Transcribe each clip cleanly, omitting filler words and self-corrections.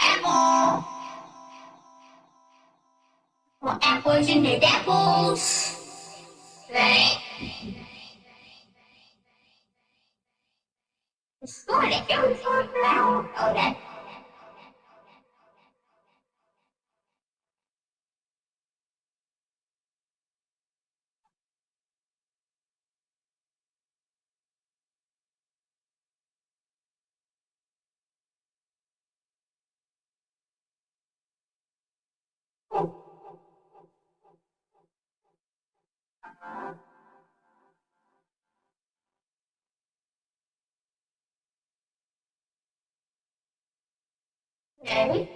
Apple. More apples in the apples. Right? It's going to go for now. Oh, that. Ready?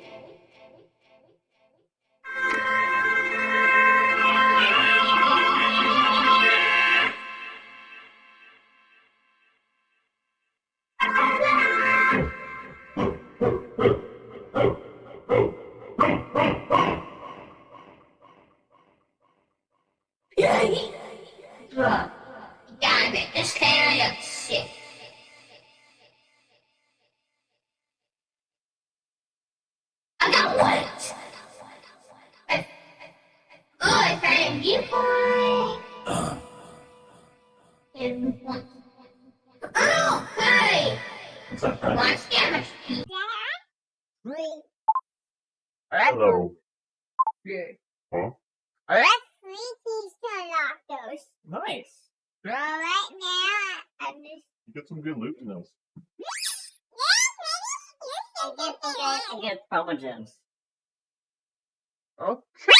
Bruh, damn it, this kind of looks sick. I got one. Good, thank you, boy. And one. Oh, hey! What's up, friend? Watch damage. Hello. Huh? Let's these tomatoes. Nice. Right now, I'm just. You got some good loot in those. I get promo gems. Okay.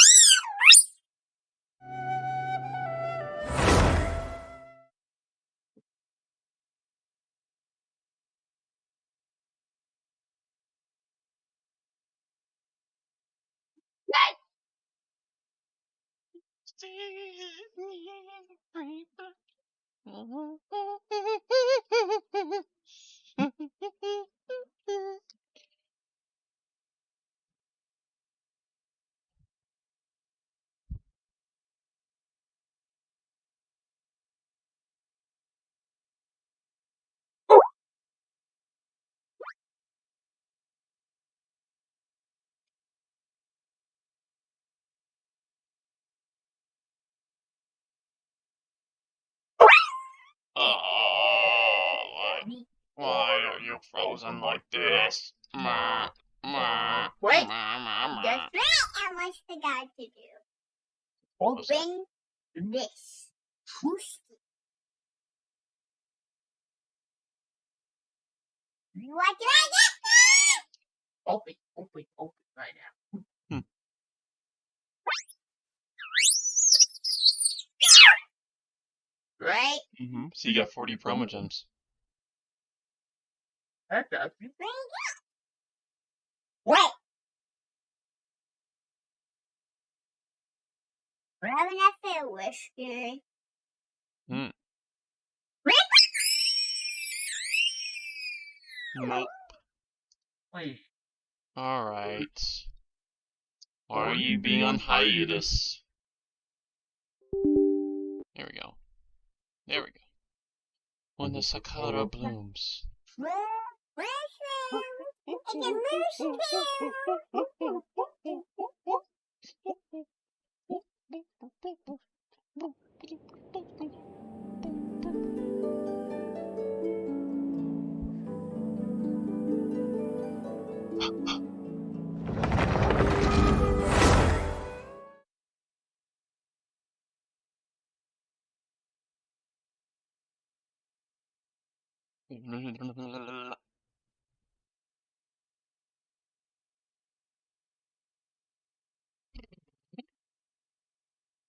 Why are you frozen like this? Ma, ma, Wait. ma, ma, ma. That's right, and what's the guy to do? Open this. Push it. What do I get? Open right now. Right? Mm-hmm. So you got 40 promo gems. That does me. Wait. We're having a fair whiskey. Hmm. Nope. Wait. Alright. Why are you being on hiatus? There we go. There we go. When the sakura blooms. It's a moose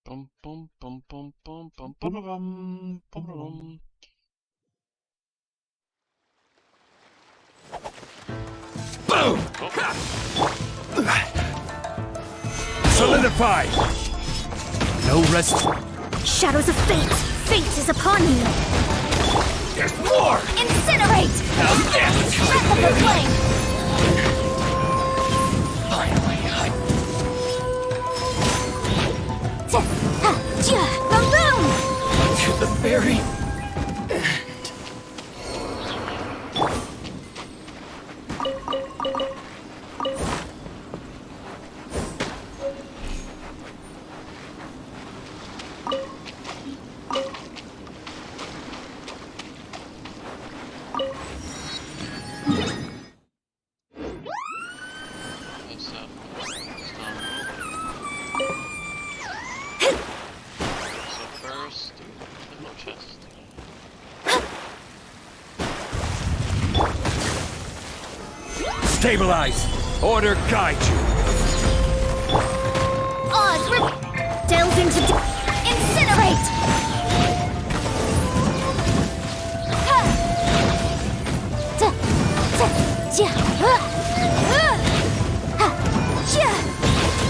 Bum bum bum bum bum bum bum bum bum bum. Boom! Solidified! No rest. Shadows of fate! Fate is upon you! There's more! Incinerate! How's this? Breath of the flame! Finally, Stabilize. Order guide you. Oz, delve into incinerate! Ha! Ta- ta- ja- ha! Ja!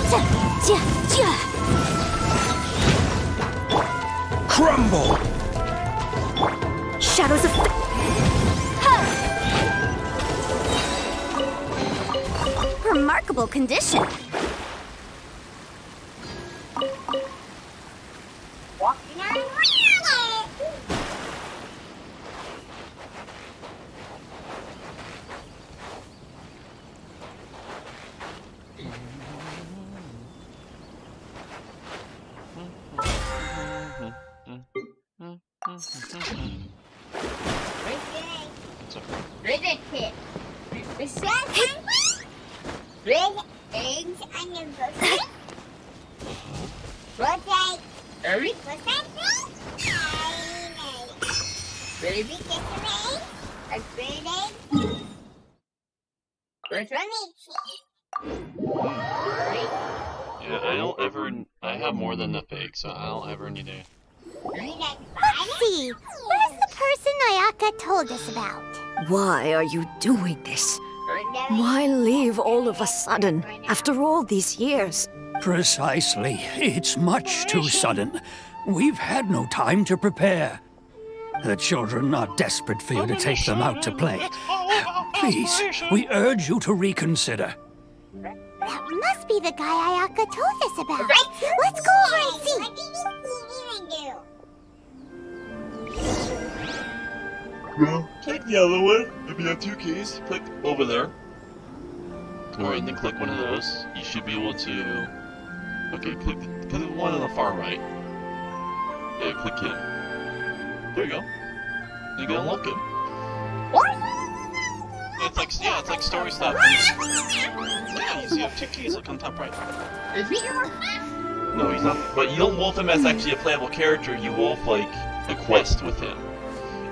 Ta- ja- ja! Crumble. Shadows of ha! Remarkable condition. Walking on water. Red tip. Red eggs on your bucket. Rotate. Every What's that thing? Baby, get the egg. A red egg. Where's From Yeah, I have more than enough eggs, so I don't ever need to. Let's see. Where's the person Ayaka told us about? Why are you doing this? Why leave all of a sudden, after all these years? Precisely. It's much too sudden. We've had no time to prepare. The children are desperate for you to take them out to play. Please, we urge you to reconsider. That must be the guy Ayaka told us about. Let's go over and see. What did you do? Well, click the other one. If you have 2 keys, click over there. Alright, then click one of those. You should be able to... Okay, click the one on the far right. Yeah, click him. There you go. You can unlock him. It's like story stuff. Yeah, you see, you have 2 keys. Look on top right. Is he? No, he's not. But you don't wolf him as actually a playable character. You wolf like a quest with him,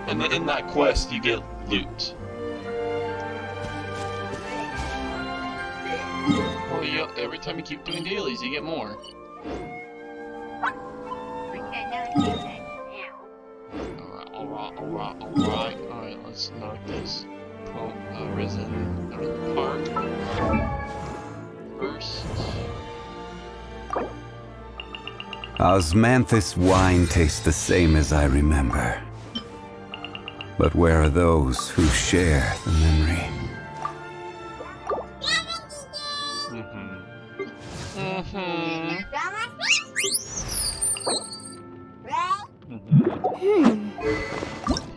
and then in that quest you get loot. Well, every time you keep doing dailies, you get more. Alright, let's knock this risen out of the park first. Osmanthus wine tastes the same as I remember. But where are those who share the memory?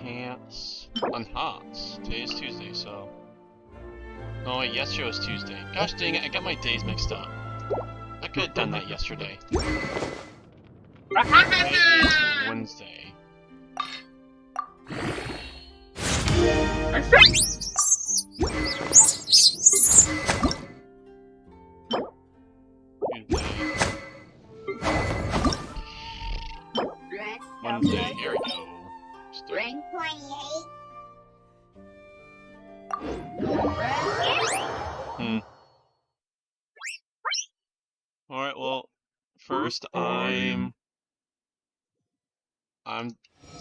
Pants on Hots. Today is Tuesday, so. Oh wait, yesterday was Tuesday. Gosh dang it, I got my days mixed up. I could have done that yesterday. Today is Wednesday. Wednesday, here we go. Rank 28. Alright, well, first I'm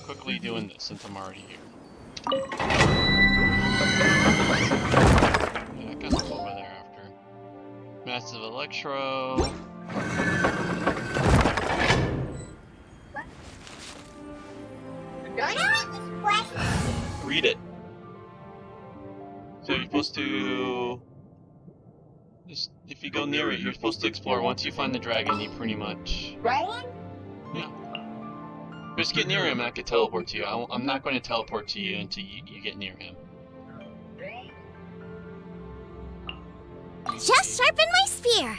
quickly doing this since I'm already here. Yeah, I guess I'll go over there after. Massive Electro. Read it. So you're supposed to... Just, if you go near it, you're supposed to explore. Once you find the dragon, you pretty much... Brian? Yeah. Just get near him and I can teleport to you. I'm not going to teleport to you until you get near him. Just sharpen my spear.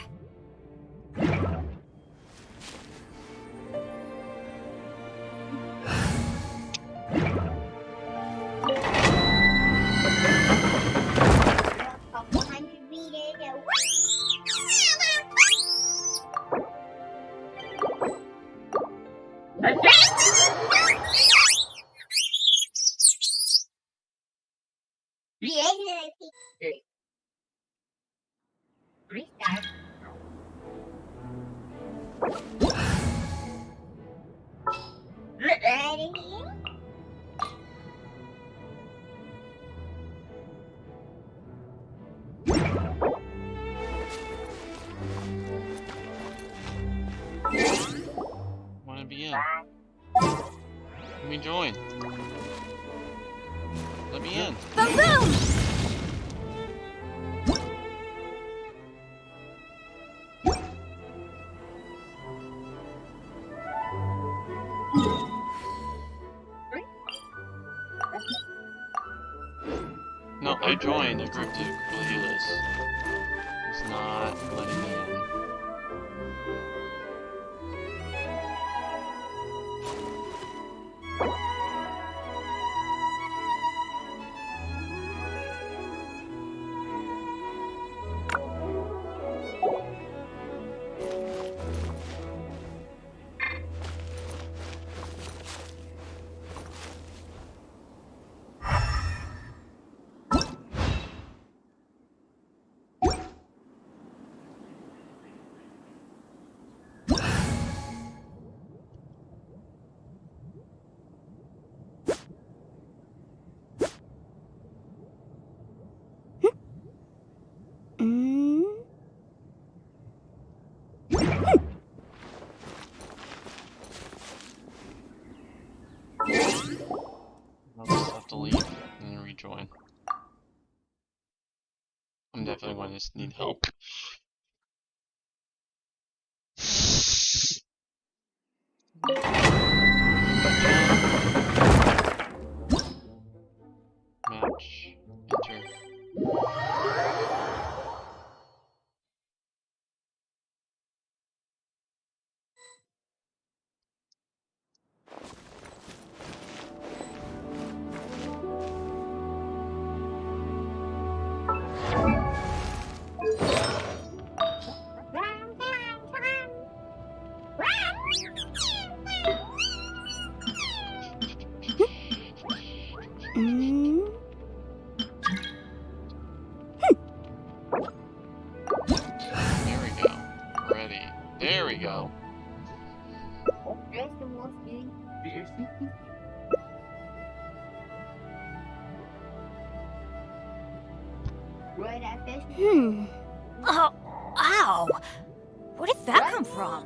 Ready? Wanna be in? Let me join. Let me in. Boom boom! No, I joined a group to complete this. It's not letting me in. I'll just have to leave and then rejoin. I'm definitely going to need help. Match. Enter. There we go. Ready. There we go. Right after. Oh, ow! Where did that come from?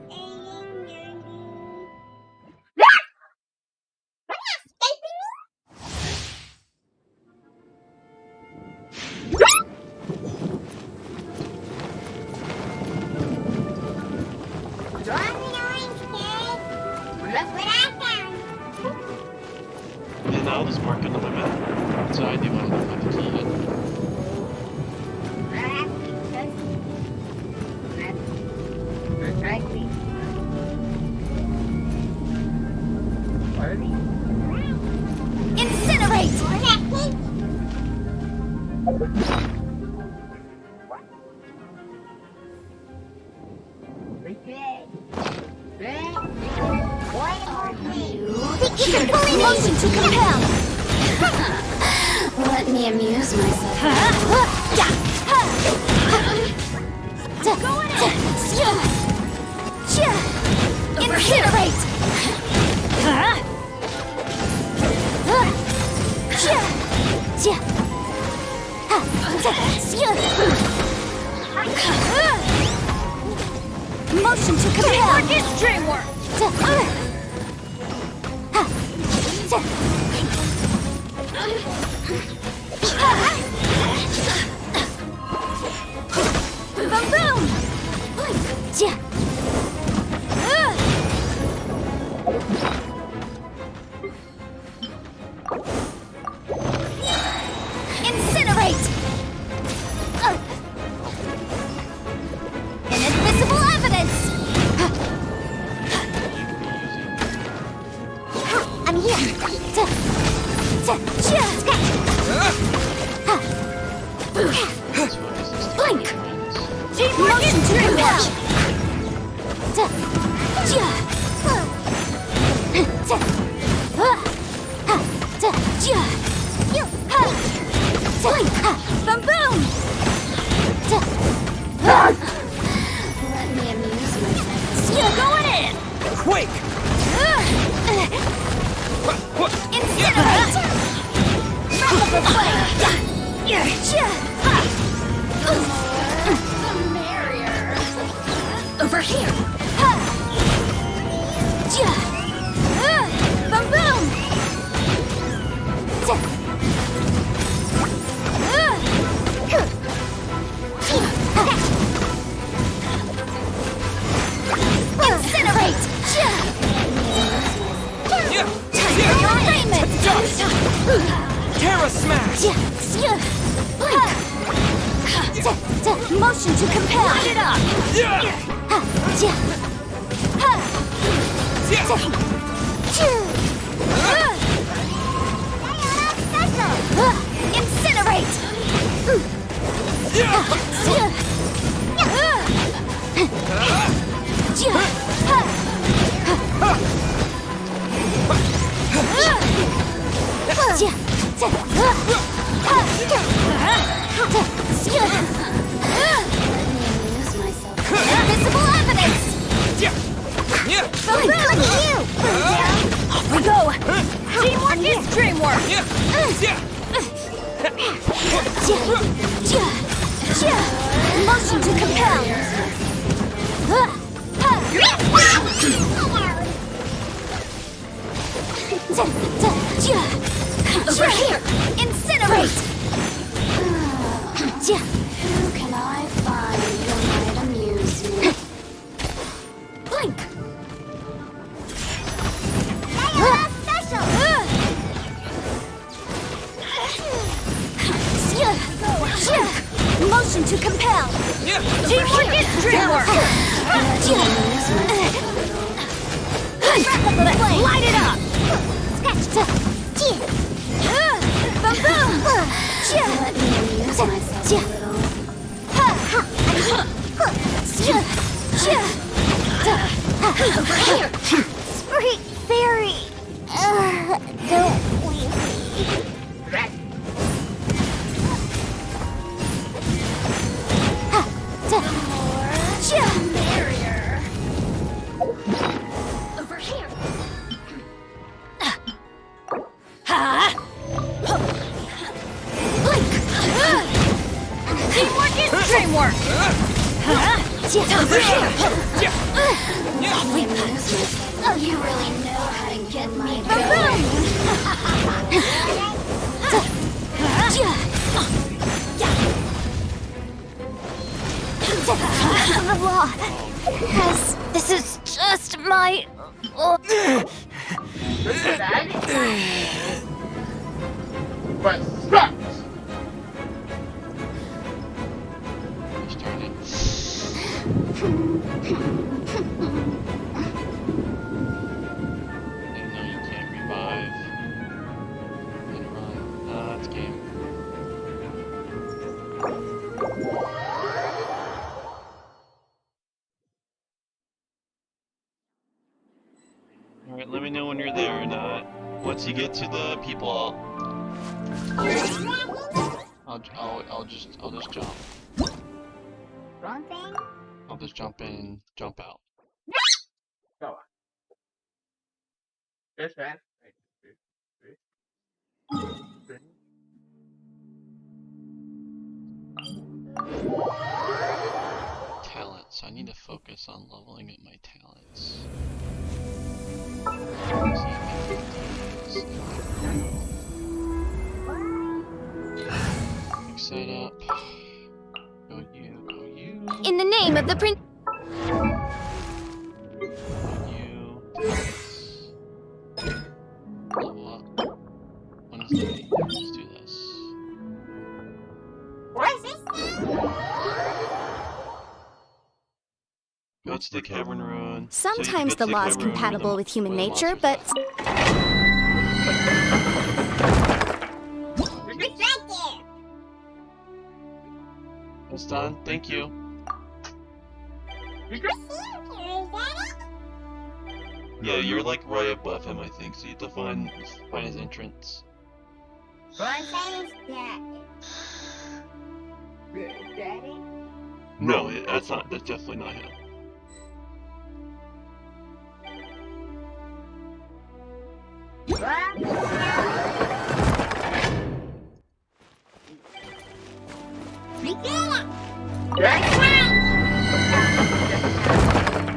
And I'll just mark it on my map. So I do want to put the key in. Incinerate! Motion to compel! Let me amuse myself. Go in! Incinerate! Motion to compel! Teamwork is dreamwork! Boom boom! Incinerate! Inadmissible evidence! I'm here! Blink! Motion to compel! Quake! Incinerate! Breath of flame! The merrier. Over here! Boom boom! Incinerate! Terra Smash! Motion to compel! Light it up! Incinerate! Invisible evidence! Off we go! Teamwork is dreamwork! Motion to compel! Over here! Incinerate! Who can I find who might amuse me? Blink! Special! Motion to compel! Teamwork is dreamwork! Light it up! Boom boom! Over here! Sweet fairy! Don't leave me. Merrier. Over here! Blink! Teamwork is dreamwork! Over here! You really know how to get me Boom This is just my... Respect! Started. And no, you can't revive. And run. That's game. Alright, let me know when you're there or not. Once you get to the people, I'll just jump. Wrong thing? I'll just jump in and jump out. Go. This man. Talents. I need to focus on leveling up my talents. Mix that up. Go you, go you. In the name of the prince... You. Level up. When is the date? Let's do this. What is this now? Go to the cavern ruin. Sometimes the law is compatible with human nature, but... It's done. Thank you. Yeah, you're like right above him, I think. So you have to find his entrance. No, that's definitely not him.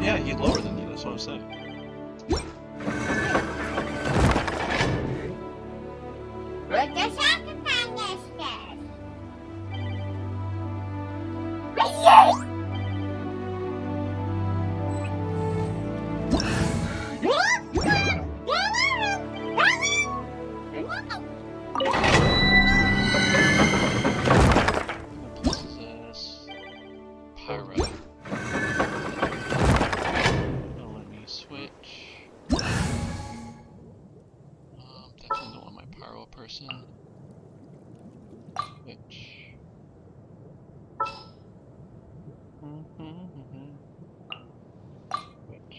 Yeah, he's lower than you, that's what I'm saying. This is this pyro. Don't let me switch. Definitely don't want my pyro person. Switch. Switch.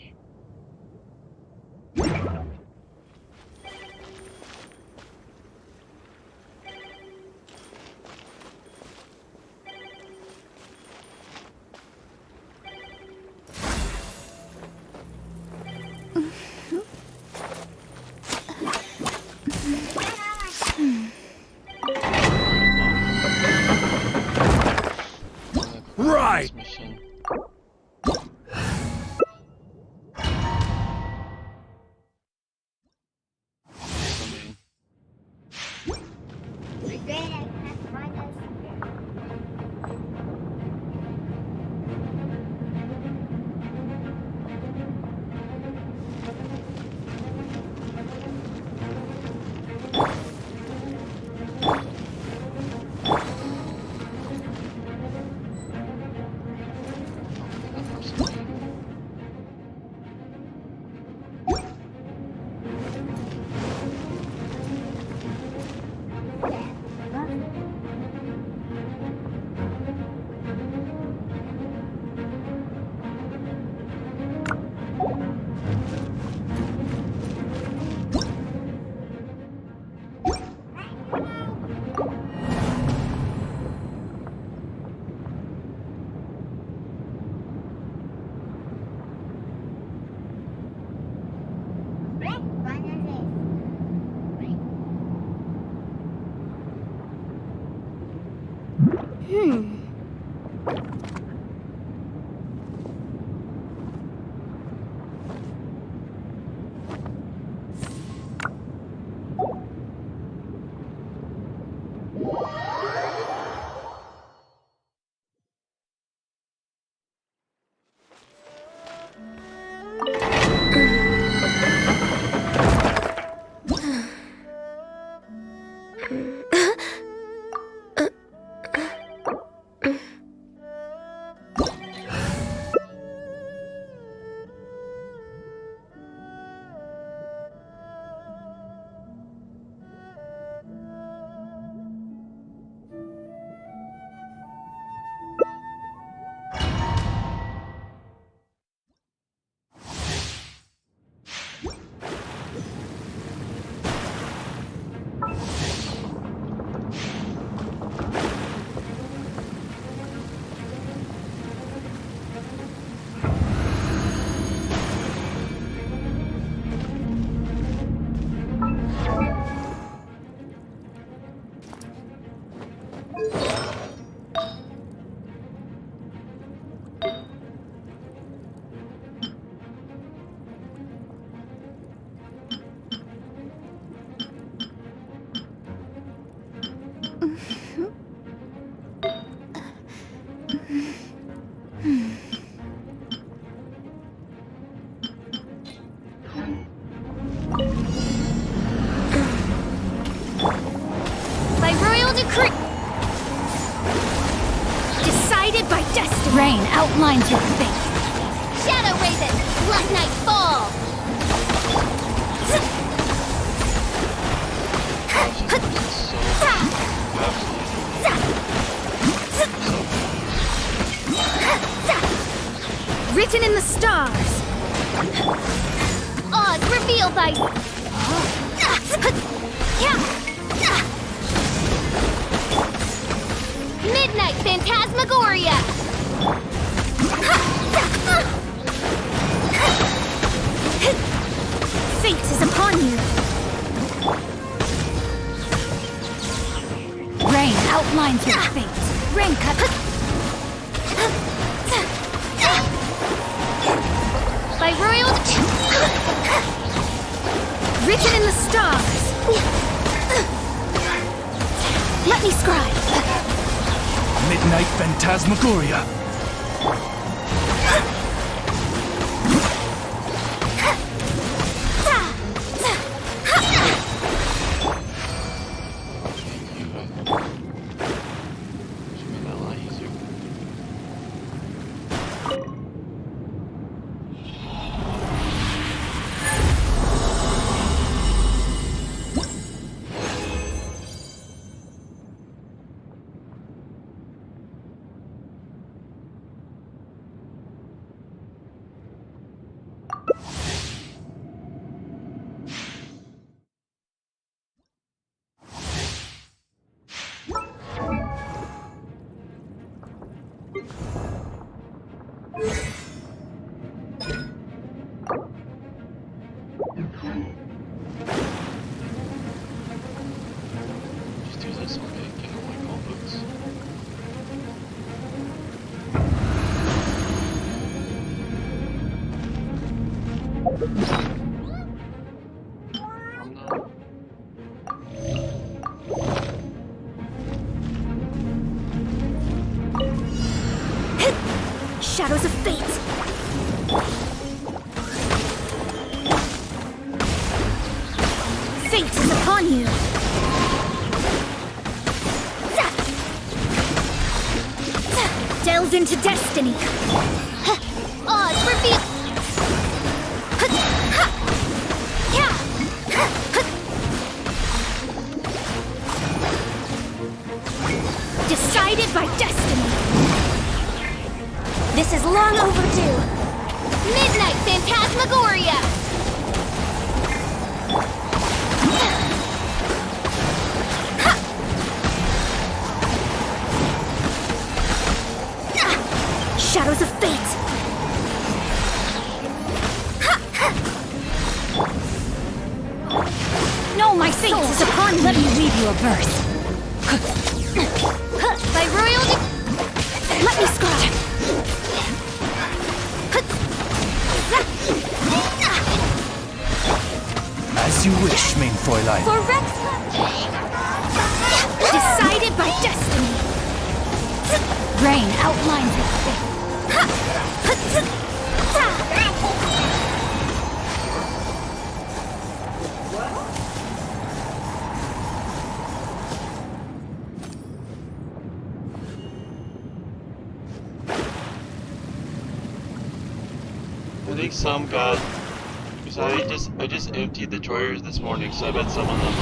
Right! Mission. By royal decree. Decided by destiny. Rain outlines your fate. Shadow Raven, let night fall. Written in the stars. Oz revealed by. Midnight Phantasmagoria. Fate is upon you. outlines your fate. Rain cut. By royal... Written in the stars. Let me scribe. Midnight Phantasmagoria. Just do this, okay? Get all my call books. I'm not. Shadows of fate. Fate is upon you. Delved into destiny. Odds reveal. Decided by destiny. This is long overdue. Midnight Phantasmagoria. Shadows of fate. No, my fate is upon you. Let me read you a verse. By royal let me scribe. As you wish, main Fräulein. For Rex. Decided by destiny. Rain outlines your fate. I think some got. Because I just emptied the drawers this morning, so I bet some of them.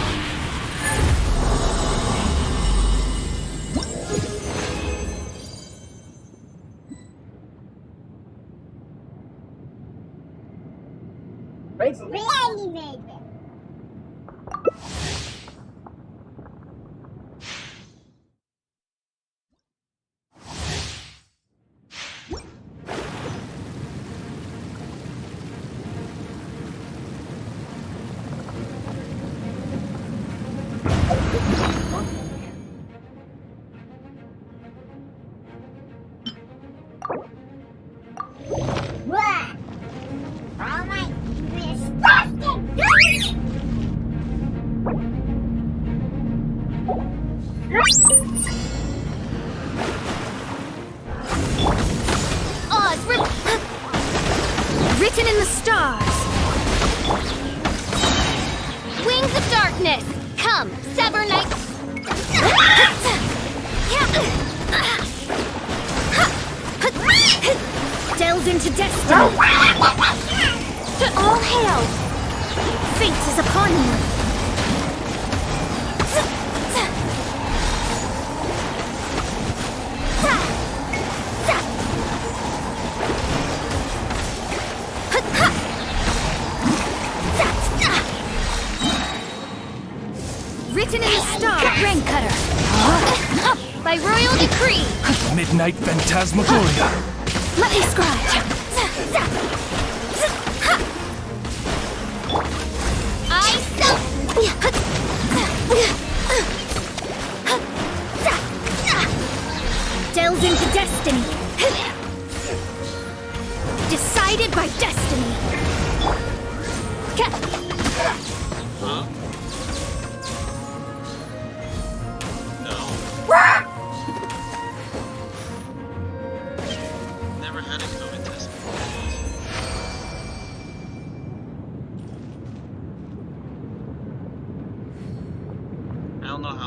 Reanimated. What? Oh my disgusting! Odds written in the stars. Wings of darkness, come, sever night. Delved into destiny. All hail. Fate is upon you. Written in the star, Rain Cutter. By royal decree. Midnight Phantasmagoria. Let me scribe.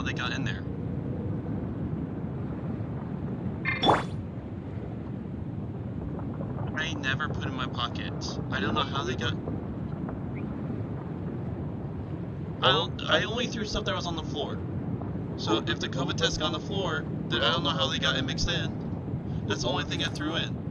they got in there. I never put in my pocket. I don't know how they got. I only threw stuff that was on the floor. So if the COVID test got on the floor, then I don't know how they got it mixed in. That's the only thing I threw in.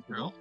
Girl.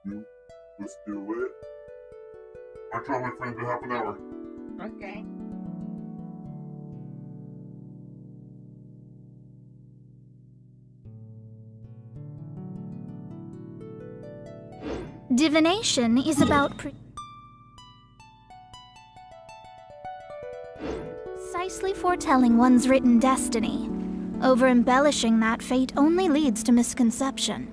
Let's do it. I try my friends in half an hour. Okay. Divination is about precisely foretelling one's written destiny. Over-embellishing that fate only leads to misconception.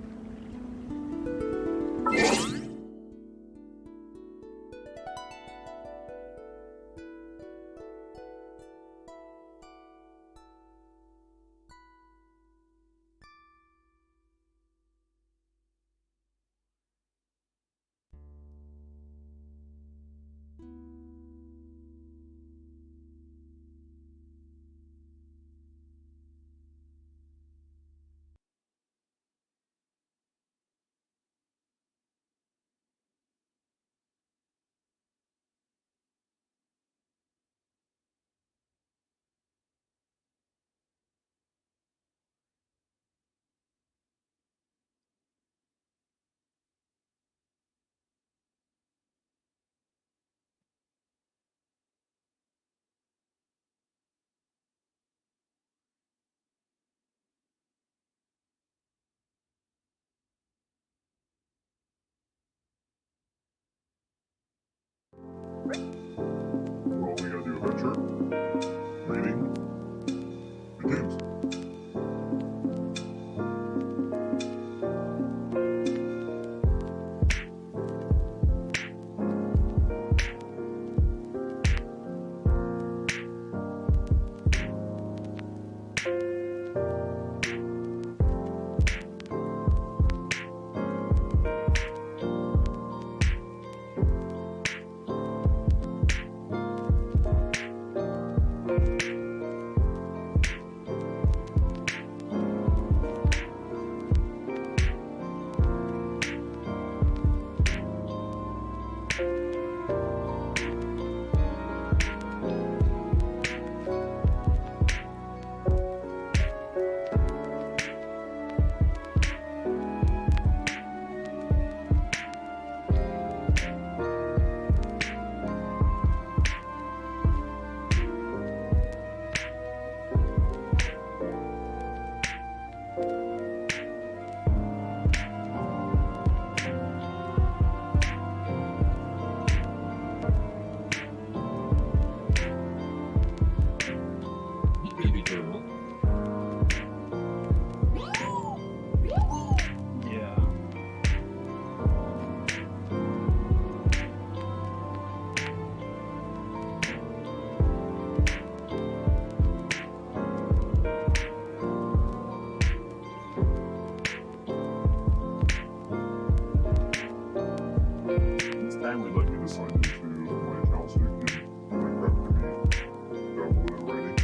Well, we gotta do adventure, reading, and games. Baby girl. Yeah. This time we'd like you to sign into my account so you can bring that to me. Download it already.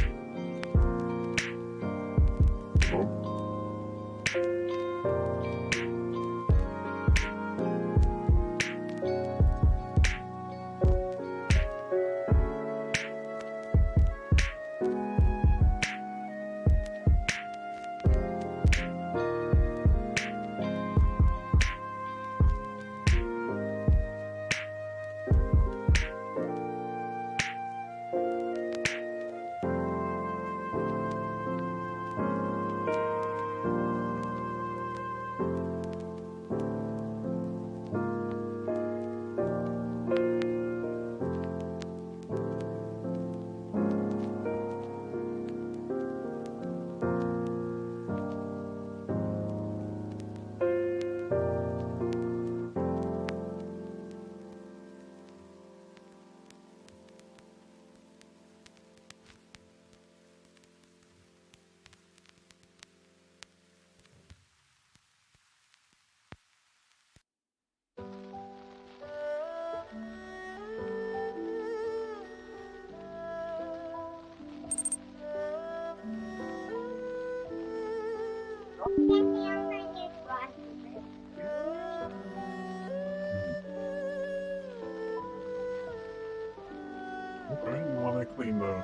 Okay, you want to clean the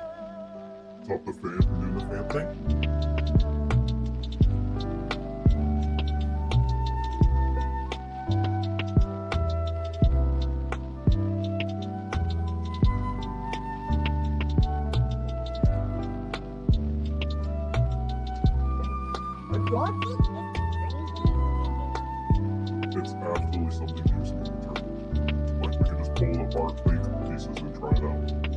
top the fan, do the fan thing? It's absolutely something juicy in the turtle. Like, we can just pull it apart, take pieces, and try it out.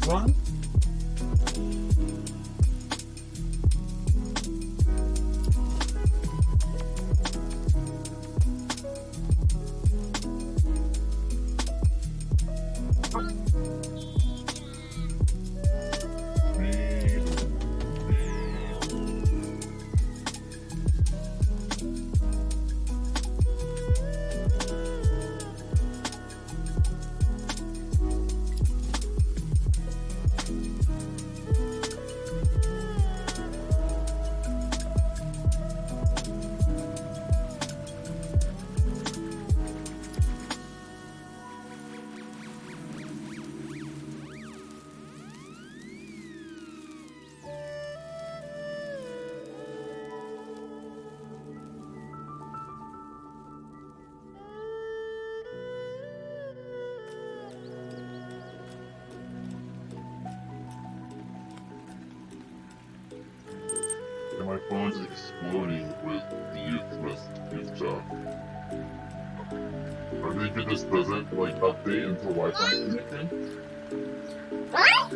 one? And my phone's exploding with the youth talk. Are they think this doesn't like update until Wi-Fi connected? What?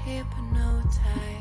hypnotized.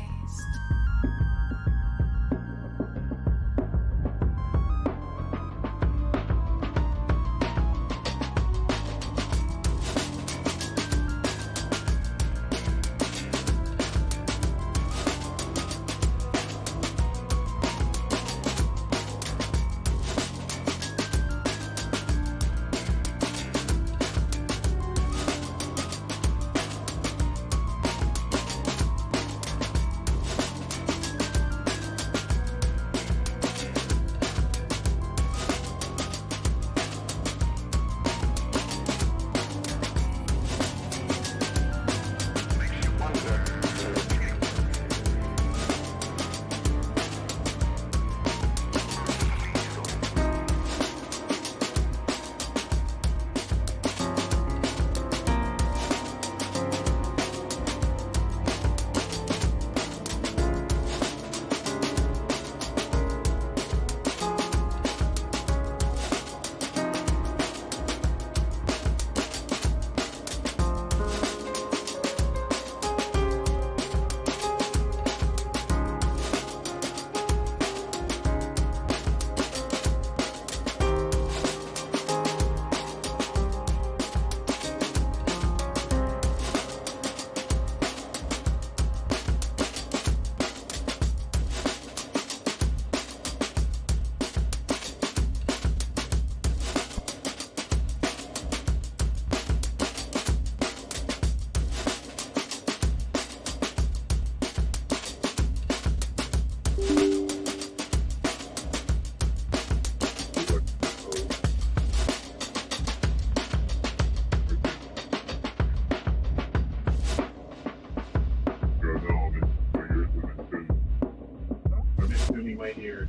My ear.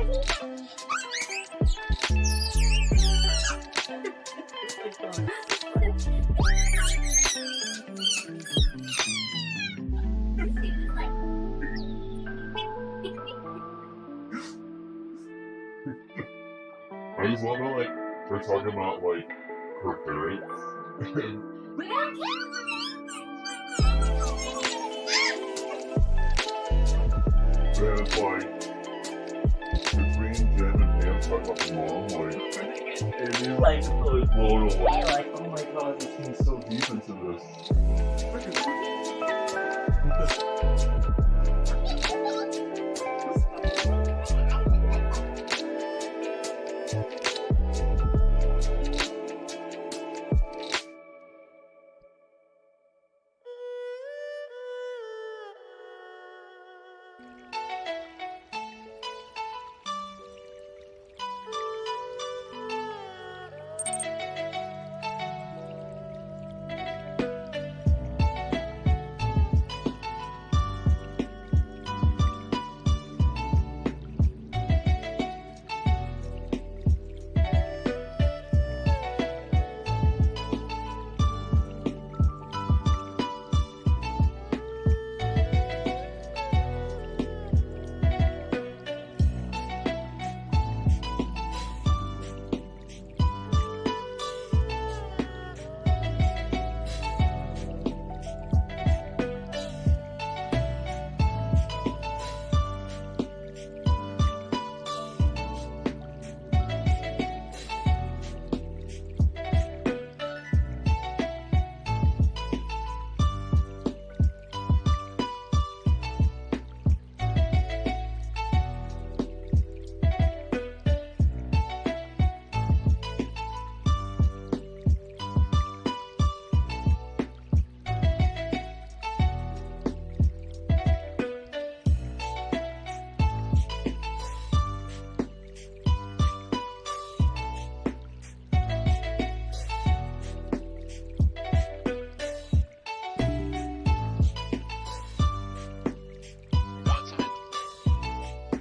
I just love how, like, they're talking about, like, her parents. Then it's like, between Jen and Pam talking about the mom, like, And you're like, so blown away. Like, oh my god, this seems so deep into this.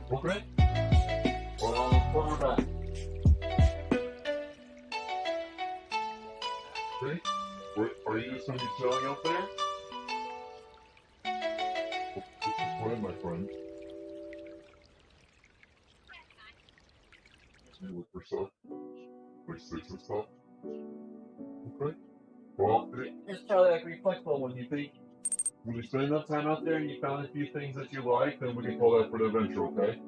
Okay. Quarterback. Okay. Are you just going to be chilling out there? Well, this is fine, my friend. You look for stuff? Like sticks and stuff? Okay. Well, It's probably like reflectable when you spend enough time out there and you found a few things that you like, then we can call that for the adventure, okay?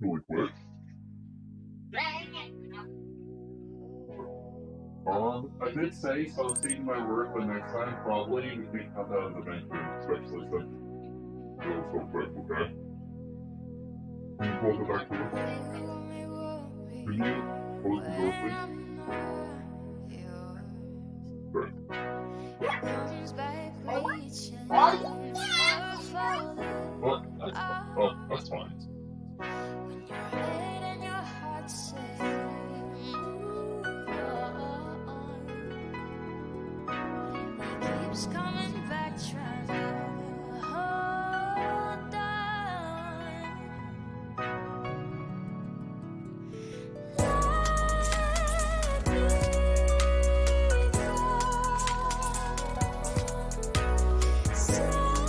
Really quick. I did say, so I'll see my word, but next time probably we can cut out of the bank room, especially since That was so quick, okay? Can you close the back door? Can you close the door, please? Great. Oh, that's fine. Coming back, trying to hold on. Let me go.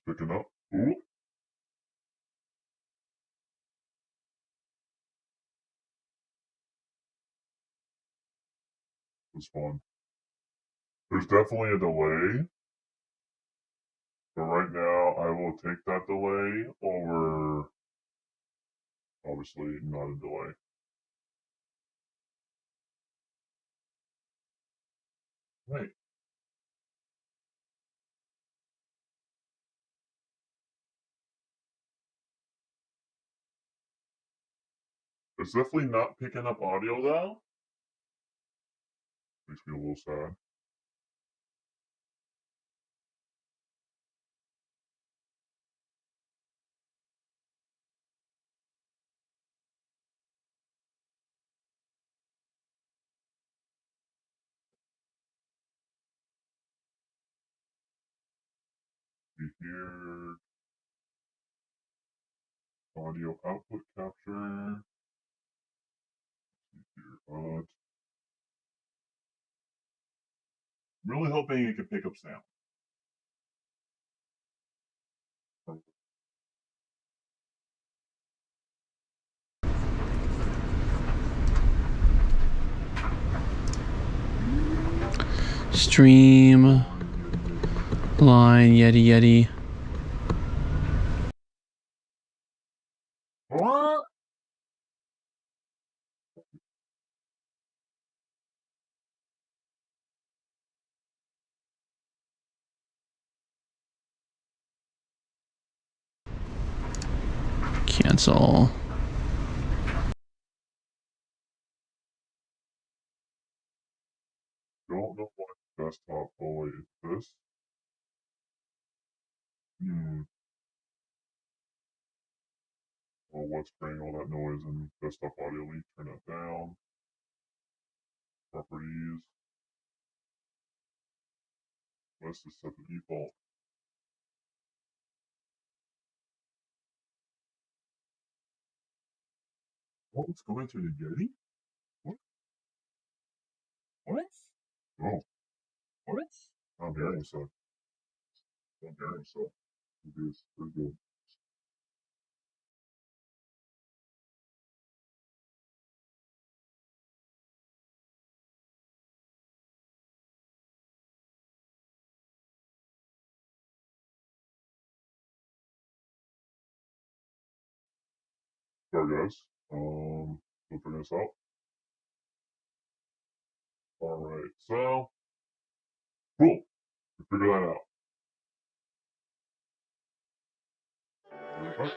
Picking up. Ooh. It's fun. There's definitely a delay. But right now, I will take that delay over, obviously, not a delay. Right. It's definitely not picking up audio, though. Makes me a little sad. You hear audio output capture. I'm really hoping it can pick up sound. Stream line Yeti. What? Cancel. Don't know what desktop fully is this. Well, what's bringing all that noise and desktop audio leak? Turn that down. Properties. Let's just set the default. What's going to the Yeti? What? What? Oh, What? I'm hearing so. I'm hearing so. It is pretty good. Sorry guys. We'll figure this out. Alright, so cool. We figure that out. Okay.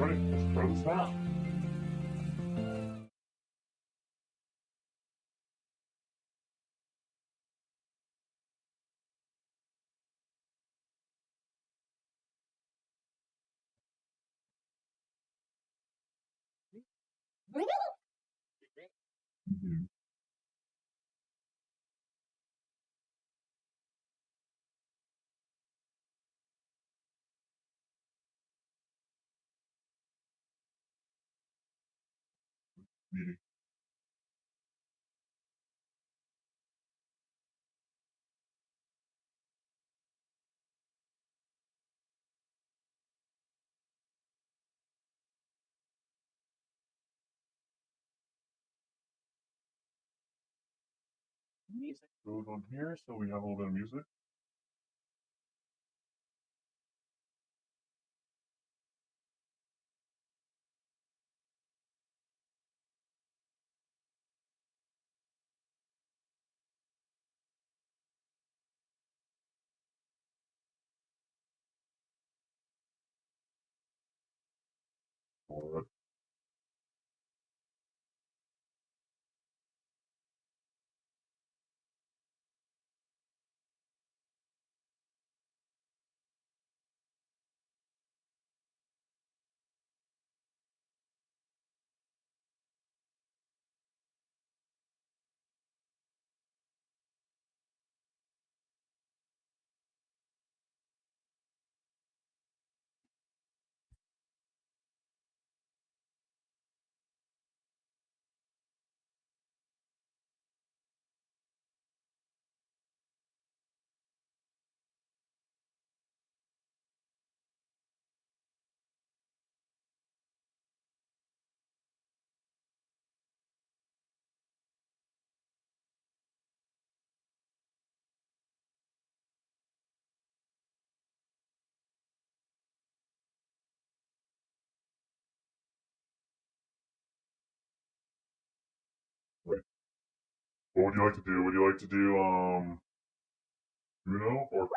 Alright, let's throw this out. Mhm. Meeting. Music goes on here, so we have a little bit of music. Alright. Right. What would you like to do? Would you like to do Uno or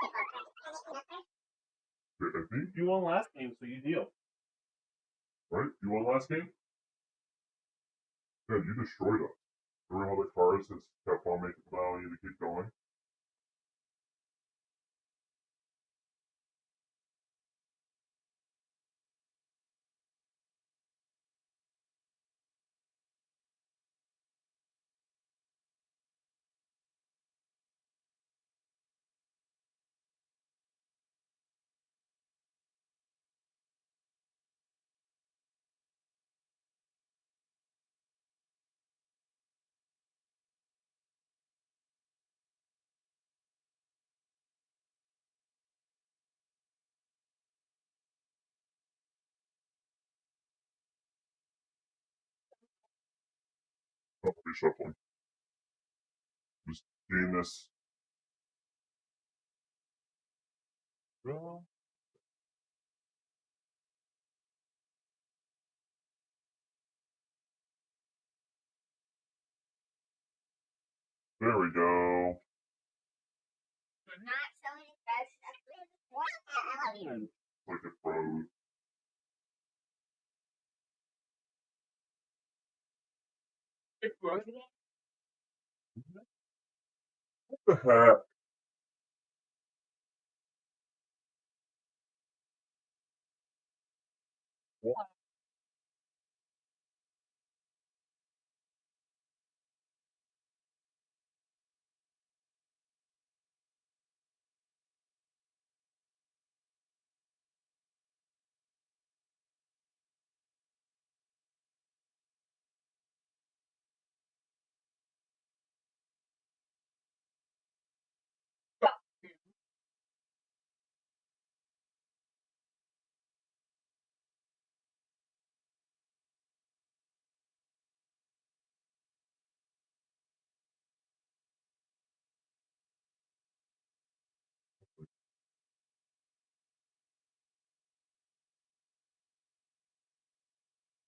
50? You won last game, so you deal. Right? You won last game? Yeah, you destroyed us. Remember how the cars just kept on making allowing you to keep going? Oh, reshuffling. Just gain this. Well, there we go. Not so impressed. Like it froze. It's broken. What the heck? What?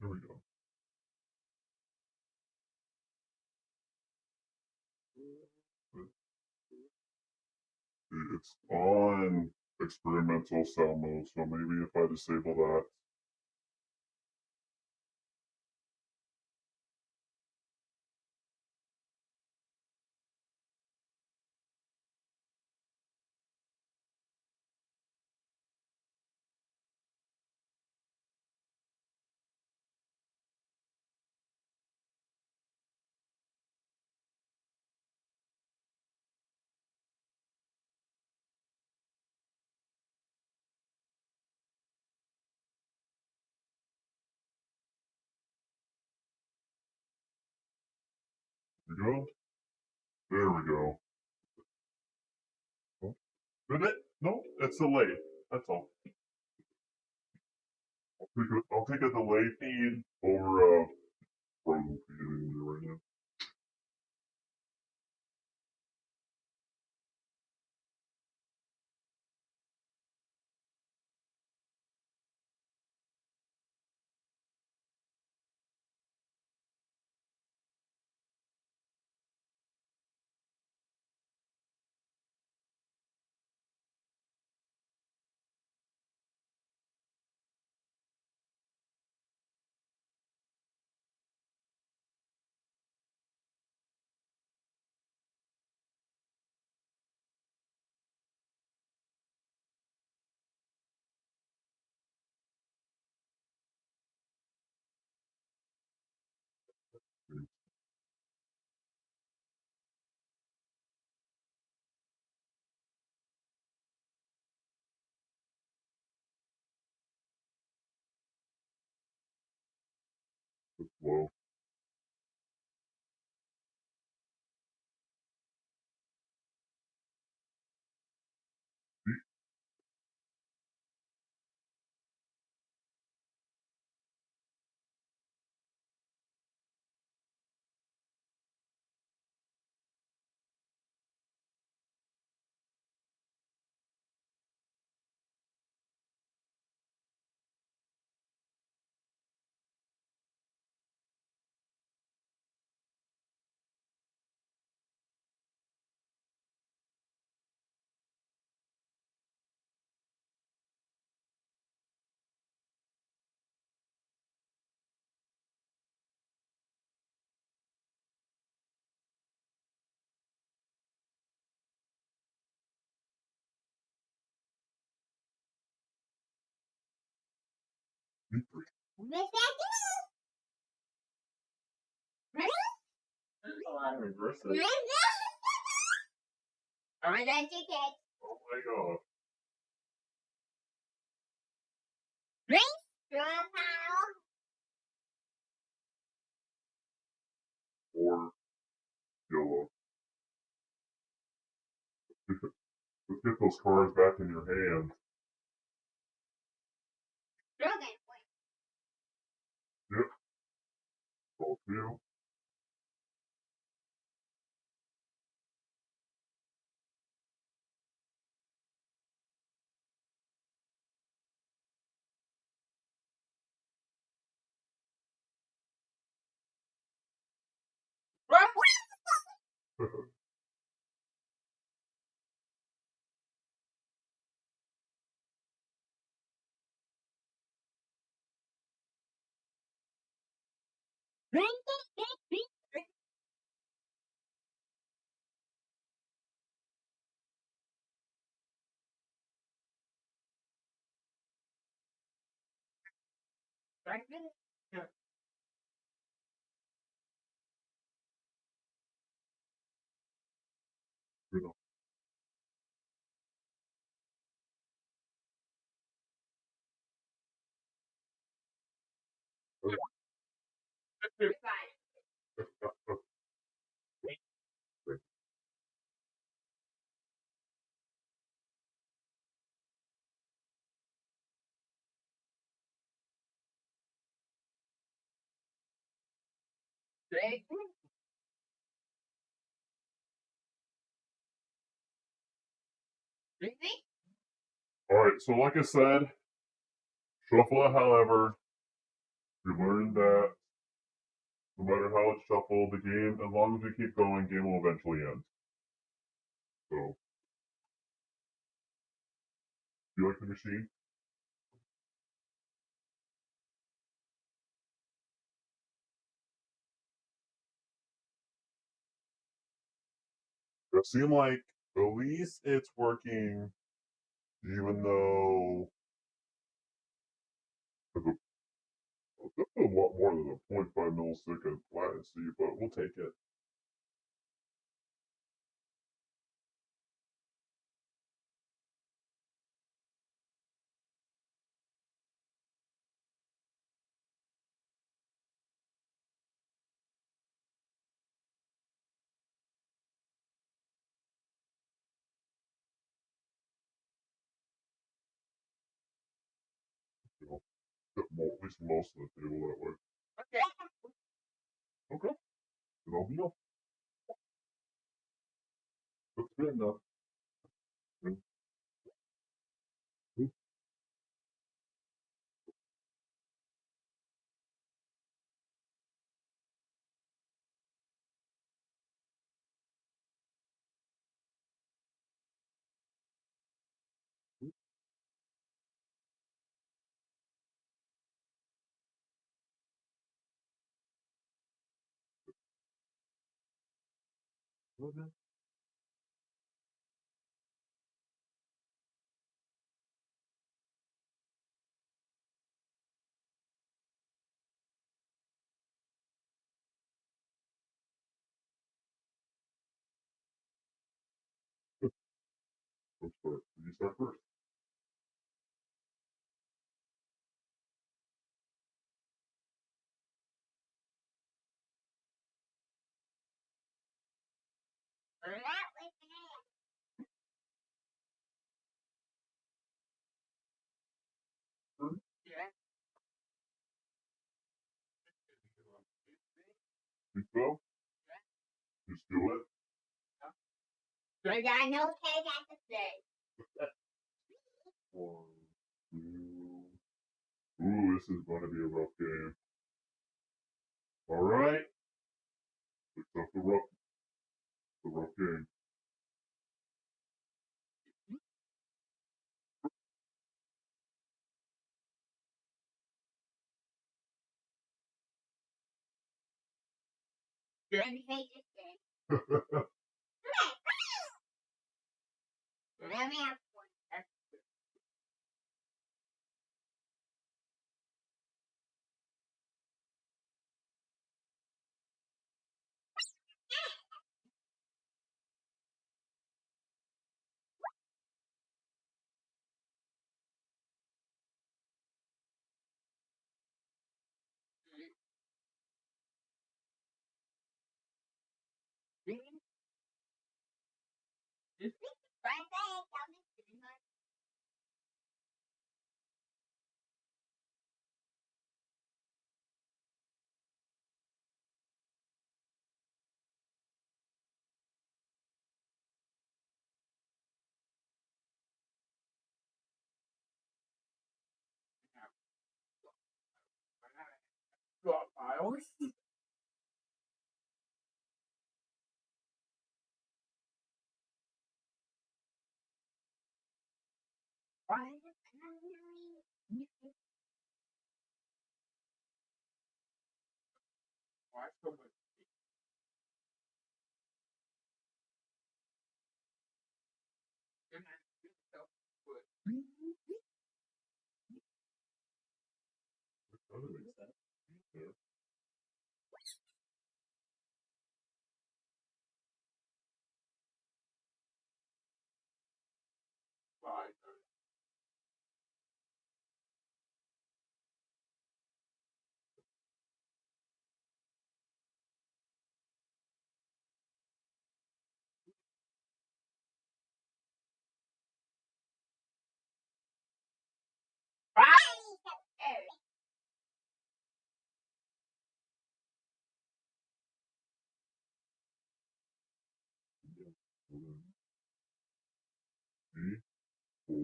Here we go. It's on experimental cell mode, so maybe if I disable that, go. There we go. Oh, did it? No, it's delayed. That's all. I'll take a delay feed over frozen feed anyway right now. It's slow. Oh my god. Or yellow. Let's get those cards back in your hand. Yep. All two. You know. Alright, so like I said, shuffle it however. We learned that no matter how it's shuffled, the game, as long as we keep going, game will eventually end. So, do you like the machine? It seems like at least it's working, even though it's a lot more than a 0.5 millisecond latency, but we'll take it. least most of the table that way. Okay. Then I'll be off. That's good enough. Okay. Let's start. You start first. You go. Just do it. I got no peg at the thing. 1, 2. Ooh, this is going to be a rough game. All right. It's up the rough game. Let me make this thing. Let me have one. Drop piles. Why so much? Yeah. Bye. Hold on. 3, 4,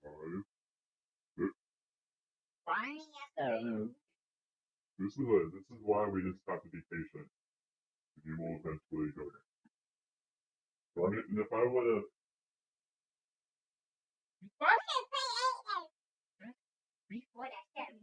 5, 6. This is why we just have to be patient. You will eventually go there. Darn it, and if I would have What I said.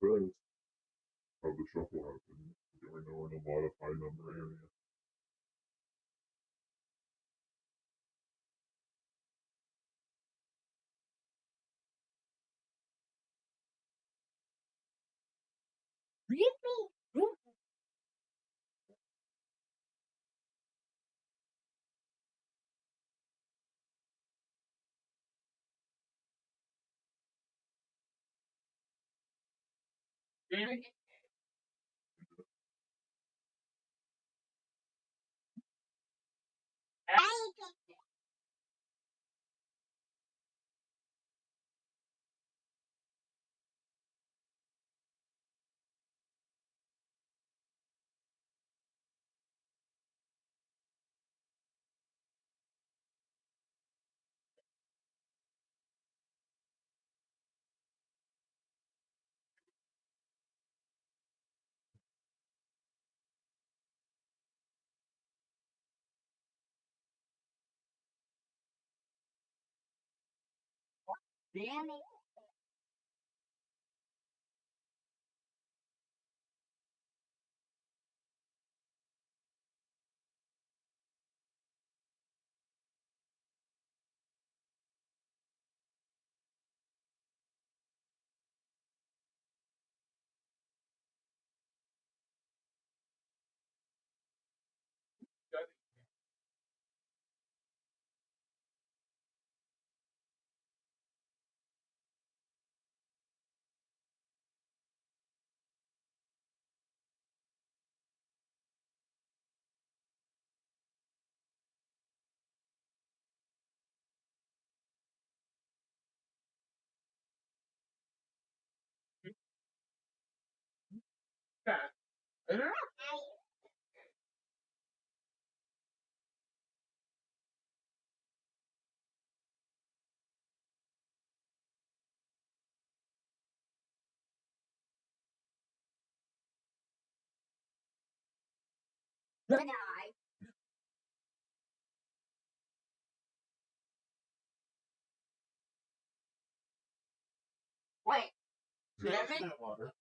because of the shuffle happening, we know in a lot of high number areas. Damn it. Wait. Lemon? Water.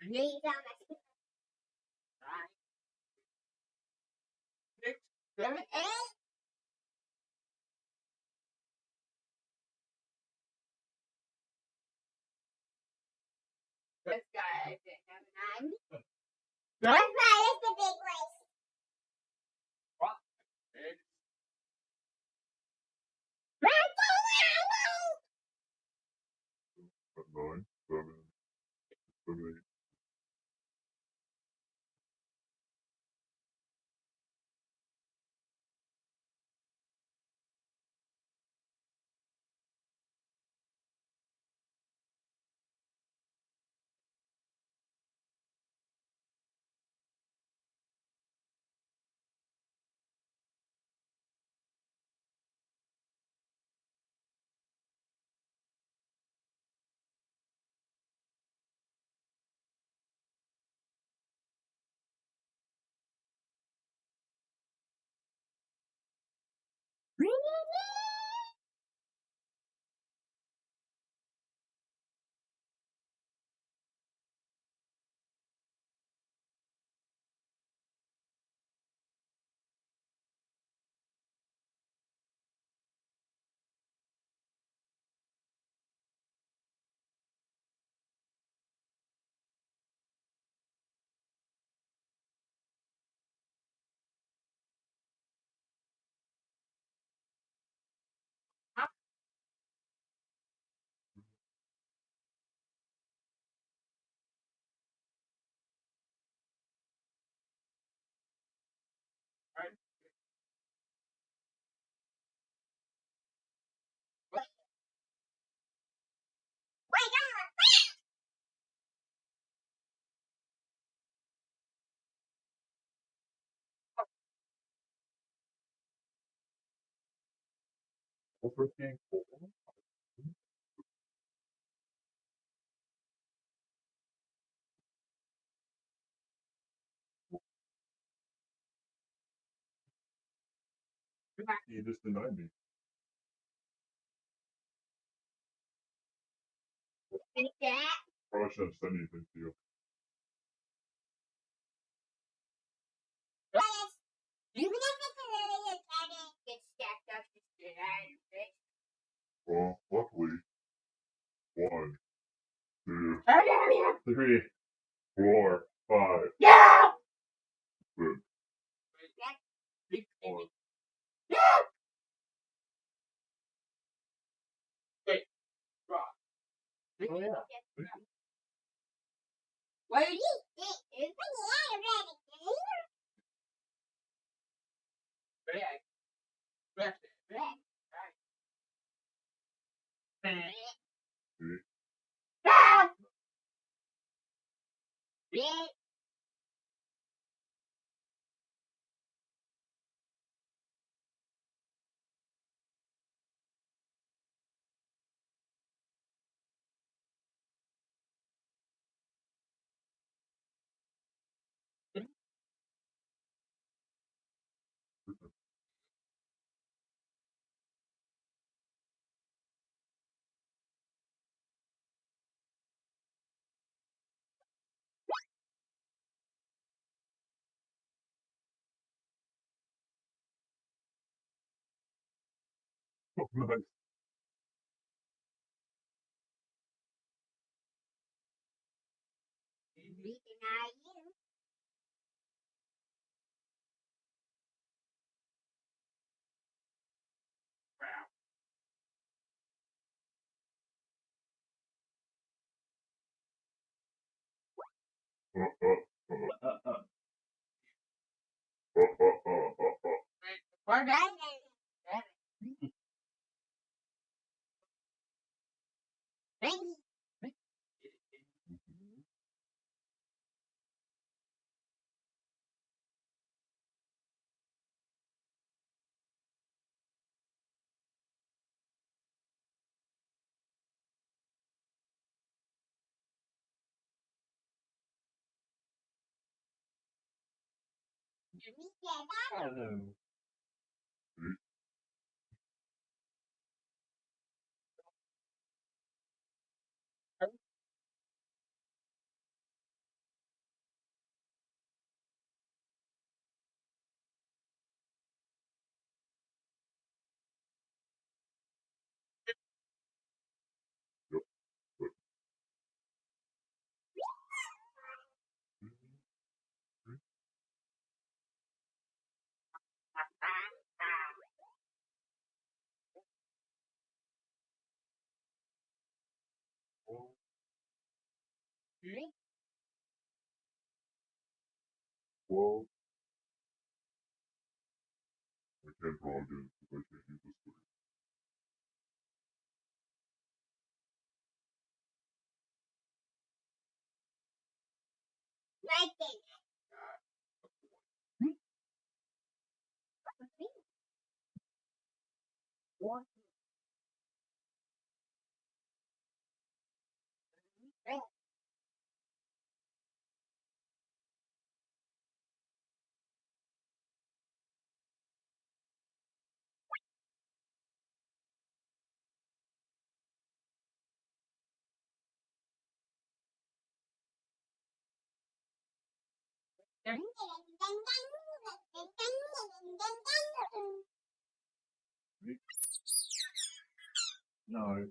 Need some. Lemon? This guy didn't have none. That's right, it's the big race. At 9, 7, 7, 8. Overthink. You just denied me. Think that? Probably shouldn't have said anything to you. Even if it's a little bit tiny, get stacked up to get out of it. Well, luckily, 1, 2, Oh, 3, 4, 5. yeah! Good. Yeah! Oh yeah. What do you think? Oh, nice. Hello. Well, I can't draw again because I can't use this three. No.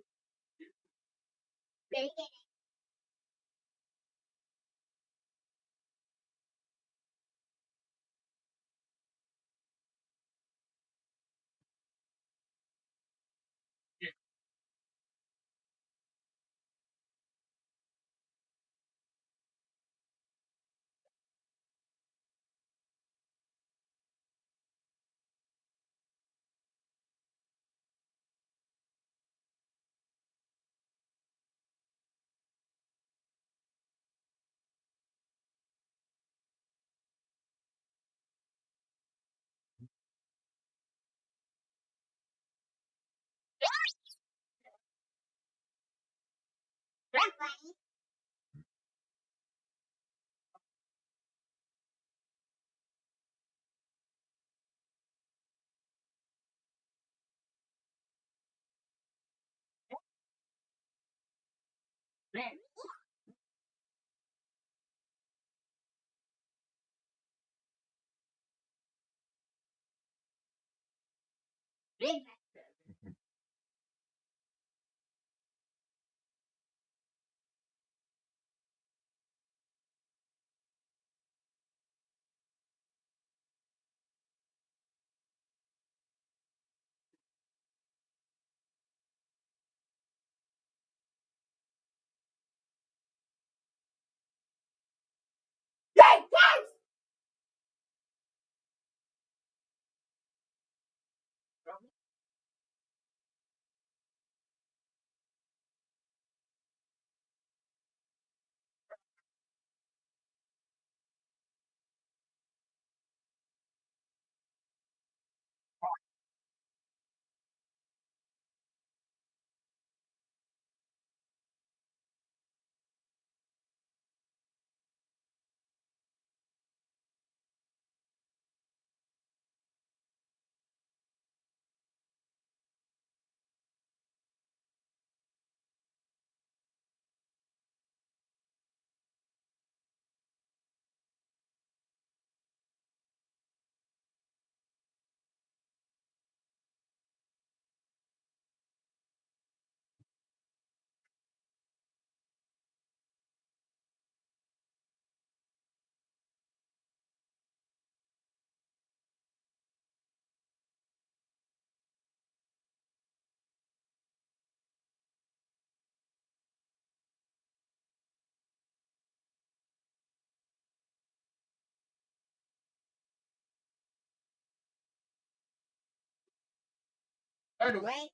Right?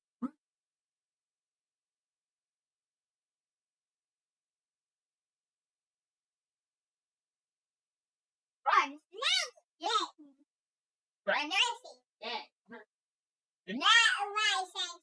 Run. Yeah. Run racing. Yeah. Not racing.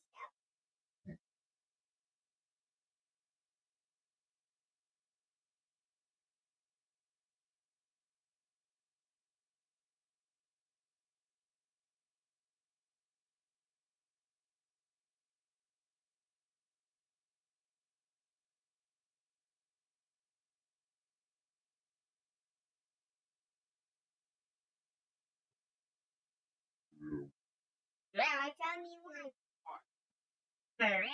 Now tell me one. There's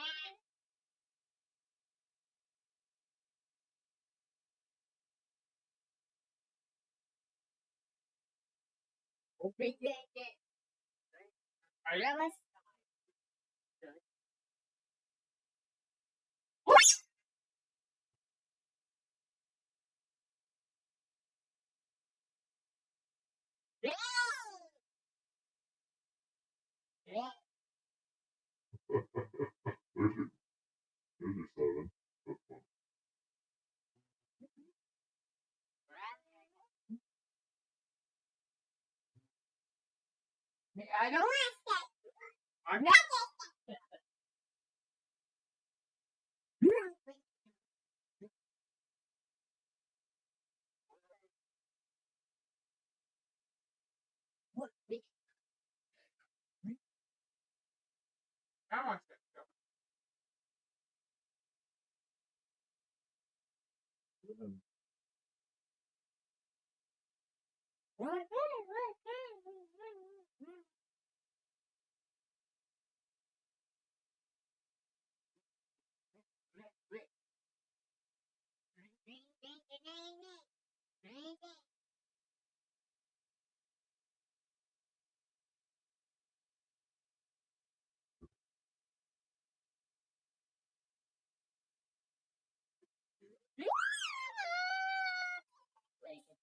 your 7. That's fun. I don't want that. I'm not. I want that.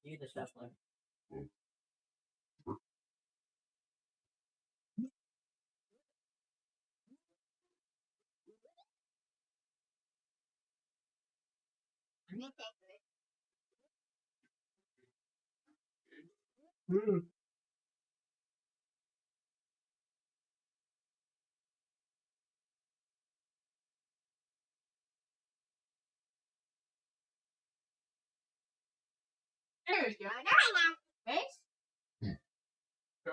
You the stuff one. There's your face. So,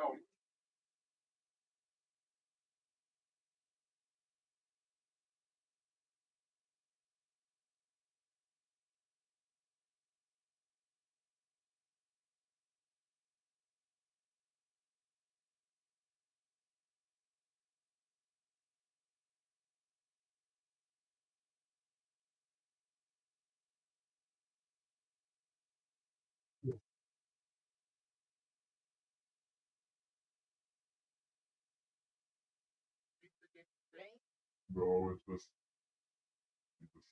No, it's just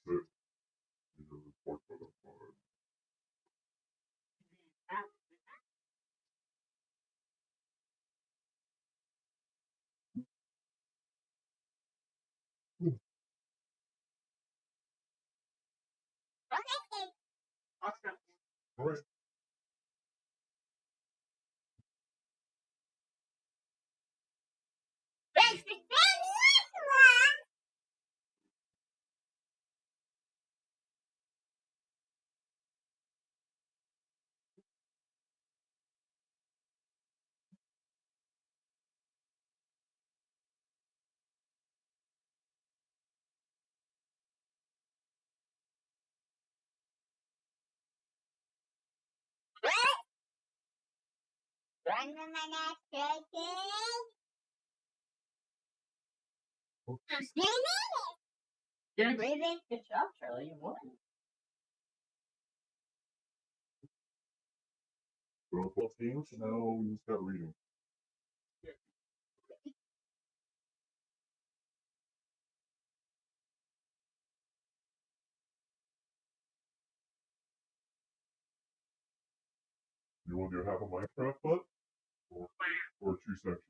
sit. You know, report that I'm fine. All right. Run the minute, Good breathing. Good job, Charlie. You won. Well, 12 teams, now we just got reading. You want to do half a Minecraft foot? Or 2 sections?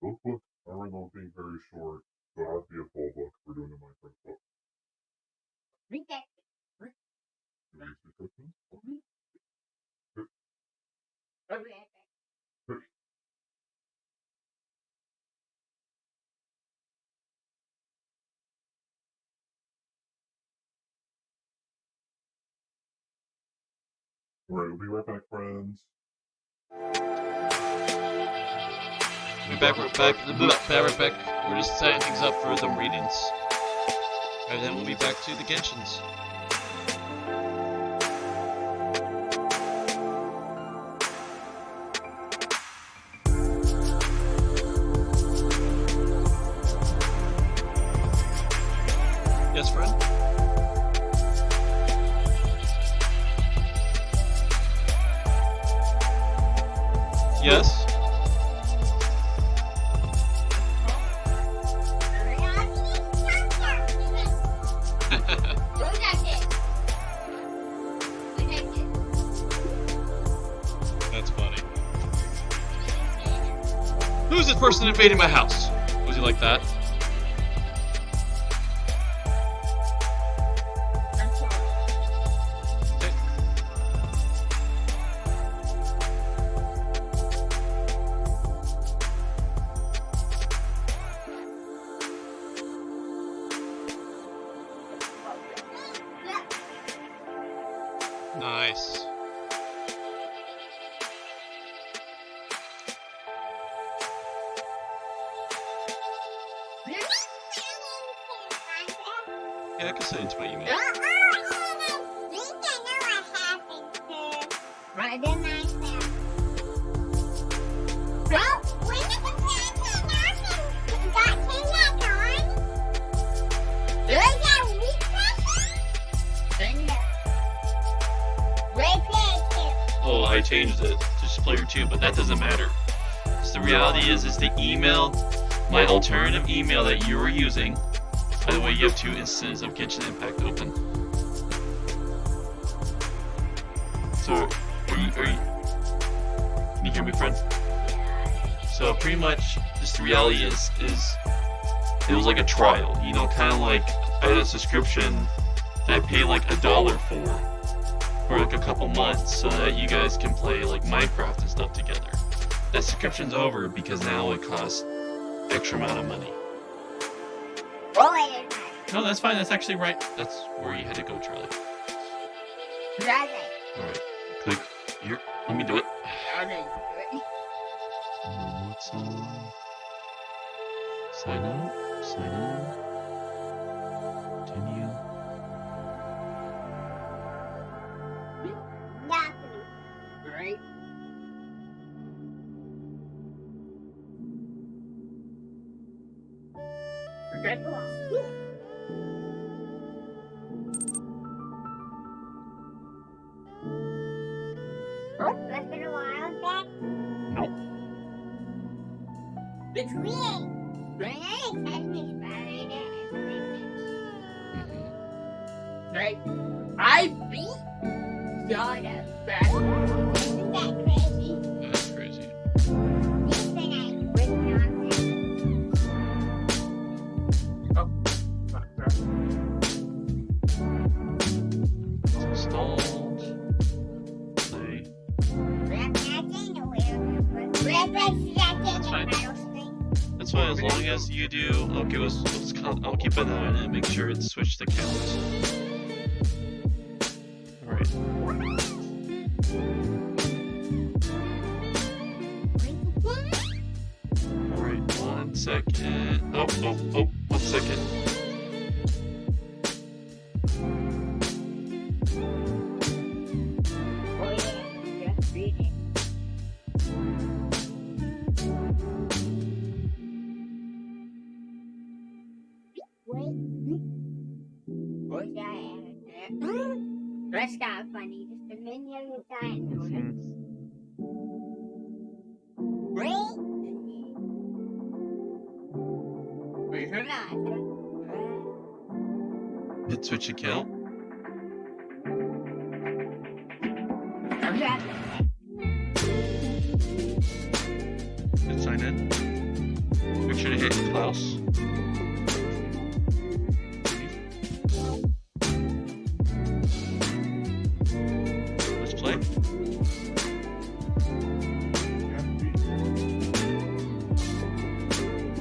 Those books are those being very short, so it has to be a full book for doing the Minecraft book. Read that. Alright, we'll be right back, friends. We're back. We're just setting things up for the readings. And then we'll be back to the Genshins. Yes, friend? Yes? That's funny. Who's this person invading my house? Was he like that? Nice. Yeah, I can send it to my email. Right in my face. Bro, when did the content happen? Got turned back on? Was that weakness? Oh, I changed it to just player 2, but that doesn't matter. So the reality is the email, my alternative email that you were using. By the way, you have 2 instances of Genshin Impact open. So, can you hear me, friend? So pretty much, just the reality is it was like a trial. You know, kind of like I had a subscription that I paid like $1 for like a couple months, so that you guys can play like Minecraft and stuff together. That subscription's over because now it costs extra amount of money. No, that's fine. That's actually right. That's where you had to go, Charlie. Alright. Click here. Let me do it. What's on? Sign up. Sign in. Continue. Right? Oh, that's been a while back. Nope. It's weird. Right? I beat God as bad. Isn't that crazy? That's crazy. This thing I written on It's installed. Play. That's fine. That's fine as long as you do. Okay, I'll keep an eye on it and make sure it's switched to count. Alright. Alright, 1 second. Oh, 1 second. That's kind of funny. Just a minion with dinosaurs. Wait, you're not. Hit switch to kill. Hit sign in. Make sure to hit Klaus. Let's play.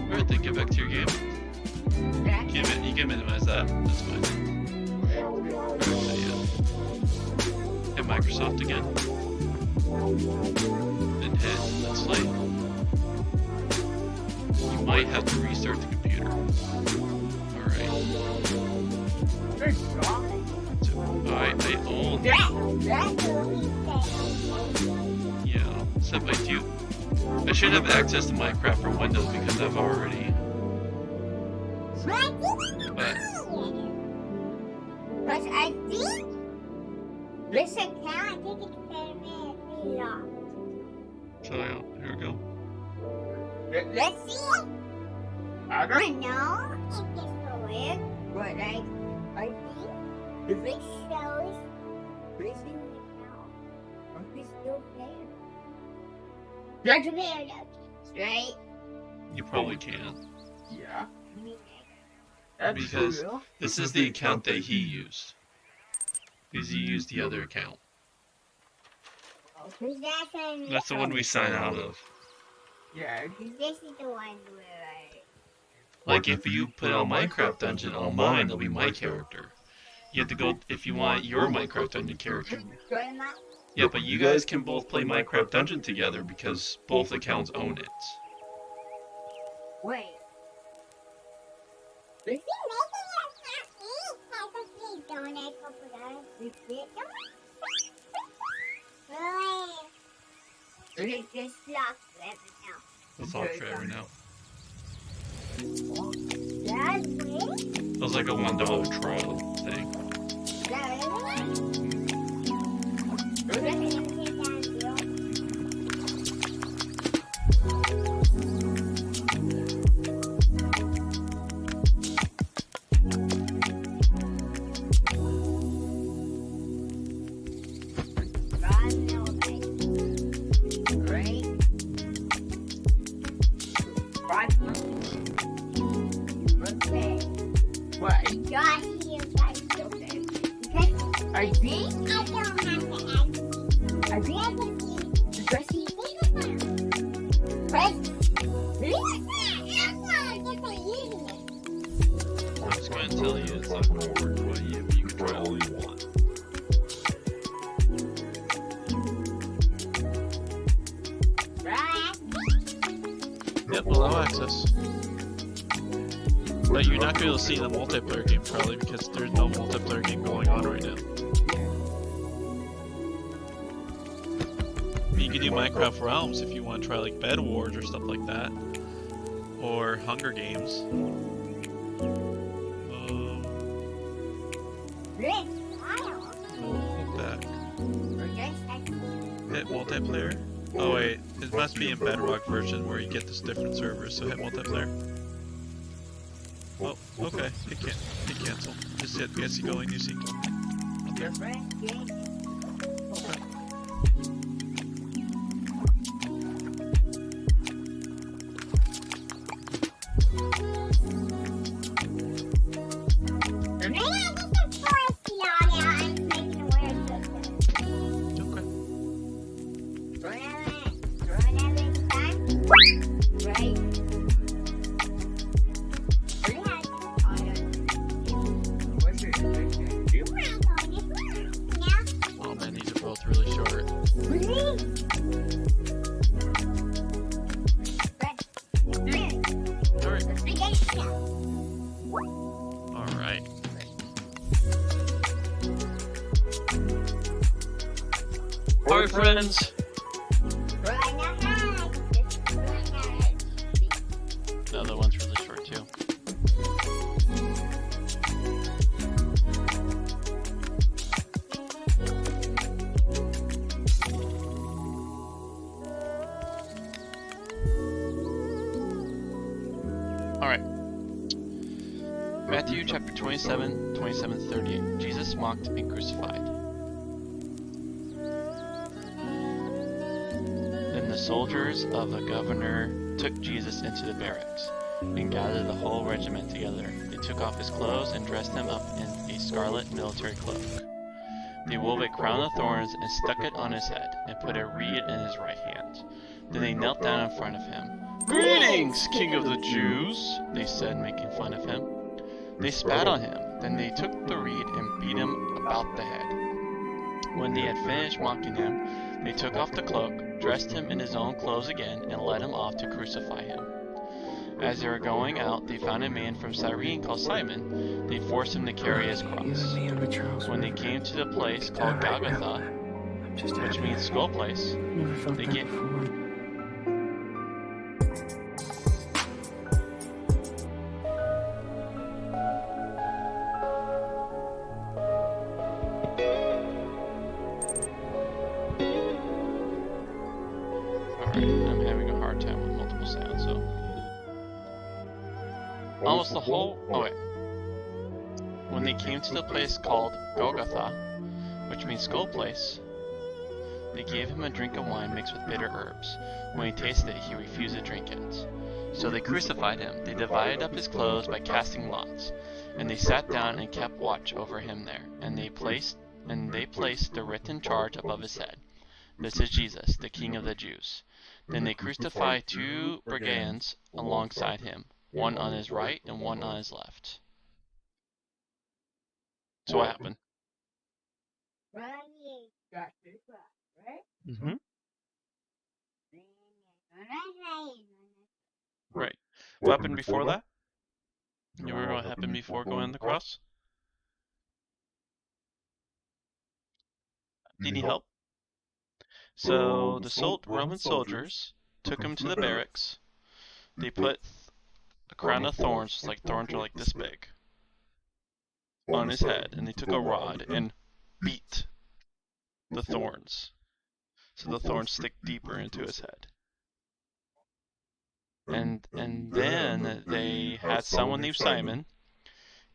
Alright, then get back to your game. You can minimize that. That's fine. Hit Microsoft again. Then hit Let's Play. You might have to restart the computer. Alright. Alright, I own. Yeah, set by 2. I should have access to Minecraft for Windows because I've already. But. But I think this account, I think it's very long. So yeah, here we go. Let's see. I don't know if this will work, but I think this shows this in the account. Or this still there. That's there, right? You probably can. Yeah. Because this is the account that he used. Because he used the other account. That's the one we sign out of. Yeah. This is the one where Like if you put on Minecraft Dungeon on mine, it'll be my character. You have to go if you want your Minecraft Dungeon character. Yeah, but you guys can both play Minecraft Dungeon together because both accounts own it. Wait. Is he making a It's just locked forever now. It's locked forever now. That's weird. It was like a $1 trial thing. I think I don't have to ask. I think I can see I'm just going to tell you it's not going to work, but you can try all you want. Yep, allow access. But you're not going to be able to see the multiplayer game probably because there's no multiplayer game going on right now. You can do Minecraft Realms if you want to try like Bed Wars or stuff like that. Or Hunger Games. Back. Hit multiplayer. Oh wait, it must be in Bedrock version where you get this different servers, so hit multiplayer. Oh, okay, hit cancel. Just hit get going new scene. Okay. Alright friends. The other one's really short too. Alright. Matthew chapter 27, 38. Jesus mocked and crucified. The soldiers of the governor took Jesus into the barracks. and gathered the whole regiment together. They took off his clothes and dressed him up in a scarlet military cloak. They wove a crown of thorns and stuck it on his head, and put a reed in his right hand. Then they knelt down in front of him. "Greetings, King of the Jews," they said, making fun of him. They spat on him. Then they took the reed and beat him about the head. When they had finished mocking him, they took off the cloak, dressed him in his own clothes again, and led him off to crucify him. As they were going out, they found a man from Cyrene called Simon. They forced him to carry his cross. When they came to the place called Golgotha, which means skull place, they gave... I'm having a hard time with multiple sounds, so... Almost the whole... Oh, wait. When they came to the place called Golgotha, which means skull place, they gave him a drink of wine mixed with bitter herbs. When he tasted it, he refused to drink it. So they crucified him. They divided up his clothes by casting lots, and they sat down and kept watch over him there. And they placed the written charge above his head. "This is Jesus, the King of the Jews." Then they crucified 2 brigands alongside him, one on his right and one on his left. So what happened? Mm-hmm. Right. What happened before that? You remember what happened before going on the cross? Did he help? So the Roman soldiers took him to the barracks. They put a crown of thorns, like thorns are like this big, on his head, and they took a rod and beat the thorns, so the thorns stick deeper into his head. And then they had someone named Simon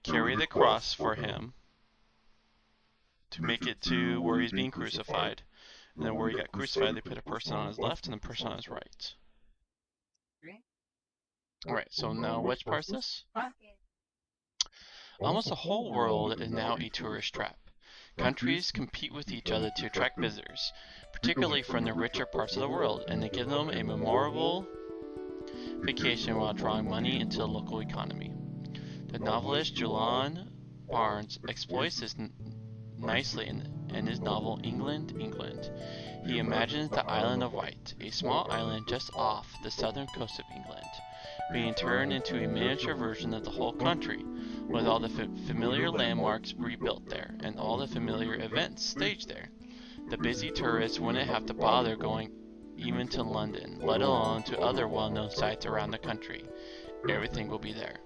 carry the cross for him to make it to where he's being crucified. And then where he got crucified, they put a person on his left and a person on his right. Alright, so now which part is this? Almost the whole world is now a tourist trap. Countries compete with each other to attract visitors, particularly from the richer parts of the world, and they give them a memorable vacation while drawing money into the local economy. The novelist Julian Barnes exploits this nicely in his novel England, England. He imagines the Island of Wight, a small island just off the southern coast of England, being turned into a miniature version of the whole country, with all the familiar landmarks rebuilt there, and all the familiar events staged there. The busy tourists wouldn't have to bother going even to London, let alone to other well-known sites around the country. Everything will be there.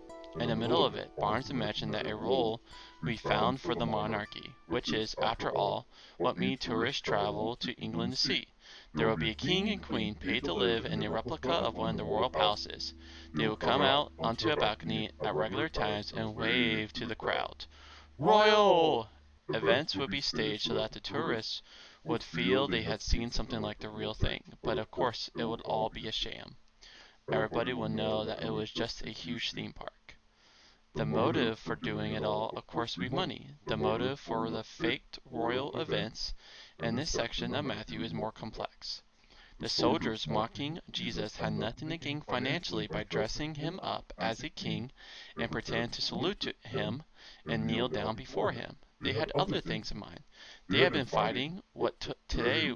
In the middle of it, Barnes imagined that a role would be found for the monarchy, which is, after all, what many tourists travel to England to see. There will be a king and queen paid to live in a replica of one of the royal palaces. They will come out onto a balcony at regular times and wave to the crowd. Royal! Events would be staged so that the tourists would feel they had seen something like the real thing, but of course it would all be a sham. Everybody would know that it was just a huge theme park. The motive for doing it all, of course, would be money. The motive for the faked royal events in this section of Matthew is more complex. The soldiers mocking Jesus had nothing to gain financially by dressing him up as a king and pretend to salute to him and kneel down before him. They had other things in mind. They had been fighting what today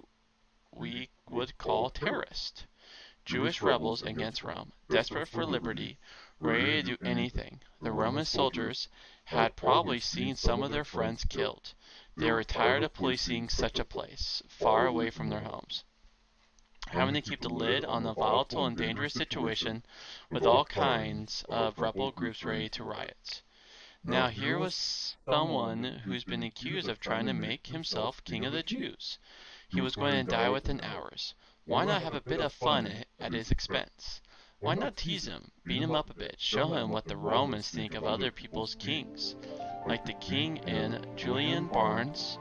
we would call terrorists. Jewish rebels against Rome, desperate for liberty, ready to do anything. The Roman soldiers had probably seen some of their friends killed. They were tired of policing such a place, far away from their homes, having to keep the lid on the volatile and dangerous situation with all kinds of rebel groups ready to riot. Now here was someone who's been accused of trying to make himself king of the Jews. He was going to die within hours. Why not have a bit of fun at his expense? Why not tease him, beat him up a bit, show him what the Romans think of other people's kings, like the king in Julian Barnes'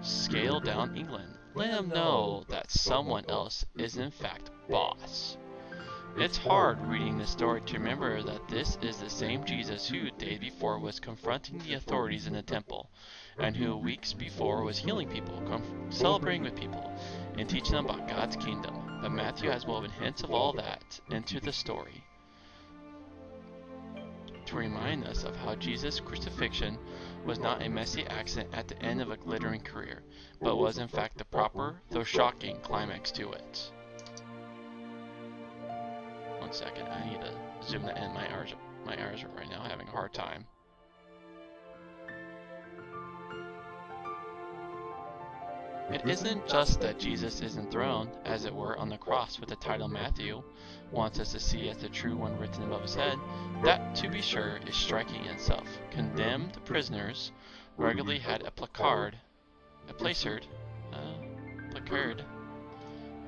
Scale Down England. Let him know that someone else is in fact boss. It's hard reading this story to remember that this is the same Jesus who, days before, was confronting the authorities in the temple, and who, weeks before, was healing people, celebrating with people, and teaching them about God's kingdom. But Matthew has woven hints of all that into the story to remind us of how Jesus' crucifixion was not a messy accident at the end of a glittering career, but was in fact the proper, though shocking, climax to it. 1 second, I need to zoom that in. My eyes are right now having a hard time. It isn't just that Jesus is enthroned, as it were, on the cross with the title Matthew wants us to see as the true one written above his head. That, to be sure, is striking in itself. Condemned prisoners regularly had a placard, placard,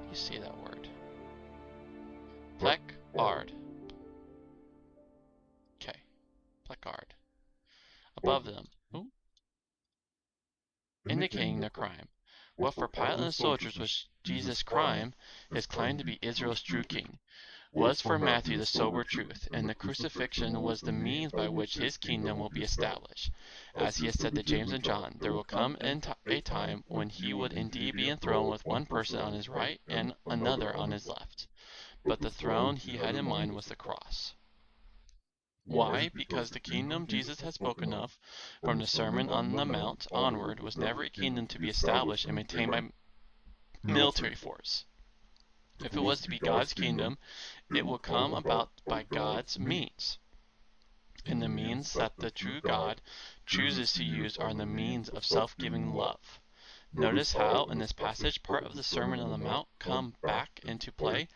you see that word? Placard. Okay, placard. Above them, indicating their crime. What for Pilate and the soldiers was Jesus' crime, his claim to be Israel's true king, was for Matthew the sober truth, and the crucifixion was the means by which his kingdom will be established. As he has said to James and John, there will come a time when he would indeed be enthroned with one person on his right and another on his left. But the throne he had in mind was the cross. Why? Because the kingdom Jesus had spoken of from the Sermon on the Mount onward was never a kingdom to be established and maintained by military force. If it was to be God's kingdom, it will come about by God's means. And the means that the true God chooses to use are the means of self-giving love. Notice how, in this passage, part of the Sermon on the Mount come back into play.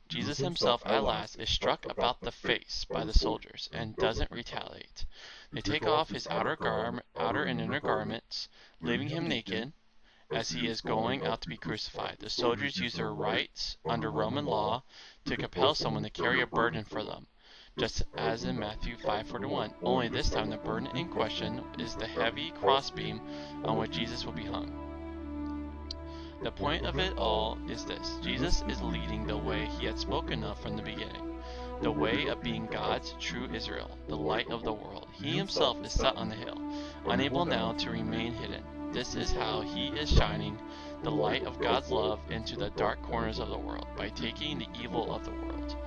Jesus himself, at last, is struck about the face by the soldiers, and doesn't retaliate. They take off his outer and inner garments, leaving him naked, as he is going out to be crucified. The soldiers use their rights under Roman law to compel someone to carry a burden for them, just as in Matthew 5:41. Only this time the burden in question is the heavy crossbeam on which Jesus will be hung. The point of it all is this: Jesus is leading the way he had spoken of from the beginning, the way of being God's true Israel, the light of the world. He himself is set on the hill, unable now to remain hidden. This is how he is shining the light of God's love into the dark corners of the world, by taking the evil of the world,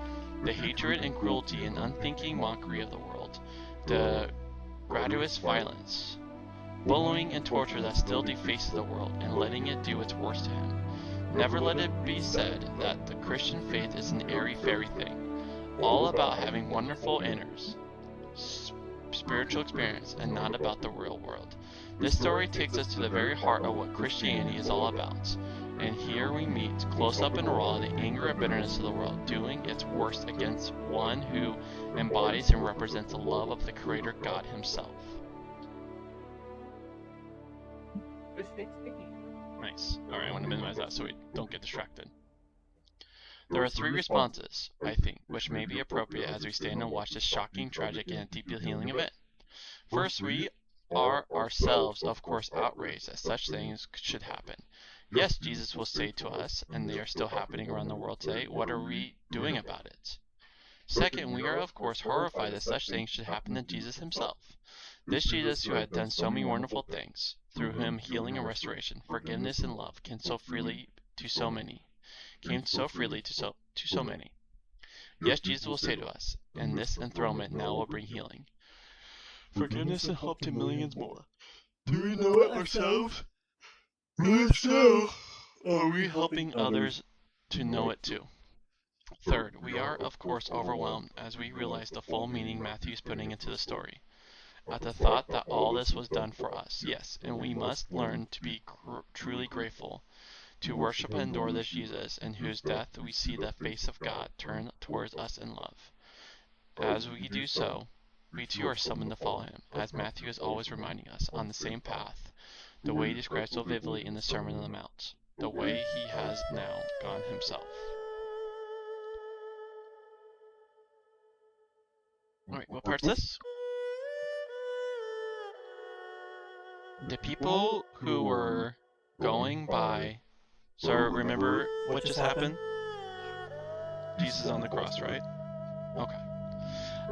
the hatred and cruelty and unthinking mockery of the world, the gratuitous violence, bullying and torture that still defaces the world, and letting it do its worst to him. Never let it be said that the Christian faith is an airy-fairy thing, all about having wonderful inners, spiritual experience, and not about the real world. This story takes us to the very heart of what Christianity is all about, and here we meet, close up and raw, the anger and bitterness of the world, doing its worst against one who embodies and represents the love of the Creator God himself. Nice. Alright, I want to minimize that so we don't get distracted. There are three responses, I think, which may be appropriate as we stand and watch this shocking, tragic, and deeply healing event. First, we are ourselves, of course, outraged that such things should happen. Yes, Jesus will say to us, and they are still happening around the world today, what are we doing about it? Second, we are, of course, horrified that such things should happen to Jesus himself. This Jesus who had done so many wonderful things, through him healing and restoration, forgiveness and love, came so freely to so many. Yes, Jesus will say to us, and this enthronement now will bring healing, forgiveness and hope to millions more. Do we know it ourselves? If so, are we helping others to know it too? Third, we are of course overwhelmed as we realize the full meaning Matthew is putting into the story, at the thought that all this was done for us. Yes, and we must learn to be truly grateful, to worship and adore this Jesus, in whose death we see the face of God turn towards us in love. As we do so, we too are summoned to follow him, as Matthew is always reminding us, on the same path, the way he describes so vividly in the Sermon on the Mount, the way he has now gone himself. Alright, what part's this? The people who were going by... So remember what just happened? Jesus on the cross, right? Okay.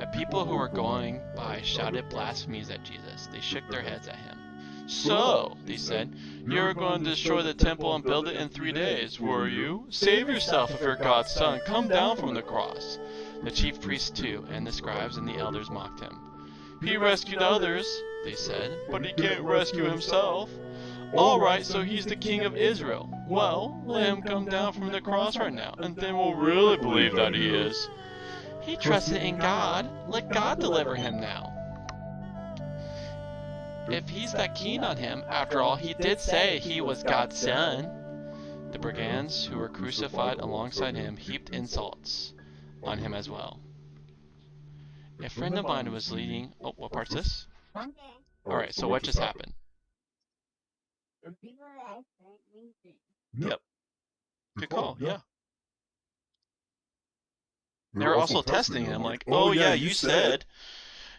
The people who were going by shouted blasphemies at Jesus. They shook their heads at him. So, they said, you're going to destroy the temple and build it in 3 days, were you? Save yourself if you're God's son. Come down from the cross. The chief priests too, and the scribes and the elders mocked him. He rescued others, they said, but he can't rescue himself. All right, so he's the king of Israel. Well, let him come down from the cross right now, and then we'll really believe that he is. He trusted in God. Let God deliver him now. If he's that keen on him, after all, he did say he was God's son. The brigands who were crucified alongside him heaped insults on him as well. A friend of mine was leading... Oh, what part's this? Alright, so what just happened? Yep. Good call, yeah. They were also testing him, like, oh yeah, you said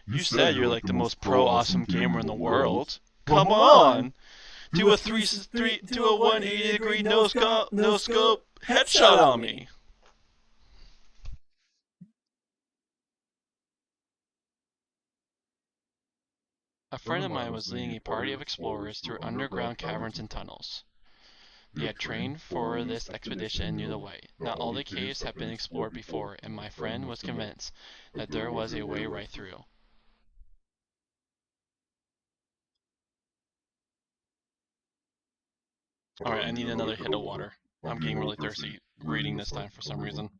you're like the most pro-awesome gamer in the world. Come on! Do a 180 degree no scope headshot on me! A friend of mine was leading a party of explorers through underground caverns and tunnels. They had trained for this expedition and knew the way. Not all the caves had been explored before, and my friend was convinced that there was a way right through. Alright, I need another hit of water. I'm getting really thirsty reading this time for some reason.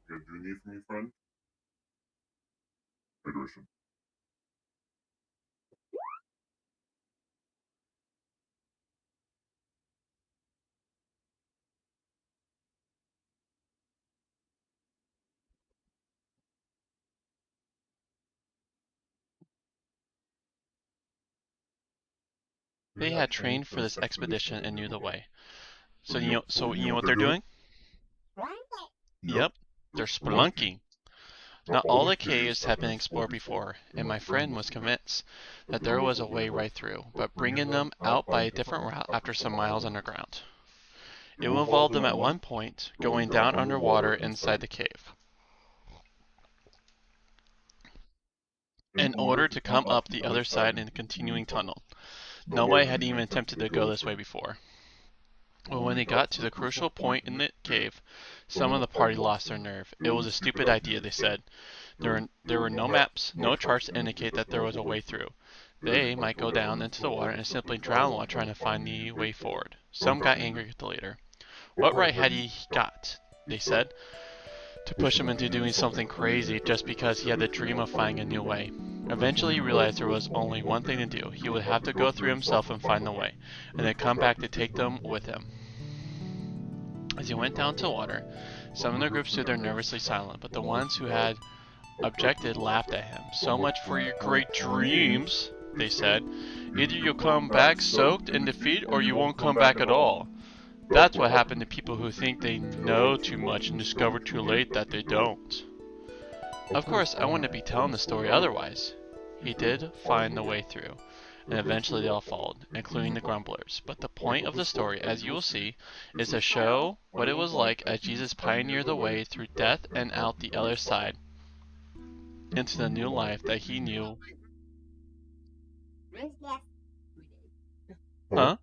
What do you need from me, friend? Hydration. They had trained for this expedition and knew the way. So you know what they're doing? Yep, they're spelunking. Not all the caves had been explored before, and my friend was convinced that there was a way right through, but bringing them out by a different route after some miles underground. It will involve them at one point going down underwater inside the cave, in order to come up the other side in a continuing tunnel. No one had even attempted to go this way before. Well, when they got to the crucial point in the cave, some of the party lost their nerve. It was a stupid idea, they said. There were no maps, no charts to indicate that there was a way through. They might go down into the water and simply drown while trying to find the way forward. Some got angry at the leader. What right had he got, they said, to push him into doing something crazy just because he had the dream of finding a new way? Eventually he realized there was only one thing to do. He would have to go through himself and find the way, and then come back to take them with him. As he went down to the water, some of the group stood there nervously silent, but the ones who had objected laughed at him. So much for your great dreams, they said. Either you'll come back soaked in defeat, or you won't come back at all. That's what happened to people who think they know too much and discover too late that they don't. Of course, I wouldn't be telling the story otherwise. He did find the way through, and eventually they all followed, including the grumblers. But the point of the story, as you will see, is to show what it was like as Jesus pioneered the way through death and out the other side into the new life that he knew. Huh?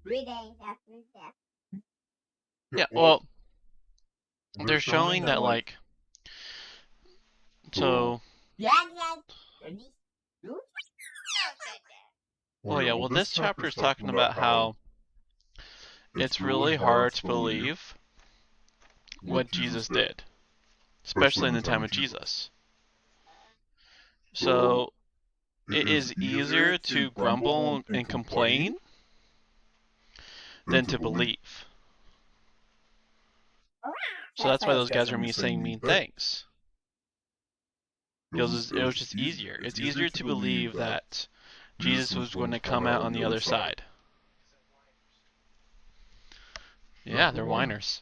3 days after death. Yeah, well, they're showing that, like, so... Well, yeah, well, this chapter is talking about how it's really hard to believe what Jesus did, especially in the time of Jesus. So, it is easier to grumble and complain than to believe. So that's why those guys are saying mean things. It was just easier. It's easier to believe that Jesus was going to come out on the other side. Yeah, they're whiners.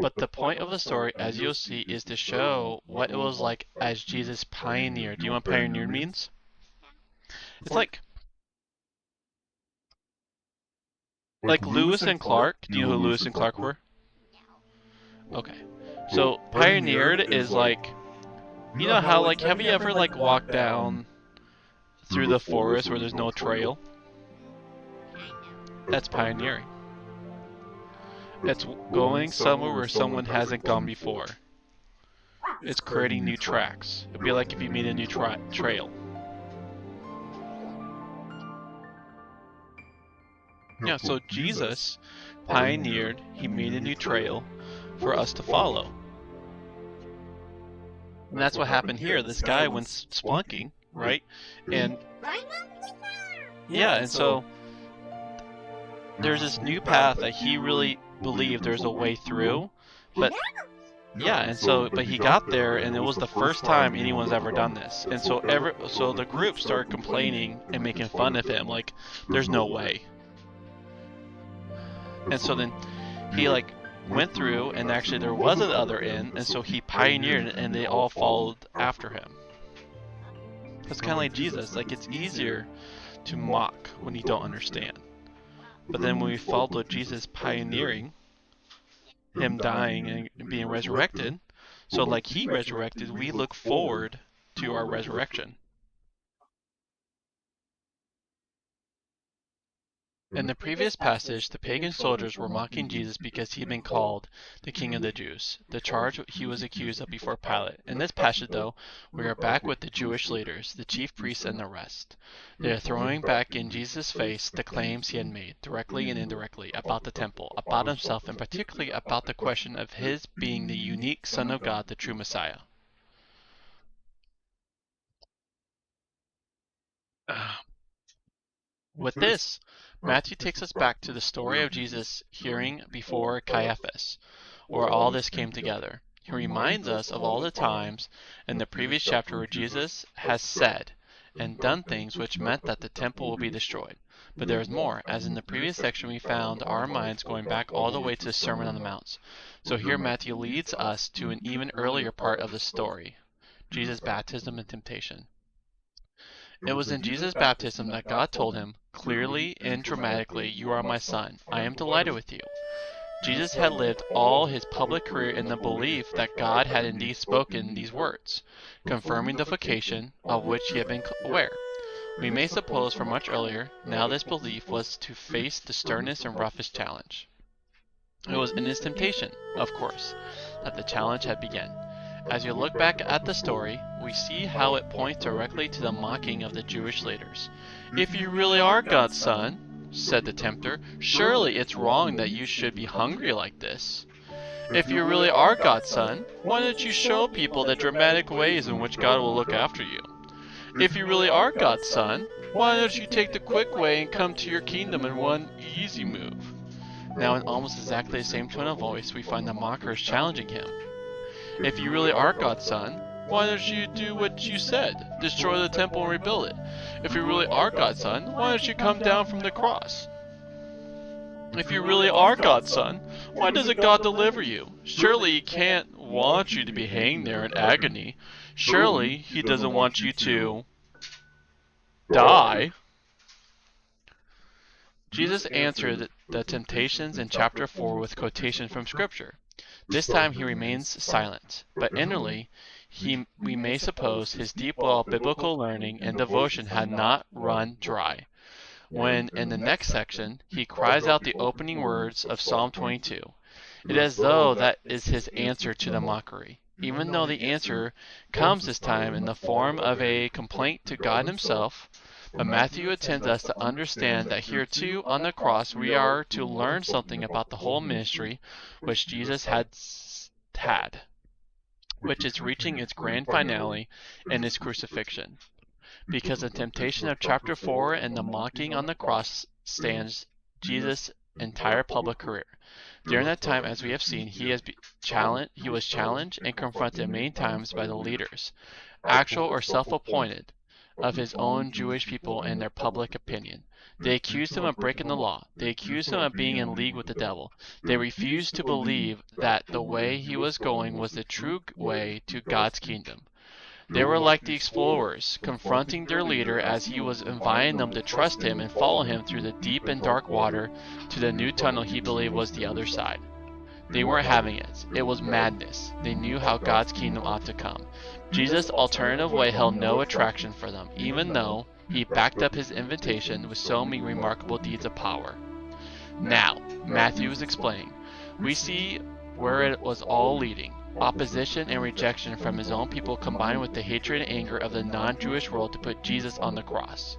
But the point of the story, as you'll see, is to show what it was like as Jesus pioneered. Do you know what pioneer means? It's like Lewis and Clark. Do you know who Lewis and Clark were? Okay. So pioneered is like, you know how, like, have you ever like walked down through the forest where there's no trail? That's pioneering. It's going somewhere where someone hasn't gone before. It's creating new tracks. It'd be like if you made a new trail. Yeah, so Jesus pioneered, he made a new trail for us to follow. And that's what happened here. This guy went splunking, right? And yeah, and so there's this new path that he really believed there's a way through, but yeah, and so but he got there, and it was the first time anyone's ever done this, and so the group started complaining and making fun of him, like, there's no way. And so then he like went through, and actually there was an other end, and so he pioneered it, and they all followed after him. It's kind of like Jesus. Like, it's easier to mock when you don't understand. But then when we follow Jesus pioneering, him dying and being resurrected, so like he resurrected, we look forward to our resurrection. In the previous passage, the pagan soldiers were mocking Jesus because he had been called the King of the Jews, the charge he was accused of before Pilate. In this passage, though, we are back with the Jewish leaders, the chief priests, and the rest. They are throwing back in Jesus' face the claims he had made, directly and indirectly, about the temple, about himself, and particularly about the question of his being the unique Son of God, the true Messiah. With this, Matthew takes us back to the story of Jesus' hearing before Caiaphas, where all this came together. He reminds us of all the times in the previous chapter where Jesus has said and done things which meant that the temple will be destroyed. But there is more, as in the previous section we found our minds going back all the way to the Sermon on the Mount. So here Matthew leads us to an even earlier part of the story, Jesus' baptism and temptation. It was in Jesus' baptism that God told him, clearly and dramatically, "You are my son. I am delighted with you." Jesus had lived all his public career in the belief that God had indeed spoken these words, confirming the vocation of which he had been aware. We may suppose from much earlier, now this belief was to face the sternest and roughest challenge. It was in his temptation, of course, that the challenge had begun. As you look back at the story, we see how it points directly to the mocking of the Jewish leaders. "If you really are God's son," said the tempter, "surely it's wrong that you should be hungry like this. If you really are God's son, why don't you show people the dramatic ways in which God will look after you? If you really are God's son, why don't you take the quick way and come to your kingdom in one easy move?" Now in almost exactly the same tone of voice, we find the mockers challenging him. "If you really are God's son, why don't you do what you said? Destroy the temple and rebuild it. If you really are God's son, why don't you come down from the cross?" If you really are God's son, why doesn't God deliver you? Surely he can't want you to be hanged there in agony. Surely he doesn't want you to die. Jesus answered the temptations in chapter 4 with quotation from Scripture. This time he remains silent, but inwardly we may suppose his deep well of biblical learning and devotion had not run dry, when in the next section he cries out the opening words of Psalm 22. It is as though that is his answer to the mockery, even though the answer comes this time in the form of a complaint to God himself. But Matthew intends us to understand that here too on the cross we are to learn something about the whole ministry which Jesus had, which is reaching its grand finale in his crucifixion. Because the temptation of chapter 4 and the mocking on the cross stands Jesus' entire public career. During that time, as we have seen, he was challenged and confronted many times by the leaders, actual or self-appointed, of his own Jewish people and their public opinion. They accused him of breaking the law. They accused him of being in league with the devil. They refused to believe that the way he was going was the true way to God's kingdom. They were like the explorers, confronting their leader as he was inviting them to trust him and follow him through the deep and dark water to the new tunnel he believed was the other side. They weren't having it. It was madness. They knew how God's kingdom ought to come. Jesus' alternative way held no attraction for them, even though he backed up his invitation with so many remarkable deeds of power. Now, Matthew is explaining. We see where it was all leading. Opposition and rejection from his own people combined with the hatred and anger of the non-Jewish world to put Jesus on the cross.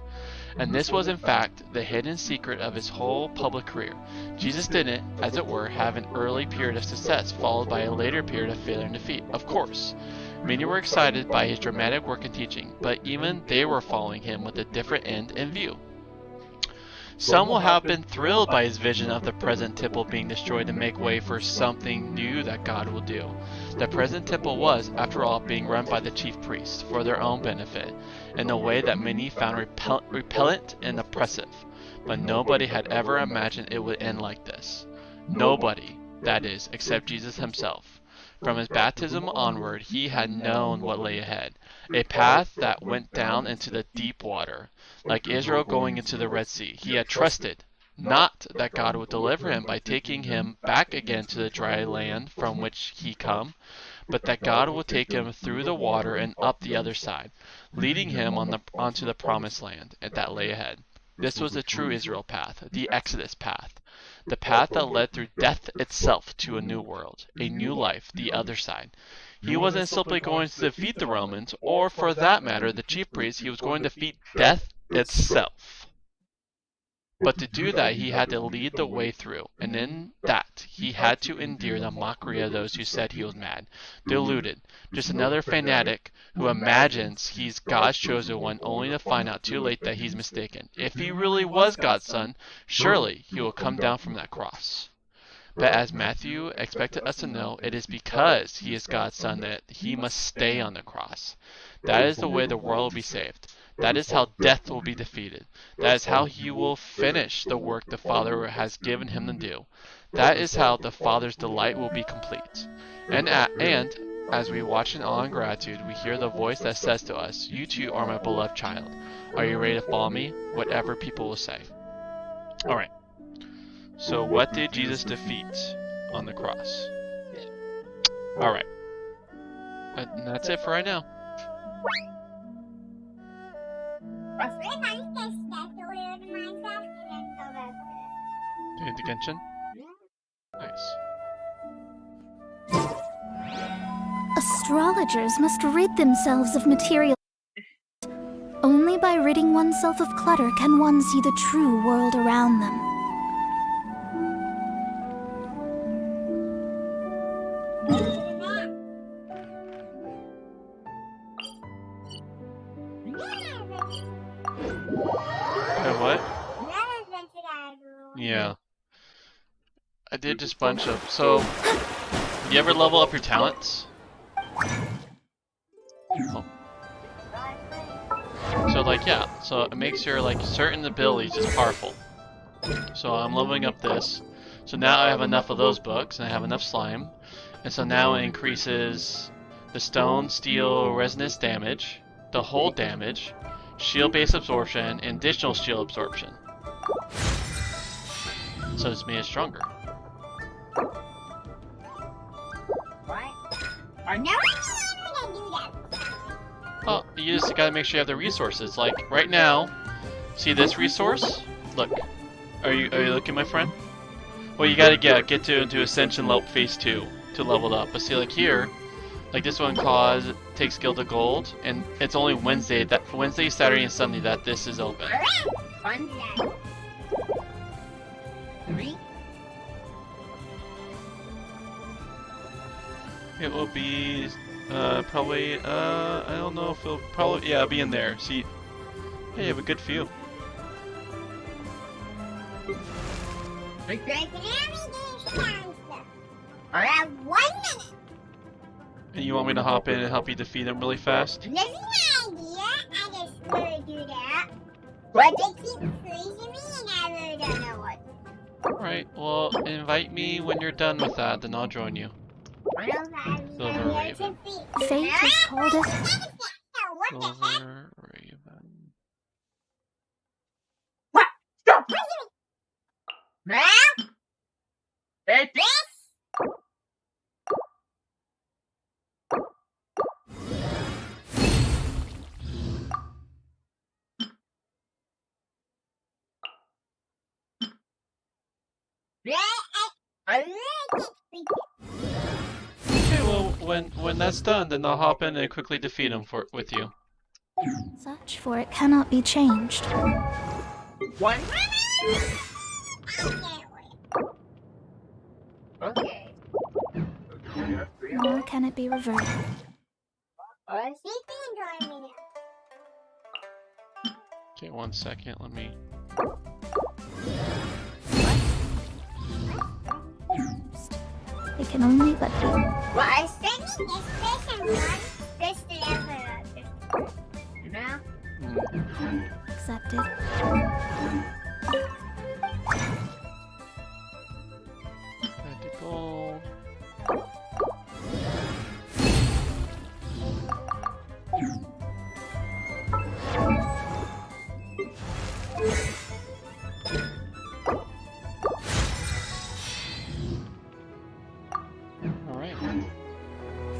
And this was in fact the hidden secret of his whole public career. Jesus didn't, as it were, have an early period of success followed by a later period of failure and defeat. Of course, many were excited by his dramatic work and teaching, but even they were following him with a different end in view. Some will have been thrilled by his vision of the present temple being destroyed to make way for something new that God will do. The present temple was, after all, being run by the chief priests for their own benefit, in a way that many found repellent and oppressive. But nobody had ever imagined it would end like this. Nobody, that is, except Jesus himself. From his baptism onward, he had known what lay ahead, a path that went down into the deep water. Like Israel going into the Red Sea, he had trusted, not that God would deliver him by taking him back again to the dry land from which he come, but that God would take him through the water and up the other side, leading him onto the promised land that lay ahead. This was the true Israel path, the Exodus path, the path that led through death itself to a new world, a new life, the other side. He wasn't simply going to defeat the Romans, or for that matter, the chief priests. He was going to defeat death itself. But to do that, he had to lead the way through, and in that, he had to endure the mockery of those who said he was mad, deluded, just another fanatic who imagines he's God's chosen one only to find out too late that he's mistaken. If he really was God's son, surely he will come down from that cross. But as Matthew expected us to know, it is because he is God's son that he must stay on the cross. That is the way the world will be saved. That is how death will be defeated. That is how he will finish the work the Father has given him to do. That is how the Father's delight will be complete. And as we watch in awe and gratitude, we hear the voice that says to us, "You too are my beloved child. Are you ready to follow me?" Whatever people will say. Alright. So what did Jesus defeat on the cross? Alright. And that's it for right now. Paid attention? Nice. Astrologers must rid themselves of material. Only by ridding oneself of clutter can one see the true world around them. What? Yeah. I did just bunch of. So, you ever level up your talents? Oh. So like, yeah. So it makes your like certain abilities just powerful. So I'm leveling up this. So now I have enough of those books, and I have enough slime. And so now it increases the stone, steel, resonance damage, the hull damage, shield base absorption, and additional shield absorption. So it's made it stronger. Oh, you just gotta make sure you have the resources. Like right now, see this resource? Look, are you looking, my friend? Well, you gotta get into Ascension level phase 2 to level it up. But see, like here, like this one takes Gilded Gold, and it's only Wednesday, Saturday, and Sunday that this is open. It will be probably I don't know if it'll probably it'll be in there. See, hey, you have a good view. Around 1 minute. And you want me to hop in and help you defeat him really fast? This is an idea. I just want to do that. But they keep freezing me and I really don't know what. Alright, well, invite me when you're done with that, then I'll join you. Silver Raven. Fate has called us. Silver Raven. What? Stop freezing me! Now? It's this? Okay, well, when that's done, then I'll hop in and quickly defeat him with you. Such for it cannot be changed. One. Okay. Nor can it be reversed. Okay, 1 second, let me... It can only but be. Well, I think this person wants this to ever. You know? Accepted. Tactical. Alright.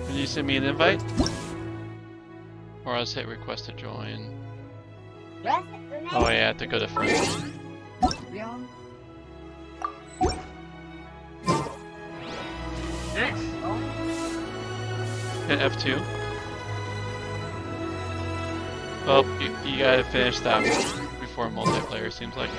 Can you send me an invite? Or I'll just hit request to join. Oh yeah, I have to go to friends. Hit F2. Well, you gotta finish that before multiplayer, seems like.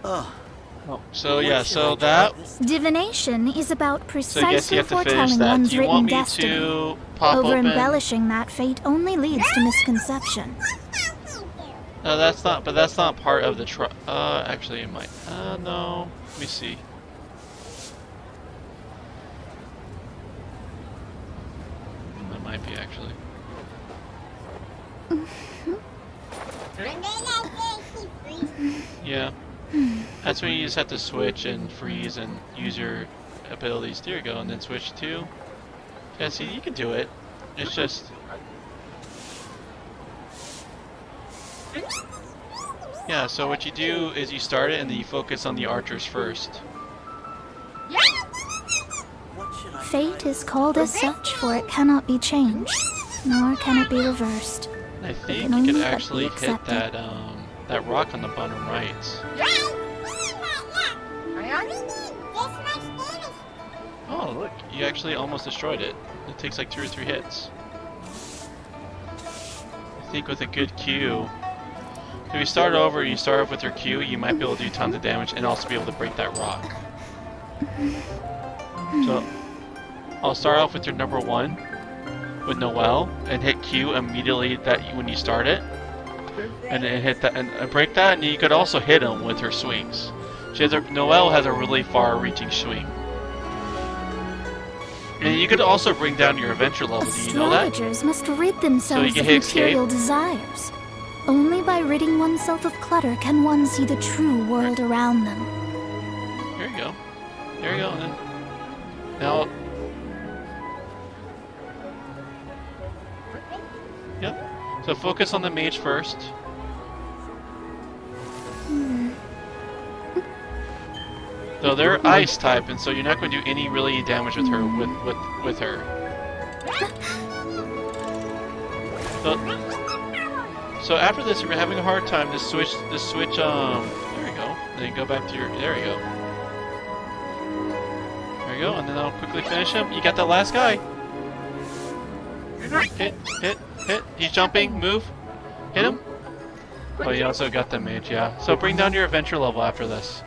Oh, so yeah, so that... Divination is about So I guess you precisely have to finish foretelling that. one's Do you written want me destiny. to pop open... Over-embellishing that fate only leads to misconception. No, that's not part of the actually it might. No. Let me see. That might be actually. Yeah. That's when you just have to switch and freeze and use your abilities. There you go, and then switch to... Yeah, see, you can do it. It's just... Yeah, so what you do is you start it and then you focus on the archers first. Fate is called as such, for it cannot be changed, nor can it be reversed. I think you could actually hit that that rock on the bottom right. Oh, look, you actually almost destroyed it. It takes like 2 or 3 hits. I think with a good Q, if you start over and you start off with your Q, you might be able to do tons of damage and also be able to break that rock. So, I'll start off with your number 1 with Noelle and hit Q immediately when you start it, and then hit that and break that. And you could also hit him with her swings. Noelle has a really far-reaching swing. And you could also bring down your adventure level. Do you know that? Astrologers must rid themselves can of hit material escape. desires. Only by ridding oneself of clutter can one see the true world around them. There you go. There you go. And then now. Yep. So focus on the mage first. So they're ice type, and so you're not going to do any really damage with her. With her. So after this, if you're having a hard time, just switch. There you go. Then go back to your. There you go. There you go, and then I'll quickly finish him. You got that last guy. Hit. He's jumping. Move. Hit him. Oh, you also got the mage, yeah. So bring down your adventure level after this.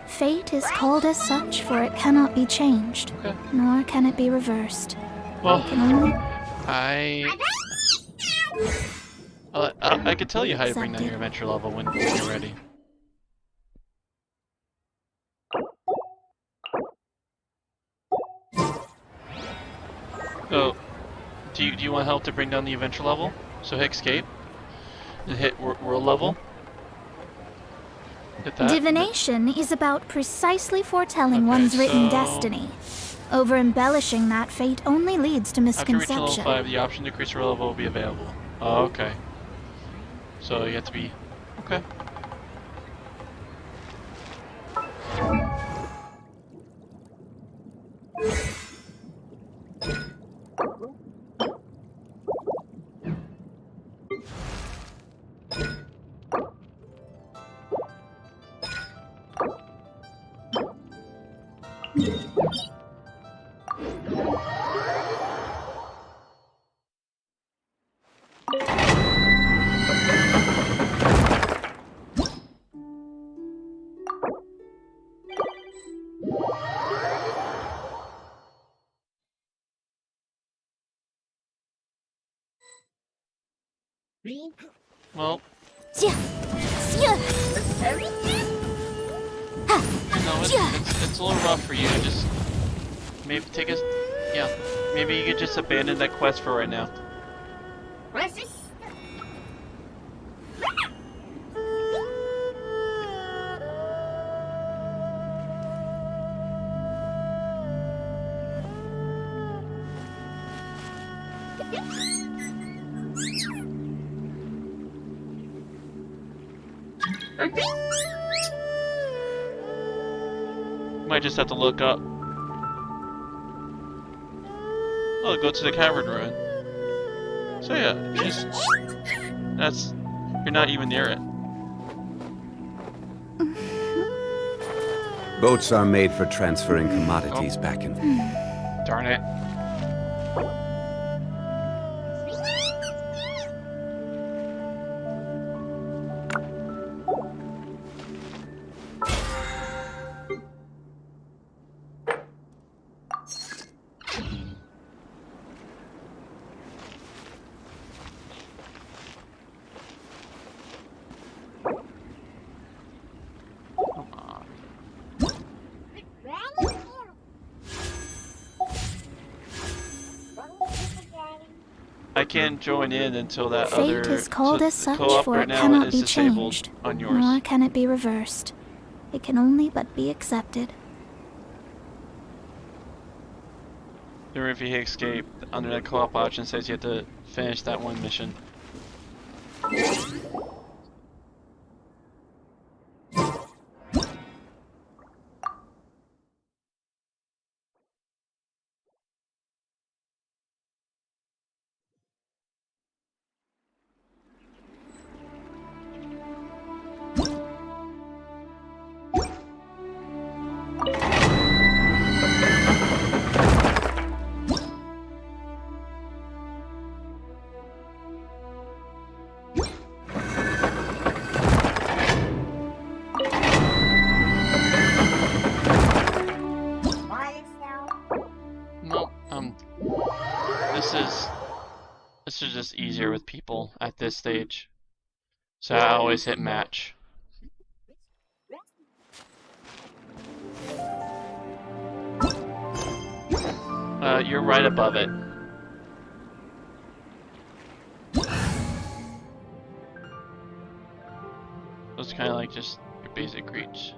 Fate is called as such, for it cannot be changed, nor can it be reversed. Well, It can only... I could tell you how to bring down your adventure level when you're ready. So, do you want help to bring down the adventure level? So hit escape, and hit world level. Hit that. Divination is about precisely foretelling one's written destiny. Over-embellishing that fate only leads to After reaching misconception. level 5, the option to increase your level will be available. Oh, okay. So you have to be... Okay. Well, you know, it's a little rough for you. Just maybe take a, maybe you could just abandon that quest for right now. What's this? Might just have to look up. Oh, go to the cavern ruin. So yeah, you're not even near it. Boats are made for transferring commodities back and forth. Darn it. I can't join in until that other... Fate is called as such, co-op for right it now cannot is be disabled changed, on yours. nor can it be reversed. It can only but be accepted. Or if you hit escape, under that co-op option says you have to finish that one mission. This is just easier with people at this stage. So I always hit match. You're right above it. was kind of like just your basic reach.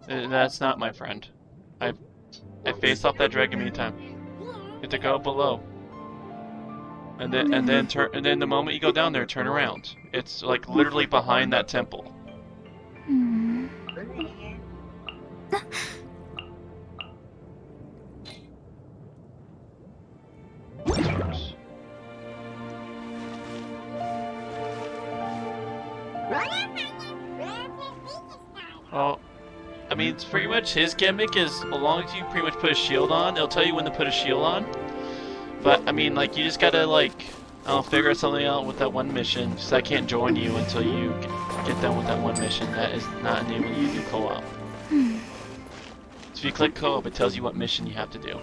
That's not my friend. I faced off that dragon many times. You have to go below. And then the moment you go down there, turn around. It's like literally behind that temple. Well, I mean, it's pretty much his gimmick is as long as you pretty much put a shield on, it'll tell you when to put a shield on. But, I mean, like, you just gotta, like, I don't know, figure something out with that one mission, because I can't join you until you get done with that one mission. That is not enabling you to do co-op. So if you click co-op, it tells you what mission you have to do.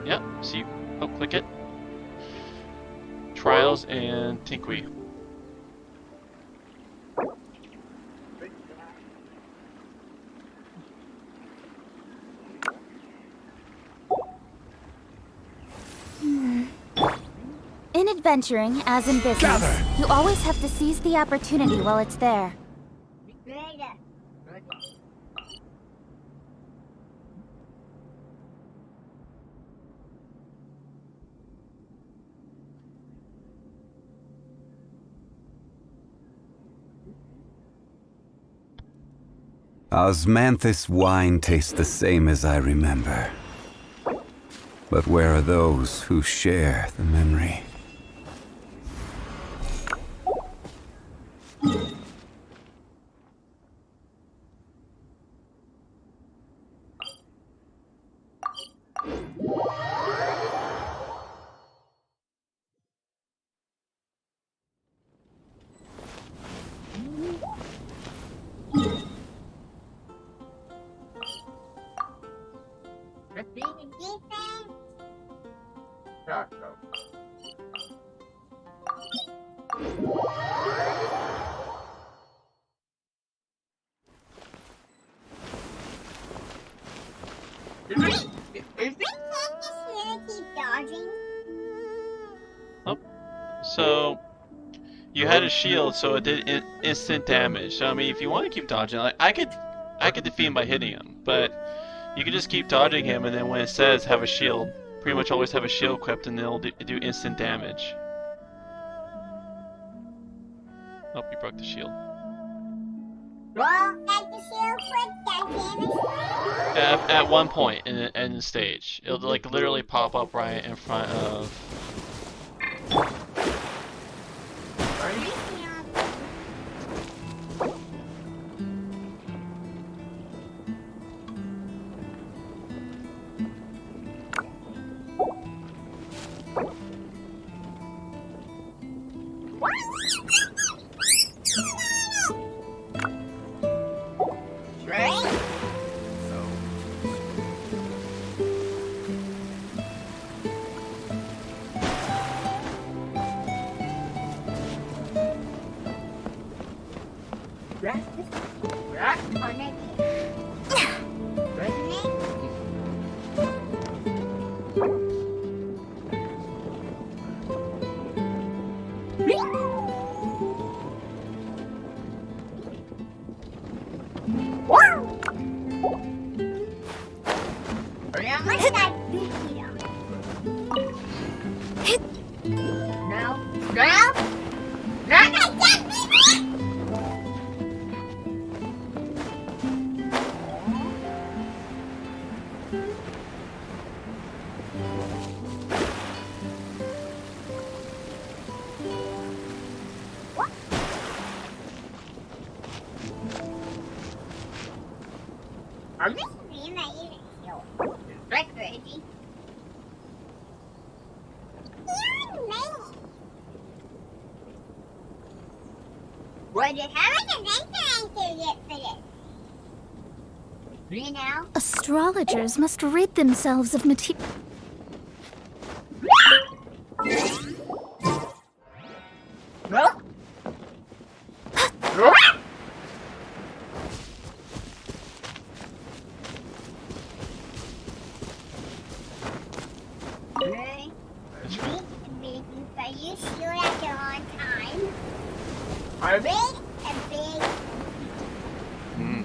Yep, so you, click it. Trials and Tinkwee. In adventuring, as in business, you always have to seize the opportunity while it's there. Osmanthus wine tastes the same as I remember. But where are those who share the memory? So, you had a shield, so it did instant damage. So I mean, if you want to keep dodging, like I could defeat him by hitting him, but you can just keep dodging him, and then when it says have a shield, pretty much always have a shield equipped, and it'll do instant damage. Oh, you broke the shield. At one point in the stage, it'll like literally pop up right in front of. Astrologers must rid themselves of material. Are big and big. Hmm.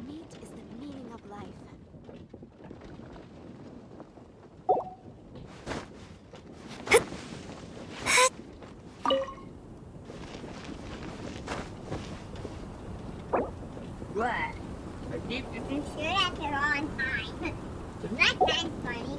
Meat is the meaning of life. What? You shoot at the wrong time. Not that funny.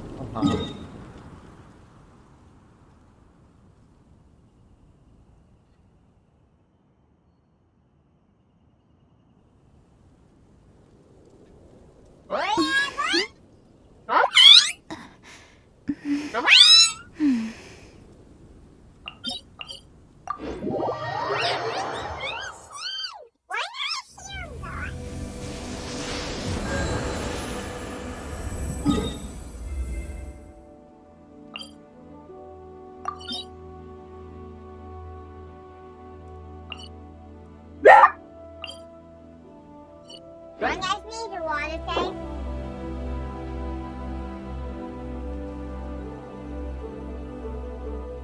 One guys need a water tank.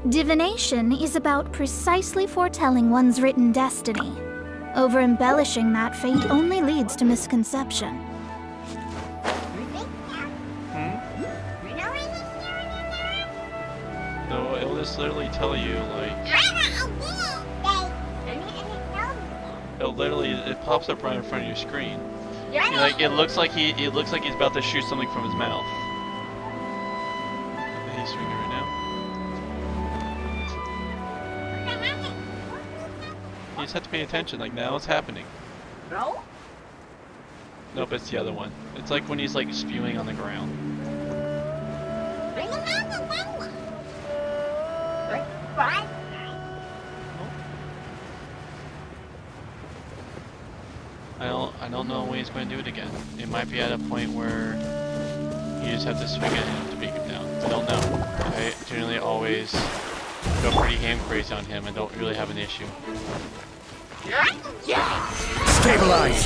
Divination is about precisely foretelling one's written destiny. Over-embellishing that fate only leads to misconception. No, it'll just literally tell you, like... It'll literally, it pops up right in front of your screen. Like, it looks like he's about to shoot something from his mouth. He's swinging right now. You just have to pay attention, like, now it's happening. No? Nope, it's the other one. It's like when he's, like, spewing on the ground. I don't know when he's going to do it again. It might be at a point where you just have to swing at him to beat him down. I don't know. I generally always go pretty game crazy on him and don't really have an issue. Stabilize!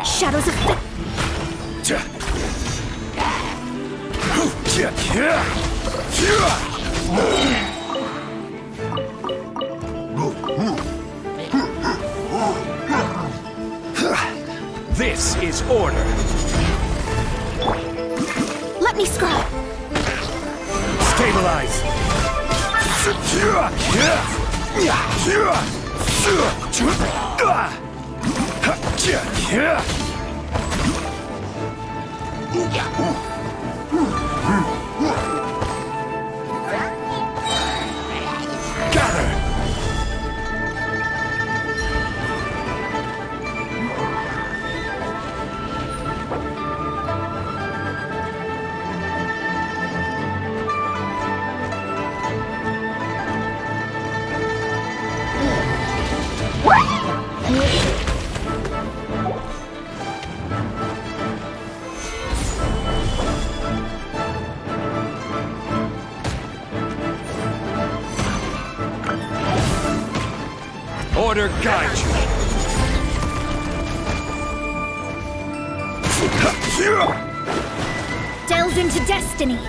Shadows of This is order. Let me scry. Stabilize. Gather. Order guide you. Delve into destiny.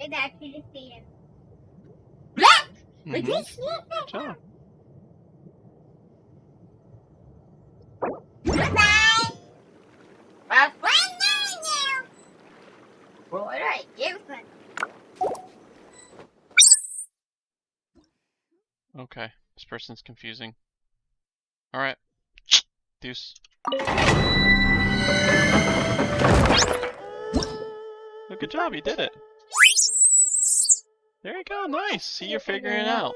did actually defeat him. Mhm. Good job. Goodbye! Well, fun knowing you! Well, alright, here's one. Okay, this person's confusing. Alright. Deuce. Oh, good job, you did it. There you go, nice. See, you're figuring it out.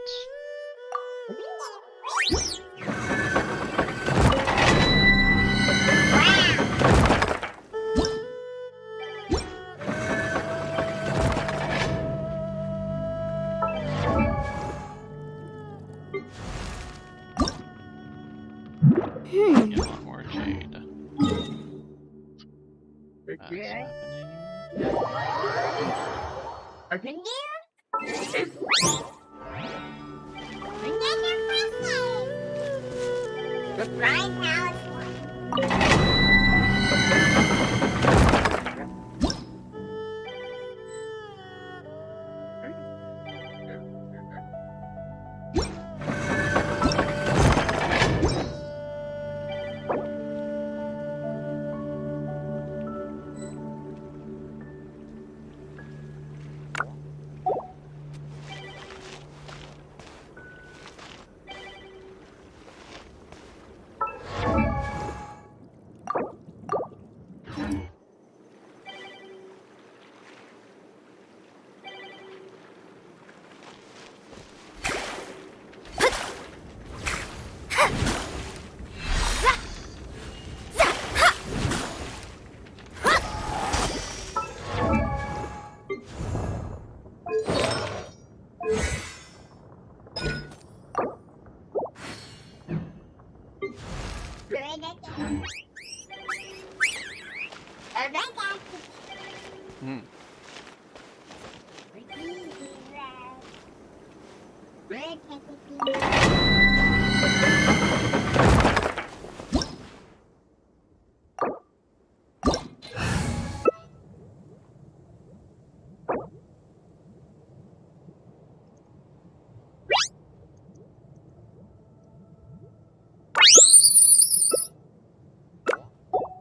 Get one more jade. That's happening. Right now it's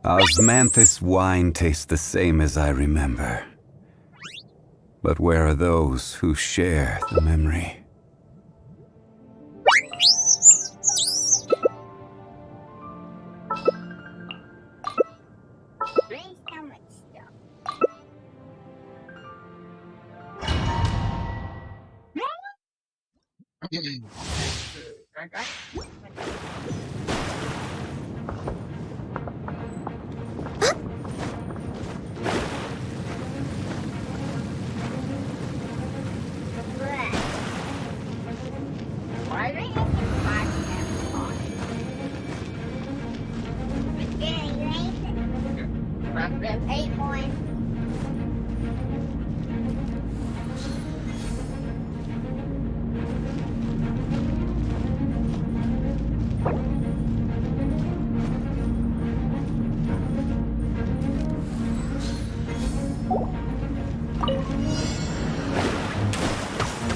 Osmanthus wine tastes the same as I remember. But where are those who share the memory?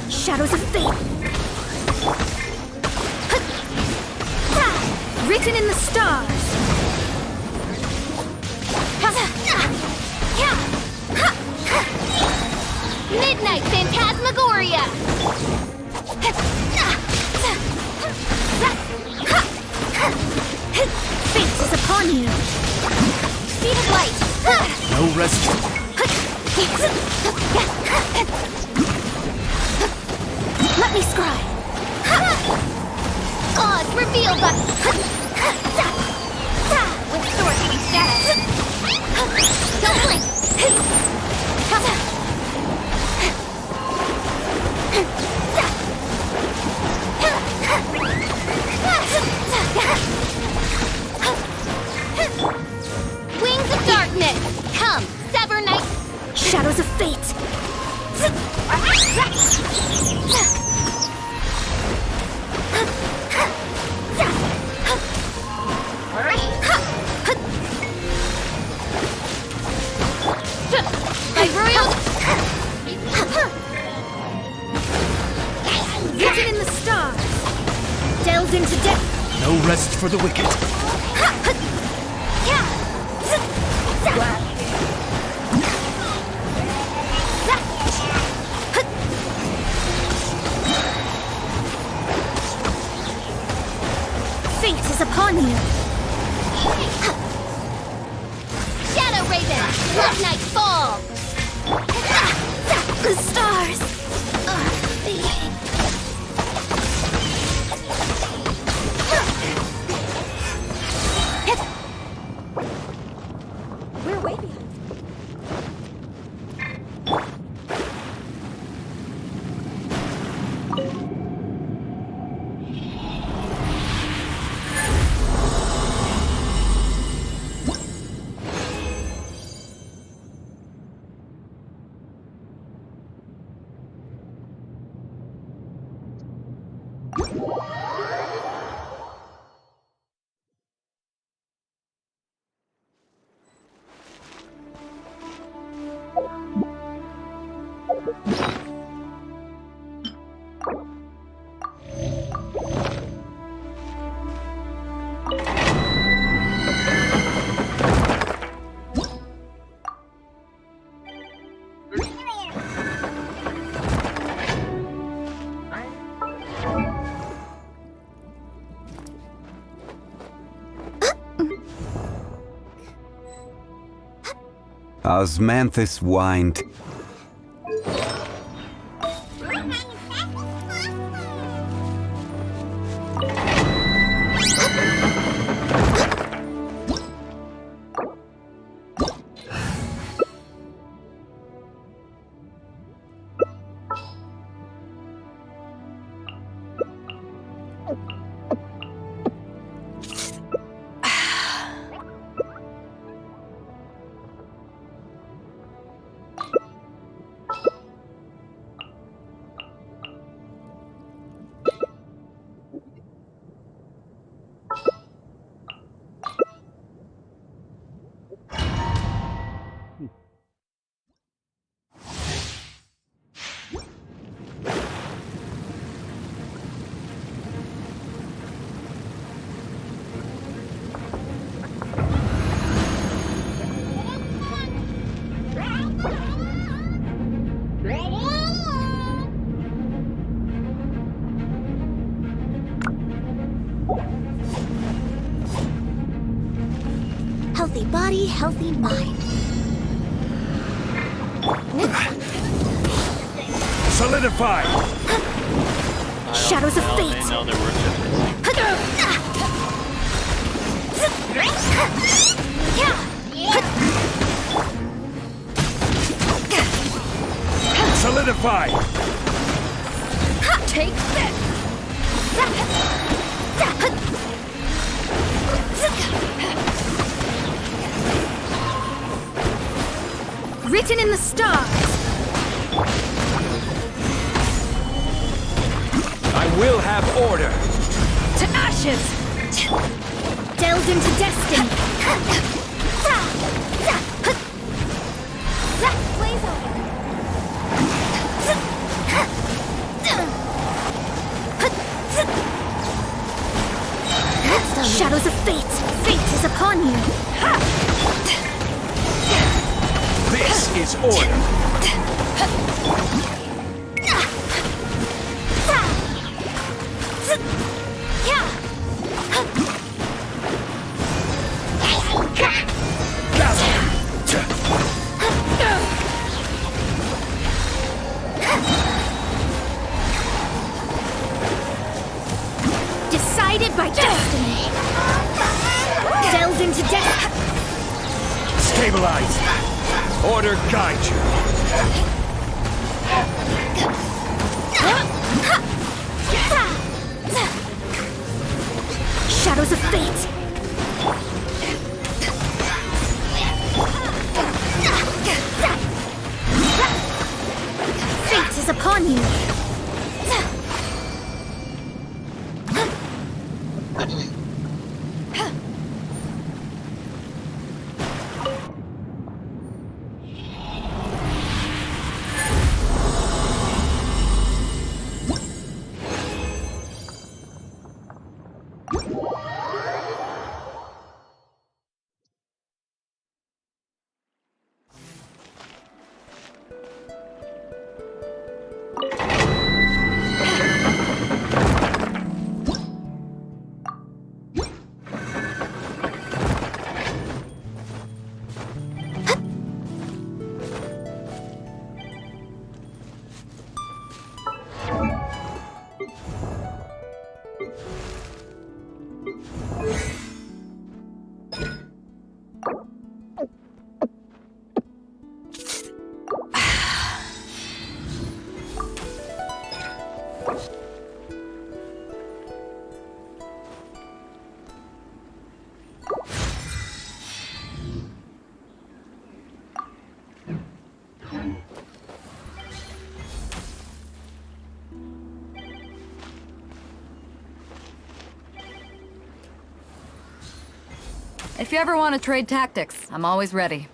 Shadows of fate! Written in the stars! Midnight Phantasmagoria! Fate is upon you! Speed of light! No rest. Let me scry! Claws reveal the... With sword hitting status! Don't blink! Wings of darkness! Come, sever night! Shadows of fate! My royal... for the wicked. Fate is upon you. Shadow Raven, let night fall. The stars. We're way behind. Osmanthus whined. Healthy body, healthy mind. Solidify! Shadows of fate. They know their worth. Solidify! Take this! Written in the stars. I will have order. To ashes. Delved into destiny. Blaze over. Shadows of fate. Fate is upon you. This is order. Decided by destiny. Delved into death. Stabilize. Order guide you. Shadows of fate. Fate is upon you. If you ever want to trade tactics, I'm always ready.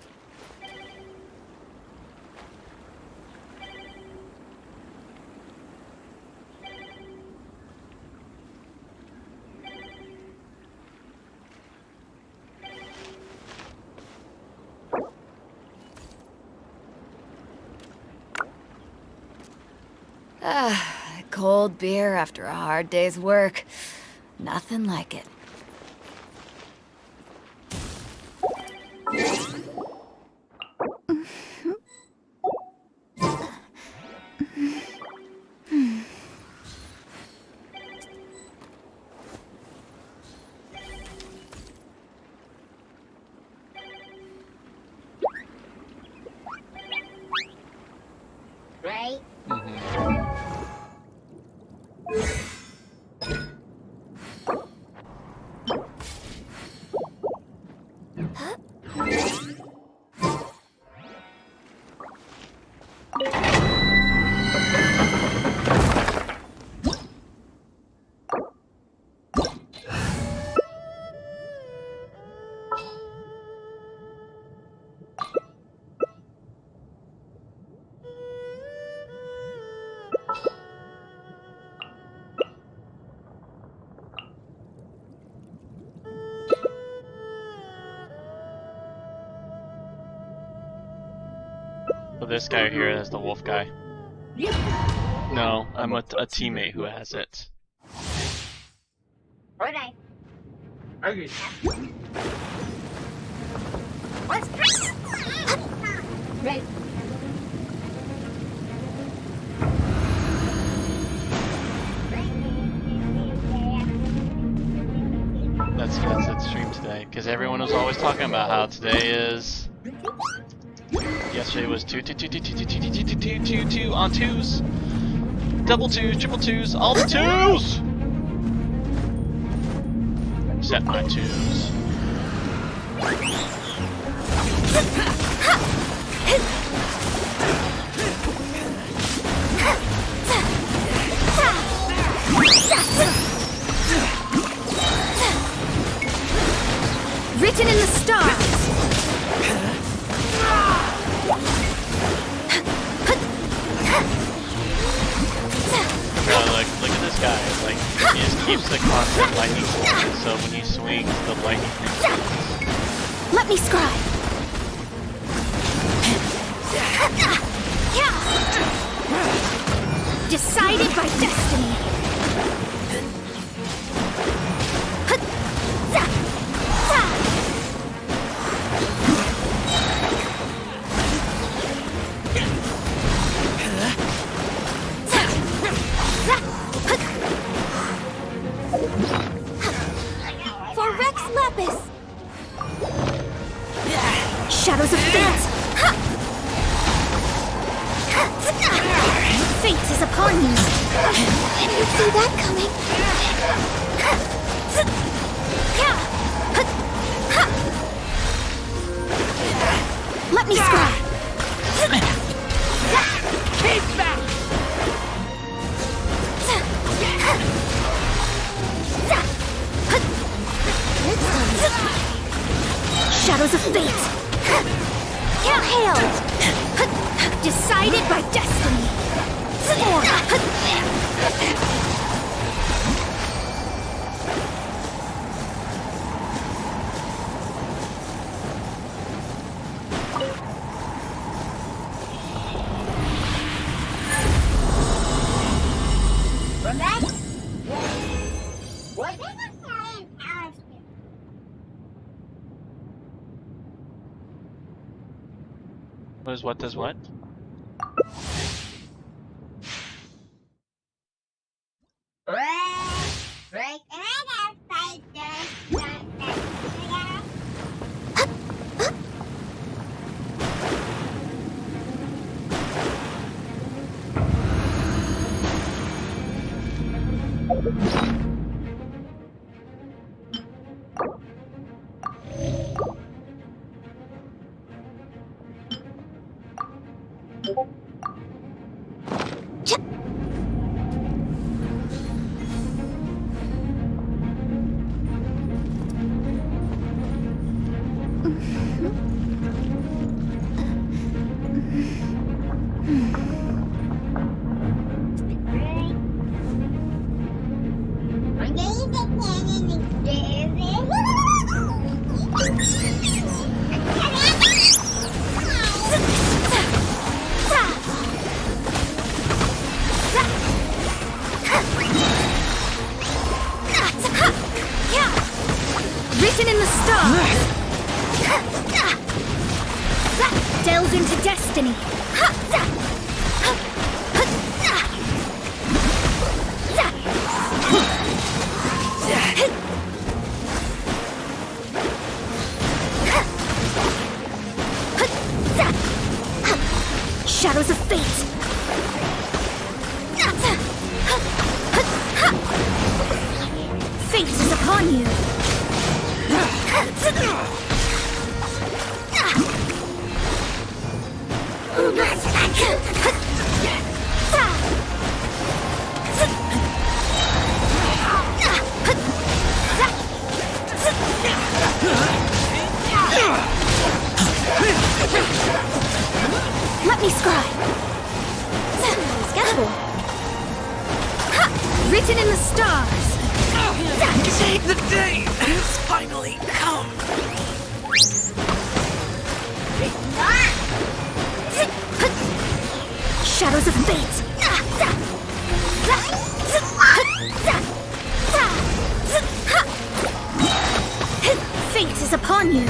Cold beer after a hard day's work. Nothing like it. Right? So this guy here is the wolf guy. No, I'm a teammate who has it. Right. Okay. What's right? That's its stream today, because everyone was always talking about how today is. Yesterday was two on twos, double twos, triple twos, all the twos. Set my twos. Written in the stars. Look at this guy. Like, he just keeps the constant lightning bolt, so when he swings, the lightning thing. Let me scribe. Decided by destiny. For Rex Lapis. Shadows of fate. Fate is upon you. Didn't see that coming. Let me scry. Keep back. Shadows of fate. Hailed. Decided by destiny. What does what? Right, and I have fighters. Written in the stars. Delve into destiny. Shadows of fate. Fate is upon you. Let me scribe. Schedule. Written in the stars. The day has finally come. Shadows of fate. Fate is upon you.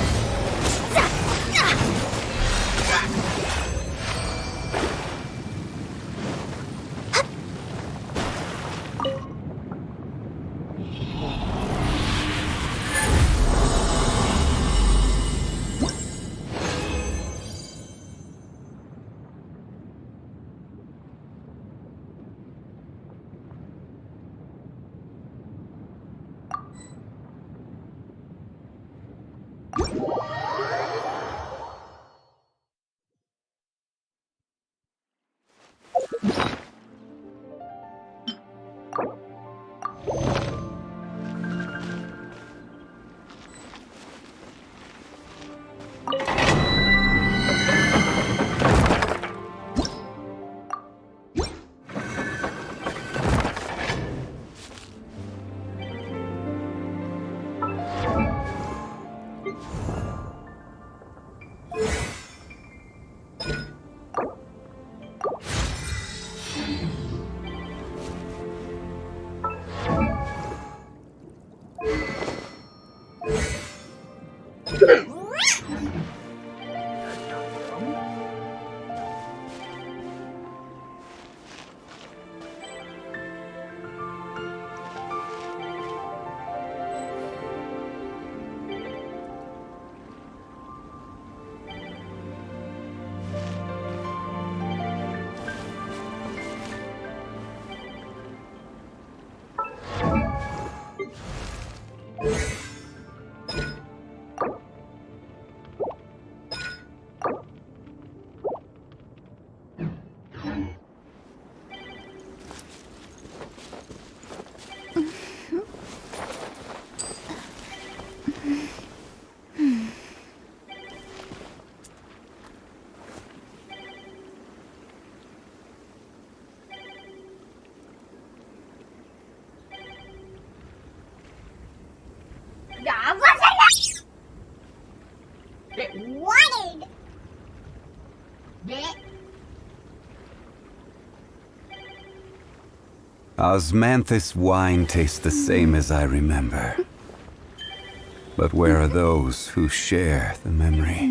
Wanted. Osmanthus wine tastes the same as I remember. But where are those who share the memory?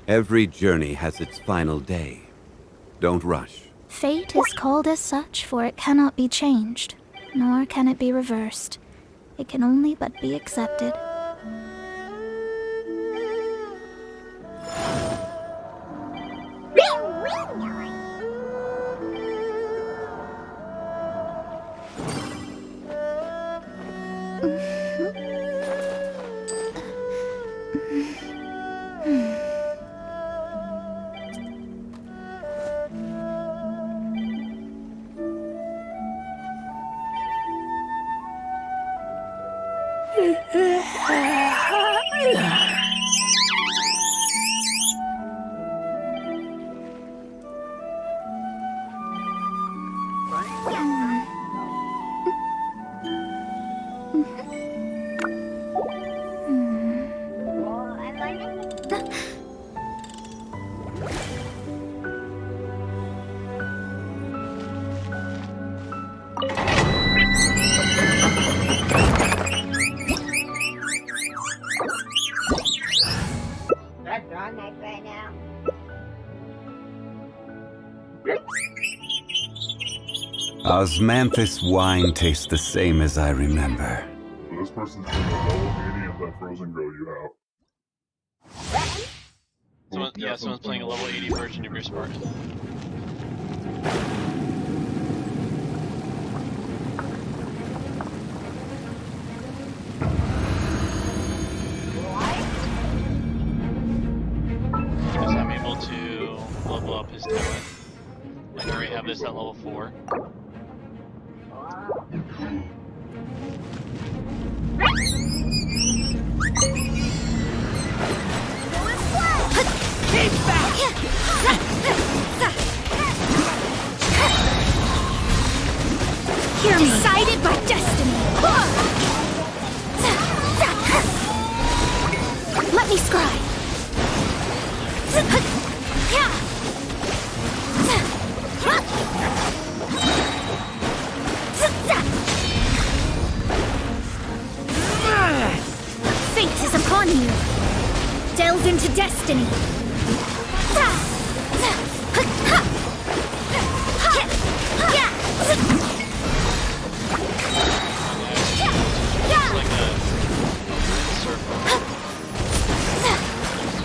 Every journey has its final day. Don't rush. Fate is called as such, for it cannot be changed, nor can it be reversed. It can only but be accepted. Osmanthus wine tastes the same as I remember. So this person's playing a level 80 of that frozen girl you have. Someone's playing a level 80 version of your Spartan. Because I'm able to level up his talent. I already have this at level 4. Hear me. Decided by destiny. Let me scry. Fate is upon you. Delve into destiny.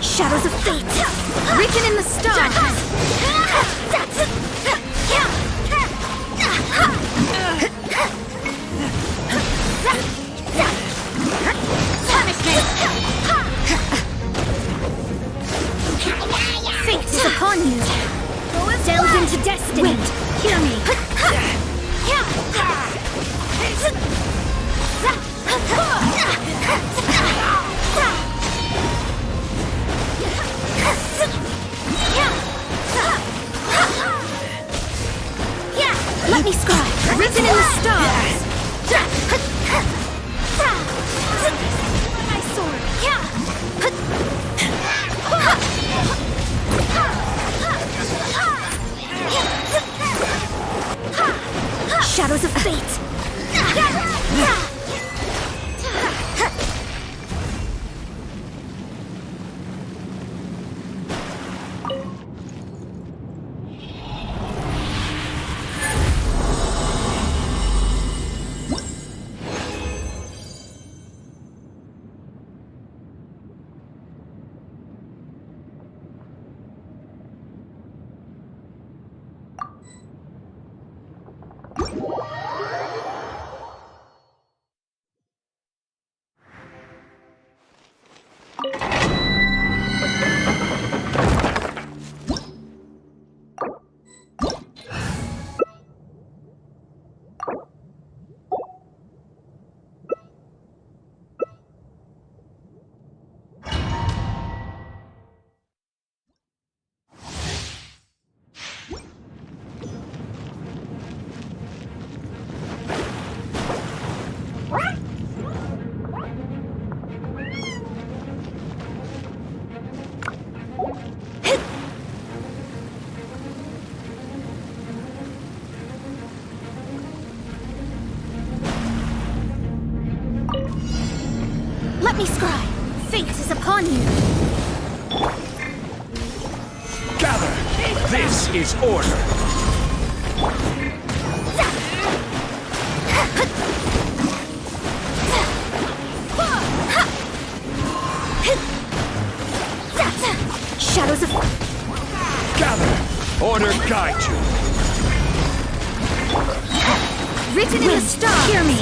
Shadows of fate, written in the stars. Fate is upon you. Delve into destiny. Wind, hear me. Let me scry. Written in the stars. My sword. Shadows of fate. Let me scry. Fate is upon you. Gather! This is order! Shadows of... Gather! Order guide you! Written in the stars. Hear me.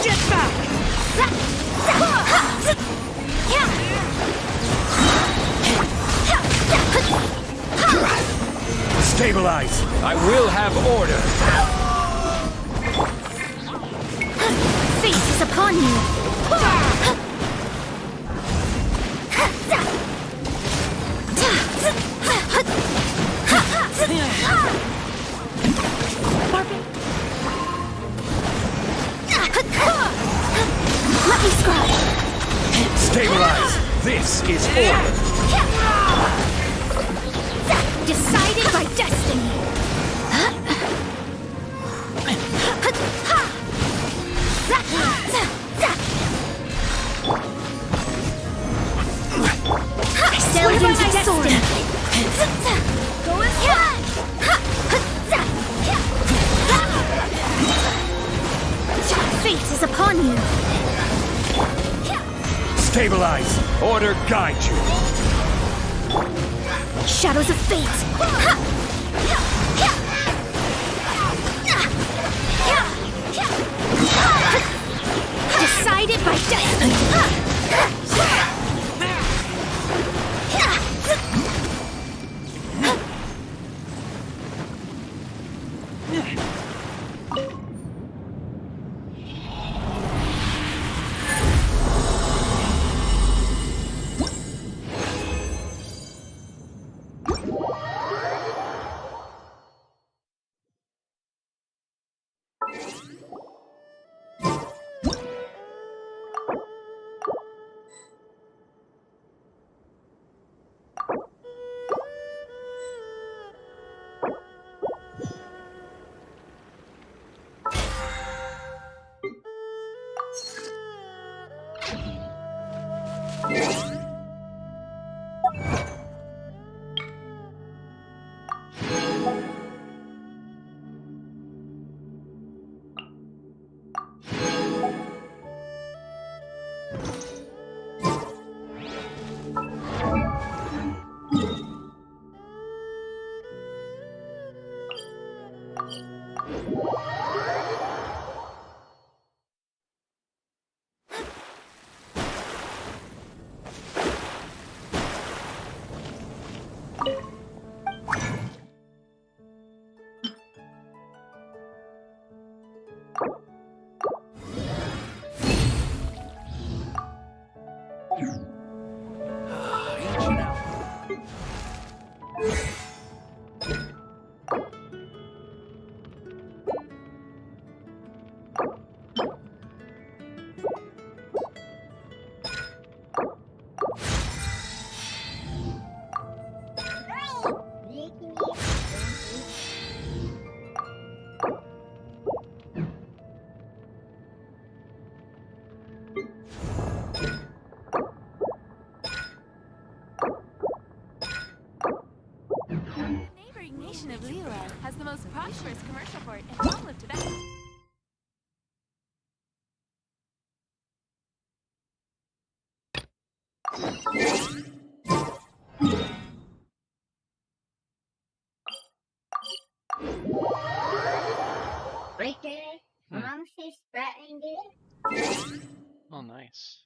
Get back! Stabilize! I will have order! Fate is upon you. Let me scry. Stabilize! This is order! Decided by destiny. Delve into destiny. Go as one. Stabilize. Order guide you. Shadows of fate! Decided by destiny! Neighboring nation of Liyue has the most prosperous commercial port in all of Tibet. Right there. Mom says threatening it. Oh, nice.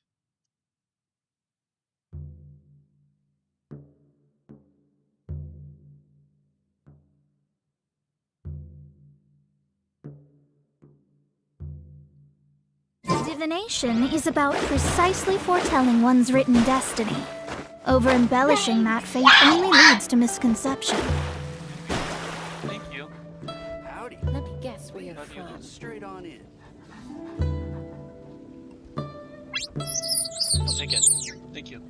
Divination is about precisely foretelling one's written destiny. Over-embellishing that fate only leads to misconception. Thank you. Howdy. Let me guess where you're How do you from. get straight on in? I'll take it. Thank you.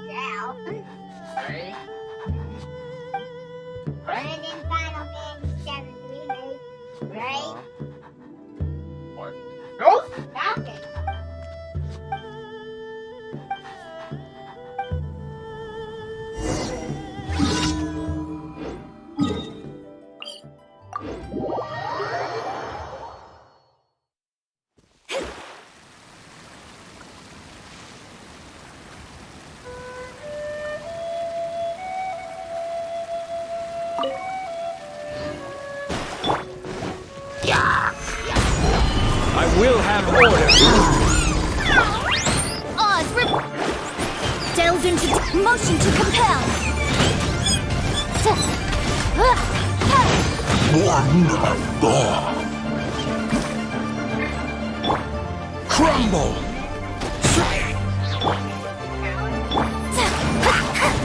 Now. Brandon Final Fantasy 7 remake. Right? What? No. Falcon. I will have order. Oz, delve into motion to compel. Crumble.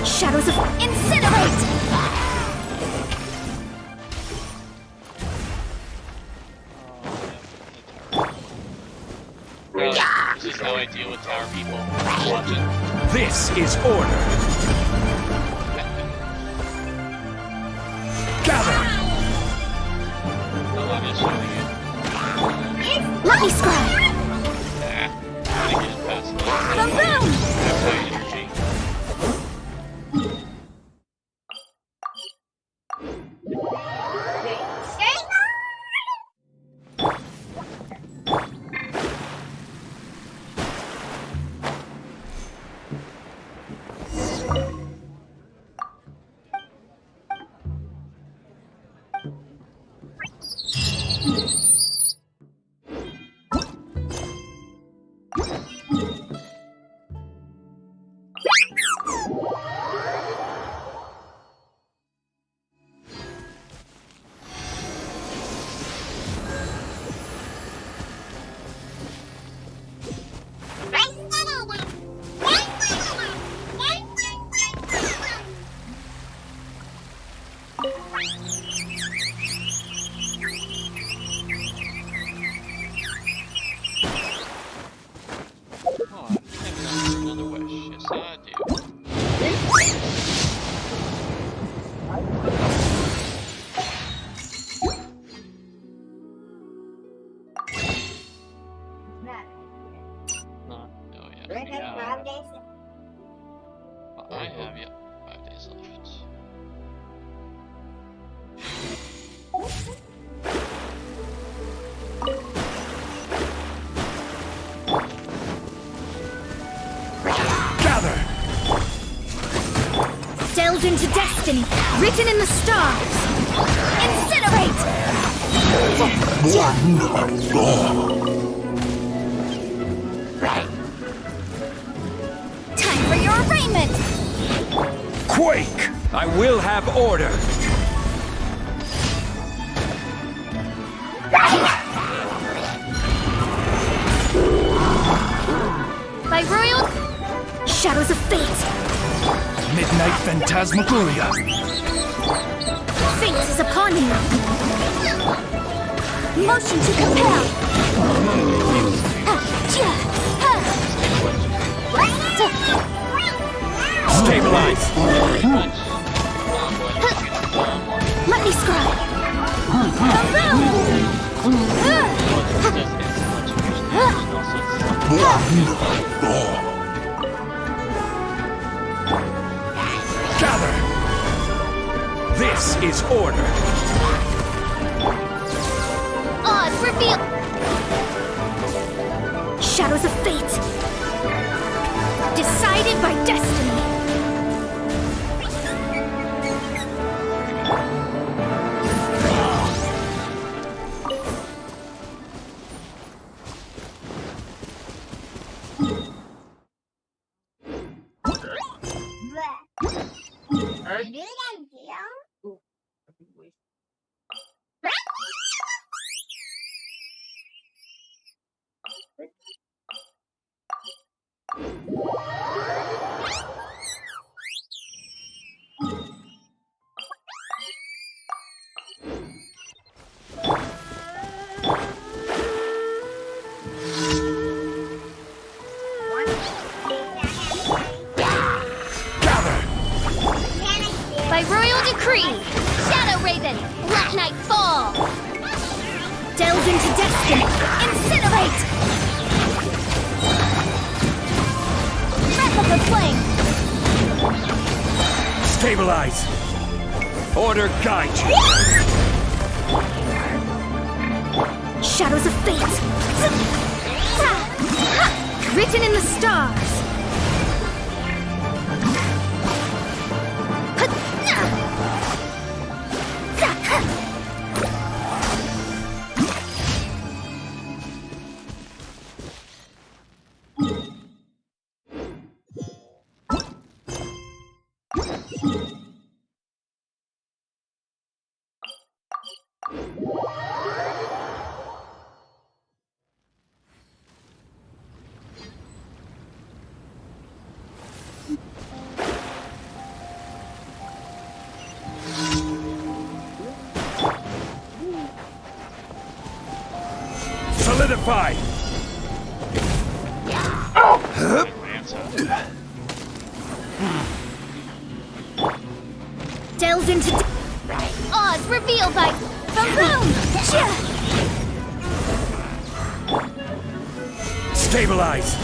Shadows of incinerate. This is how I deal with tower people. Watching. This is order. Gather. I'm just showing you. Let me scry. I'm gonna get it past Boom! That's how you energy. I have, yep, 5 days left. Gather! Delved into destiny, written in the stars. Incinerate! Time for your arraignment! Quake! I will have order! By royal shadows of fate. Midnight Phantasmagoria. Fate is upon you. Motion to compel. Stabilize. Let me scribe. Gather! This is order. Oz reveal. Shadows of fate. Decided by destiny. By royal decree, Shadow Raven, let night fall. Delve into destiny, incinerate. Breath of the flame. Stabilize. Order guide you. Shadows of fate. Written in the stars. Solidify! Delved into Oz revealed by Boom! Stabilize!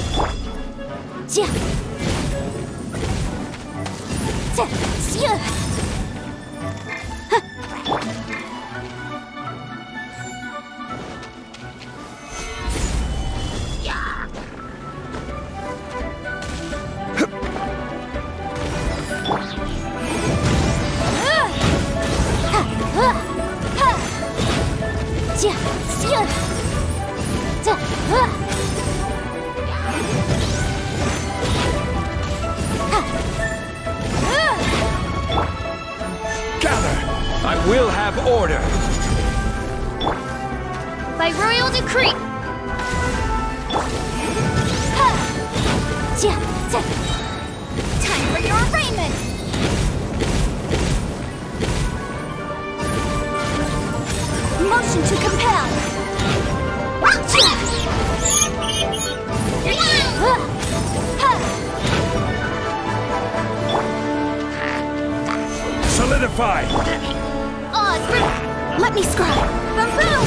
have order! By royal decree! Time for your arraignment! Motion to compel! Solidify! Let me scribe! Boom boom!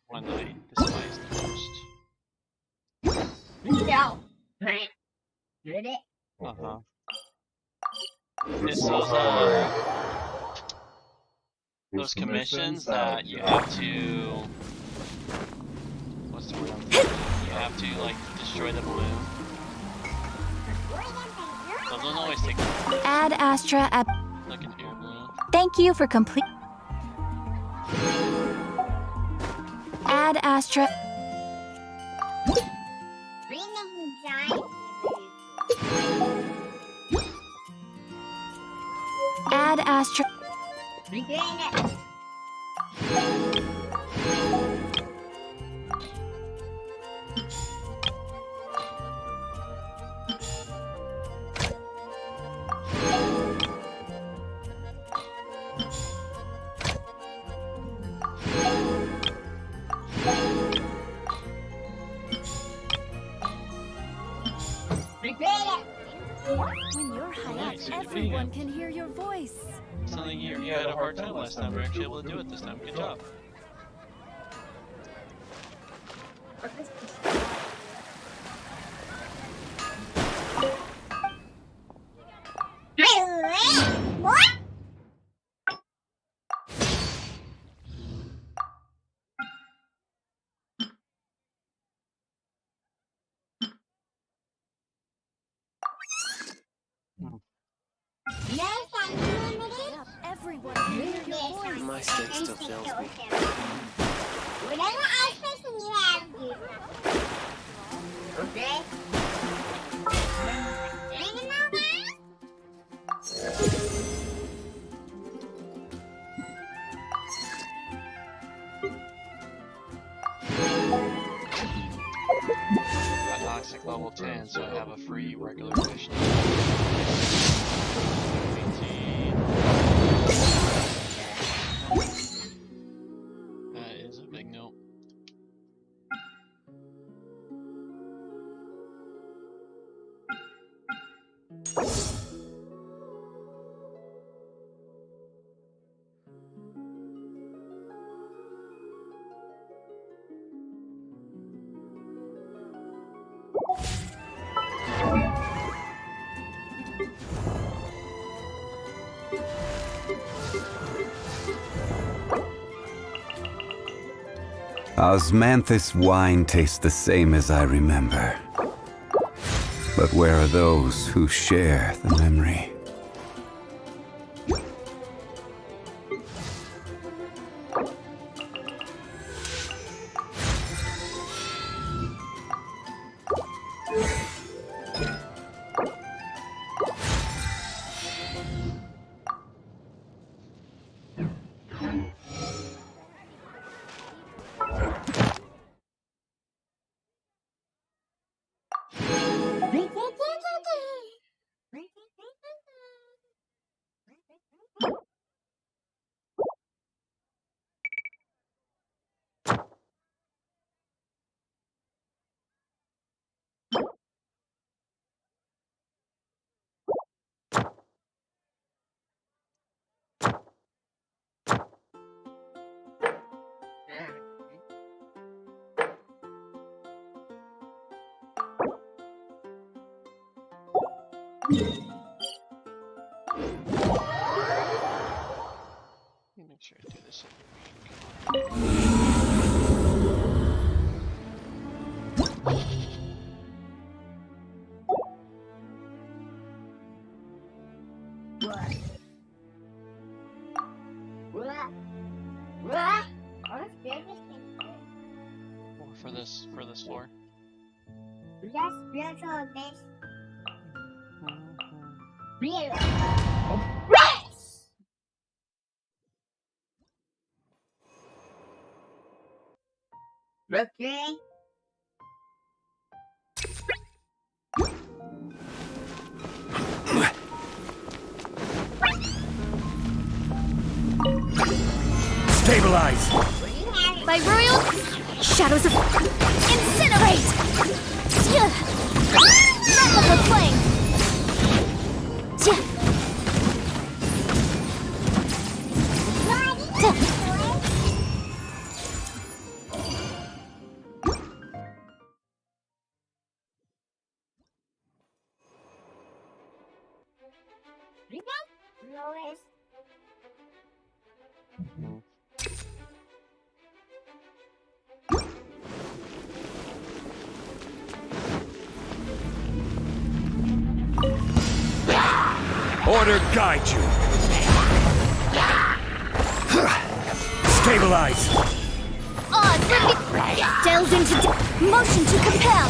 One I despise the most. Did it? Uh-huh. It's those commissions that you have to... What's the word I'm thinking? You have to, like, destroy the balloon. Those don't always take time. Add Astra at... Like an air balloon. Thank you for complete... Add Astra... Add Astra... When you're high up, everyone can hear your voice. Something you had a hard time last time. We're actually able to do it this time. Good job. What? Everyone can hear your voice. My strength still fails me. Whatever aspect you have, you. Okay? Got toxic level 10, so I have a free regular mission. That is a big note. Osmanthus wine tastes the same as I remember. But where are those who share the memory? Let me make sure I do this. What? For this floor. That's beautiful, bitch. Real. Okay. Stabilize! By royal shadows of incinerate! Wrap up the flame! Lois. Order guide you. Stabilize. Odds, let me delve into motion to compel.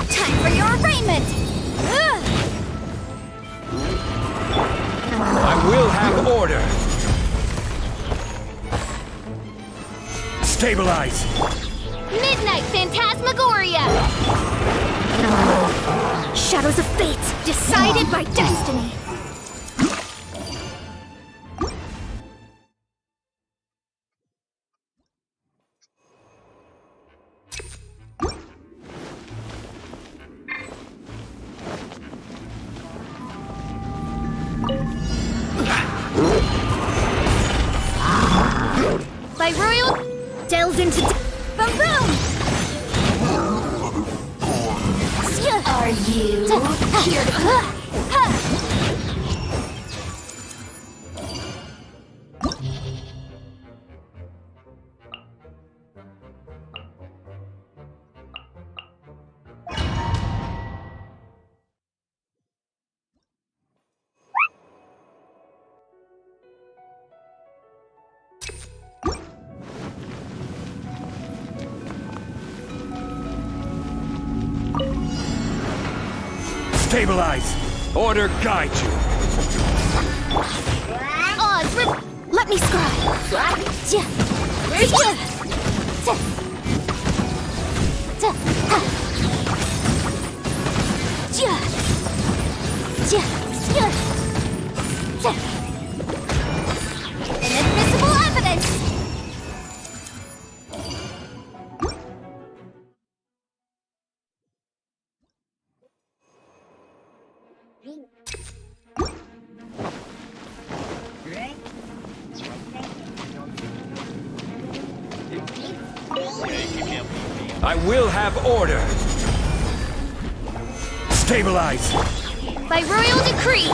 Time for your arraignment. I will have order. Stabilize. Midnight Phantasmagoria! Shadows of fate, decided by destiny. By royal, delves into boom! Are you here to Stabilize. Order guide you. Oz, let me scry. Inadmissible evidence. I will have order. Stabilize. By royal decree.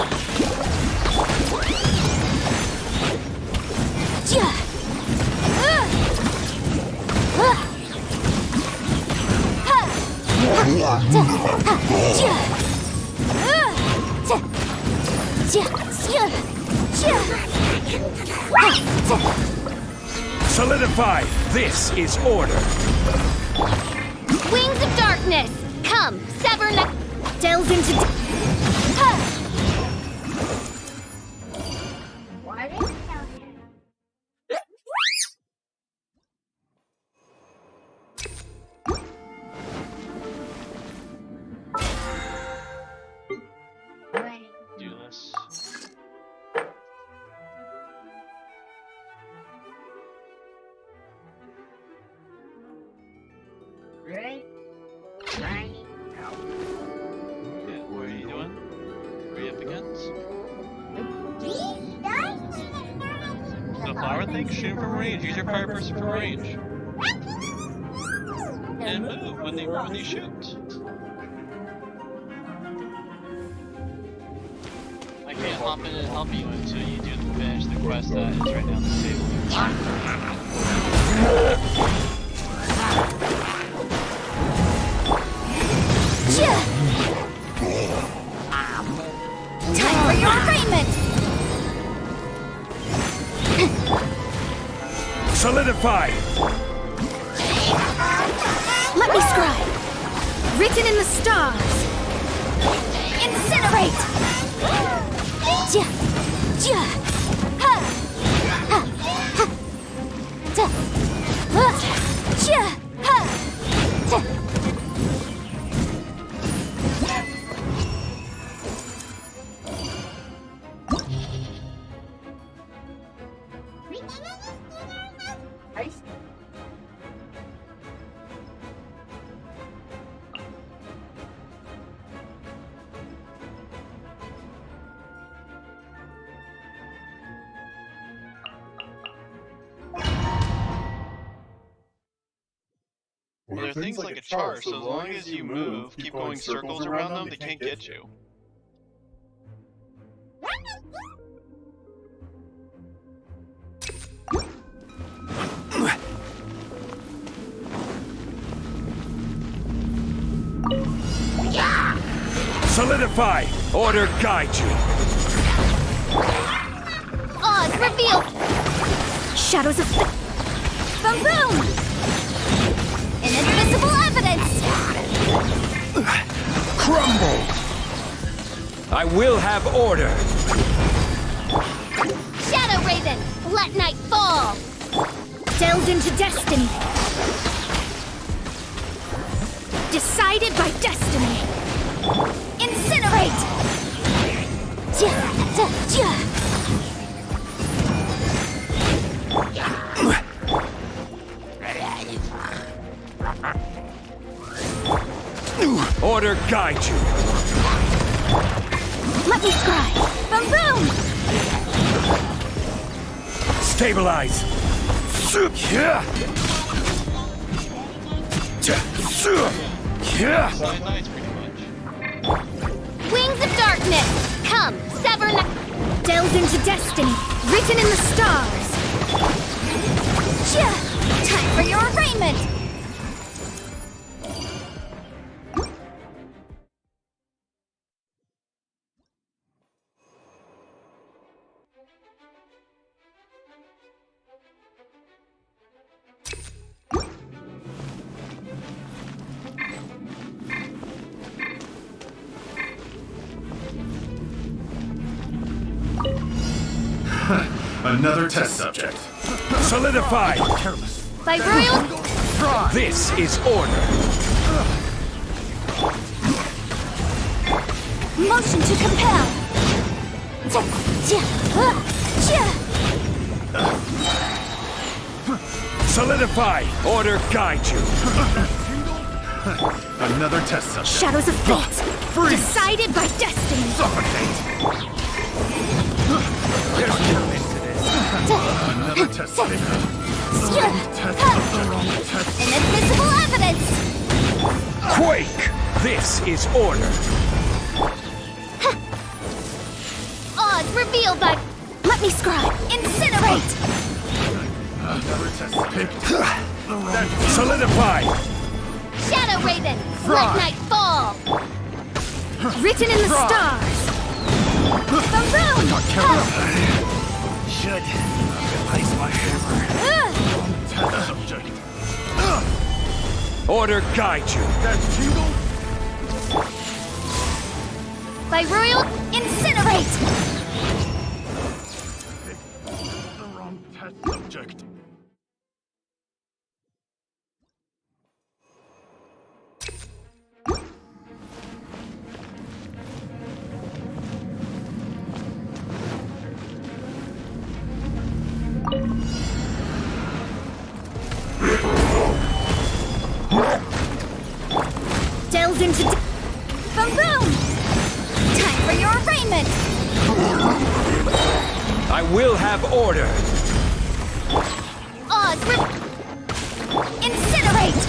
Solidify. This is order. Wings of darkness. Come, sever delves into Do this. Right? Yeah, what are you doing? Are you up against? The flower thing? Shoot from range. Use your fire person from range. And move when they shoot. I can't hop in and help you until you do finish the quest that is right down the table. time for your arraignment. Solidify! Let me scribe. Written in the stars. Incinerate! Ja, ja, ha, ha, ha, ta, ha, ja, ha, ta. Well, they're things like a char, so as long as you move, keep going circles around them, they can't get you. Solidify! Order guide you! Oz, reveal! Shadows of boom boom! Inadmissible evidence! Crumble! I will have order! Shadow Raven, let night fall! Delved into destiny. Decided by destiny. Incinerate! Ja, ja, ja. Order guide you! Let me scry! Boom boom! Stabilize! Yeah! Wings of darkness! Come, sever delved into destiny, written in the stars! Ja! Time for your arraignment! Another test subject. Solidify! By royal... This is order! Motion to compel! Ja, ja, ja. Solidify! Order guide you! Another test subject. Shadows of fate! Decided by destiny! Another test subject. Inadmissible evidence! Quake! This is order! Oz revealed by... Let me scribe! Incinerate! Another test subject. Solidify! Shadow Raven! Let night fall! Written in the stars! Boom boom! Should replace my hammer. Test subject. Order guide you! That tingle? By royal... Incinerate! The wrong test subject. Delved into... Boom boom! Time for your arraignment! I will have order! Oz Incinerate!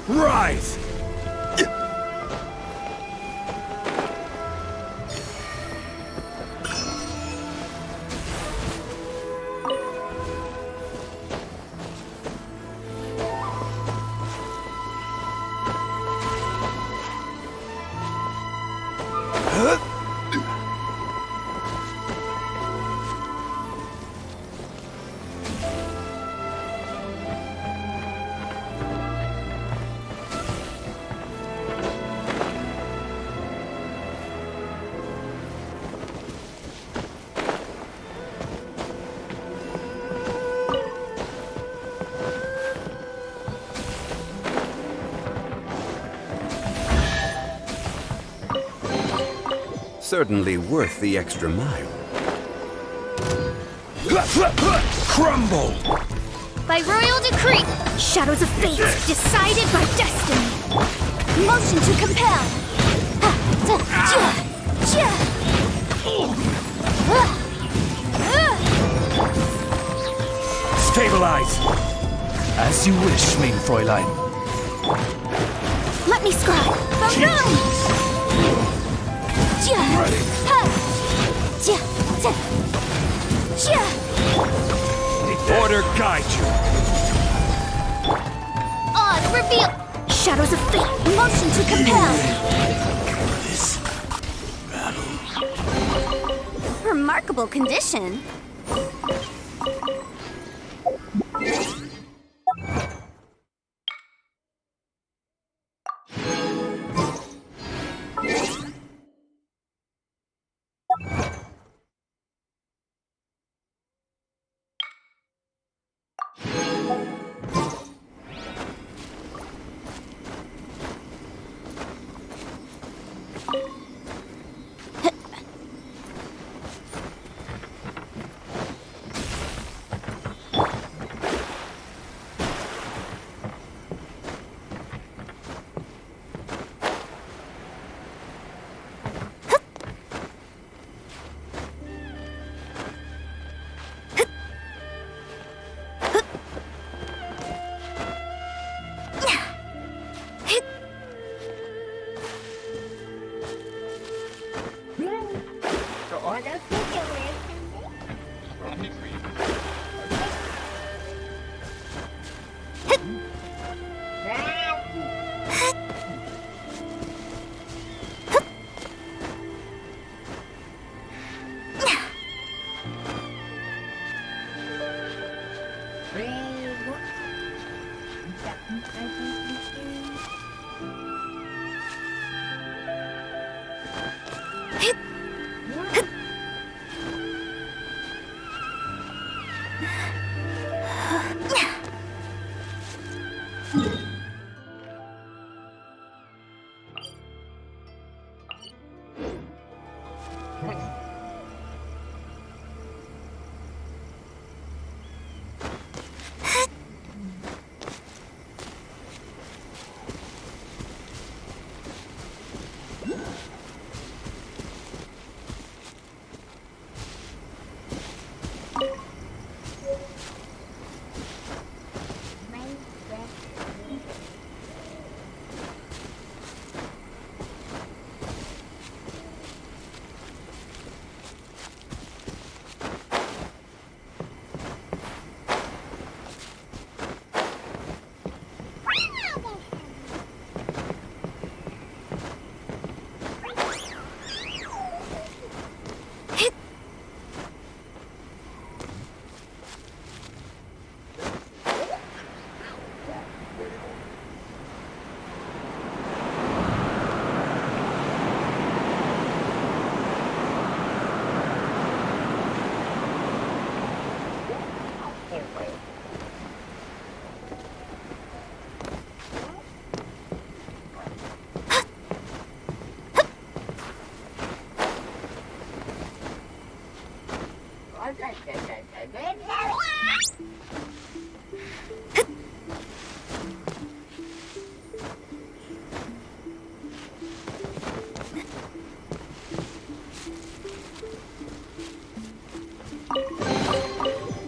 Rise! Certainly worth the extra mile. Crumble! By royal decree, shadows of fate decided by destiny. Motion to compel. Stabilize! As you wish, mein Fräulein. Let me scribe. Ready. Order guide you. Odd reveal. Shadows of fate. Motion to compel. This battle. Remarkable condition.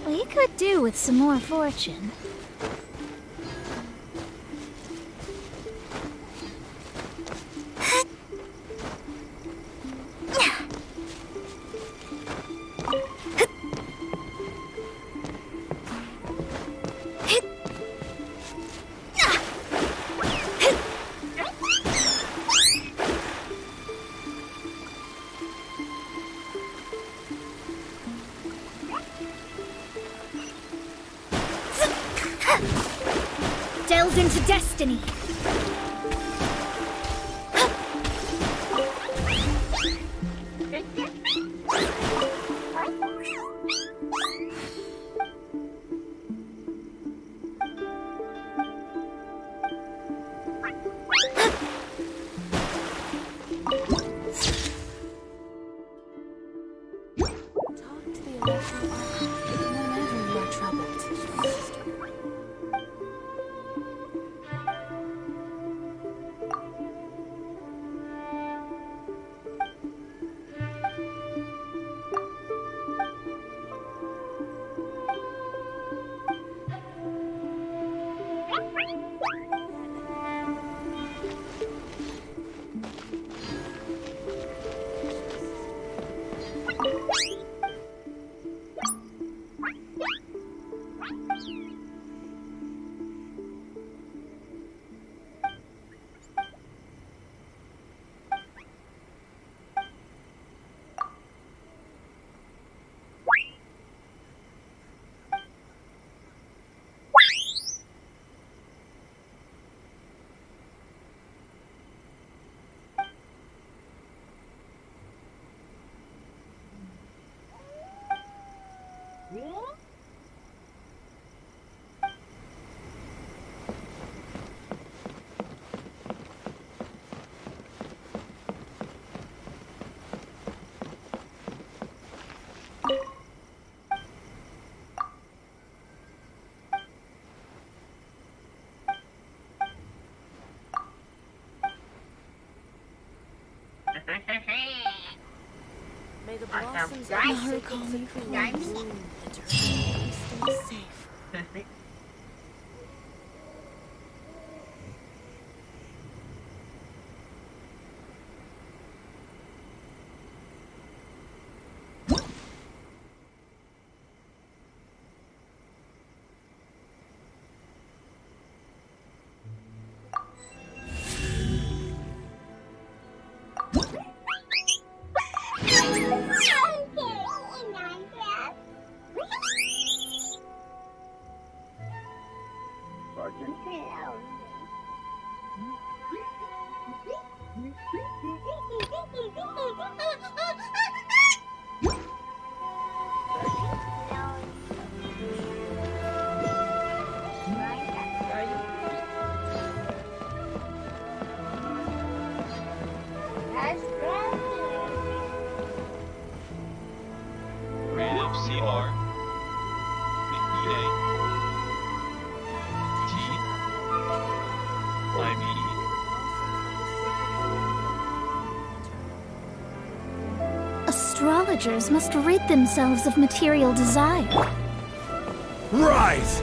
We could do with some more fortune. Delved into destiny. May the blossoms of Awesome. bloom eternally safe. Creative CR EA T IVE. Astrologers must rid themselves of material desire. Rise!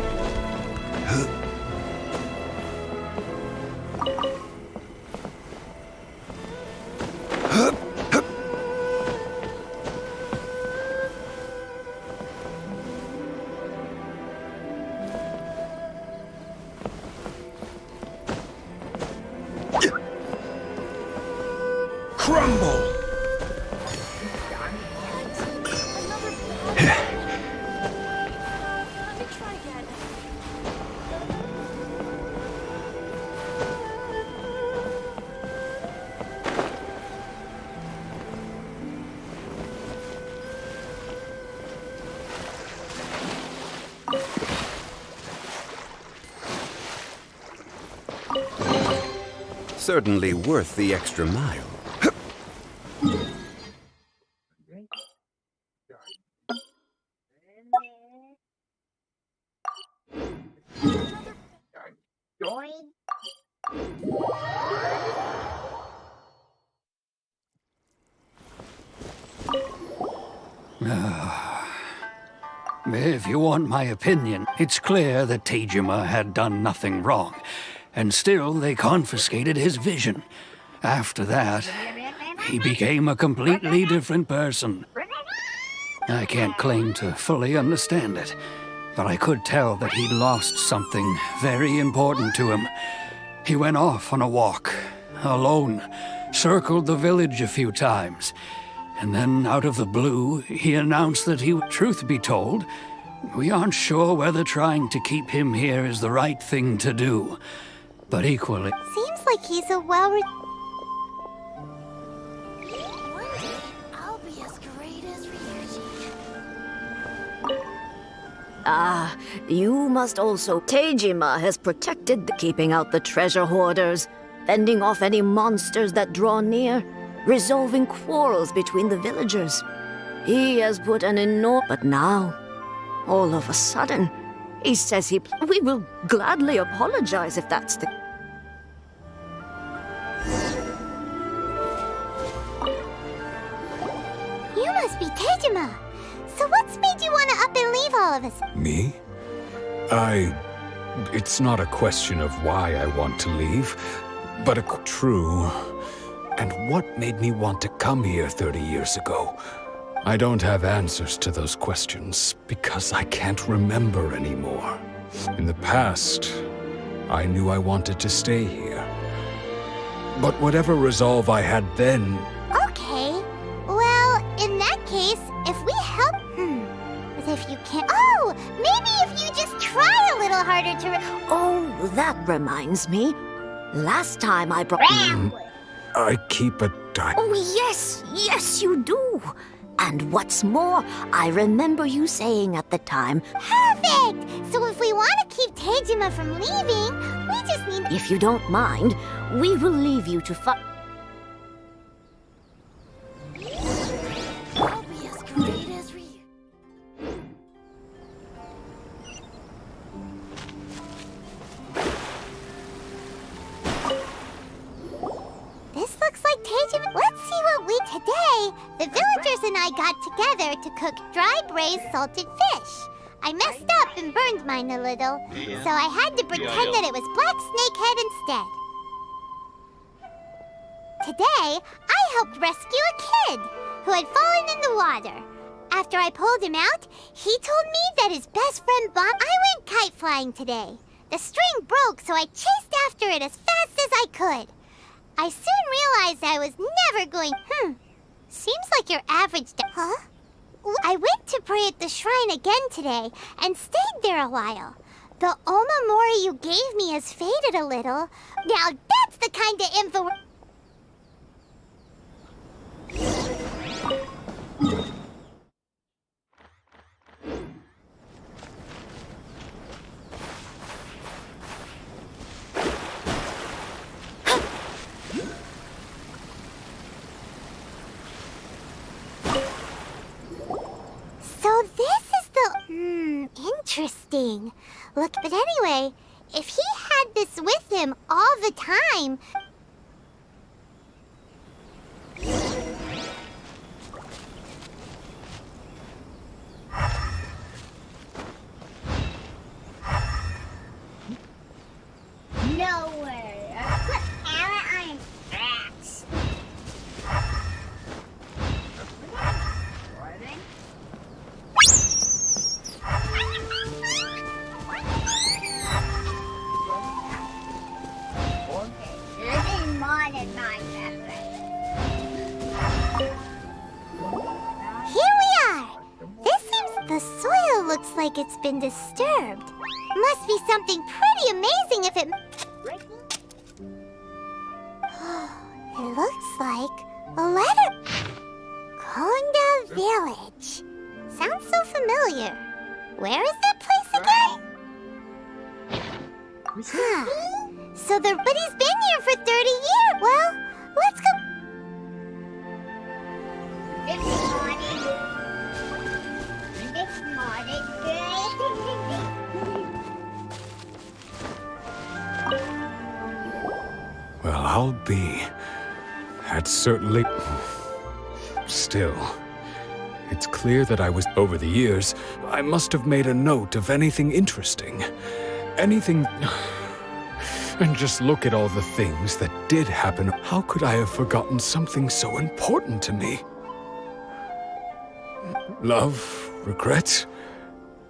Crumble! Certainly worth the extra mile. If you want my opinion, it's clear that Tajima had done nothing wrong, and still they confiscated his vision. After that, he became a completely different person. I can't claim to fully understand it, but I could tell that he'd lost something very important to him. He went off on a walk, alone, circled the village a few times, and then out of the blue, he announced that he, truth be told, We aren't sure whether trying to keep him here is the right thing to do. But equally... Seems like he's a well... I'll be as great as Ryuji. Ah, you must also... Tejima has protected keeping out the treasure hoarders, fending off any monsters that draw near, resolving quarrels between the villagers. He has put an enormous... But now, all of a sudden, he says he... We will gladly apologize if that's the... You must be Tejima. So what's made you want to up and leave all of us? Me? It's not a question of why I want to leave, but true. And what made me want to come here 30 years ago? I don't have answers to those questions because I can't remember anymore. In the past, I knew I wanted to stay here. But whatever resolve I had then... Okay. Well, in that case, if we help... But if you can't... Oh! Maybe if you just try a little harder to... Oh, that reminds me. Last time I brought... I keep a diary. Oh, yes, you do. And what's more, I remember you saying at the time... Perfect! So if we want to keep Tejima from leaving, we just need... If you don't mind, we will leave you to fight... I'll be as great as Ryuji. This looks like Tejima. Let's see what we... Today, the villagers and I got together to cook dry braised salted fish. I messed up and burned mine a little, so I had to pretend that it was black snakehead instead. Today, I helped rescue a kid who had fallen in the water. After I pulled him out, he told me that his best friend Bob... I went kite flying today. The string broke, so I chased after it as fast as I could. I soon realized I was never going... Seems like your average... Huh? I went to pray at the shrine again today and stayed there a while. The Omamori you gave me has faded a little. Now that's the kind of info... So this is the... interesting. Look, but anyway, if he had this with him all the time... No way. Put Anna on tracks. Living more than my Here we are! This seems... The soil looks like it's been disturbed. Must be something pretty amazing if it... It looks like a letter. Konda Village. Sounds so familiar. Where is that place again? So but he's been here for 30 years. Well, let's go. This morning, Well, I'll be. That's certainly... Still, it's clear that I was... Over the years, I must have made a note of anything interesting. Anything... And just look at all the things that did happen. How could I have forgotten something so important to me? Love, regret,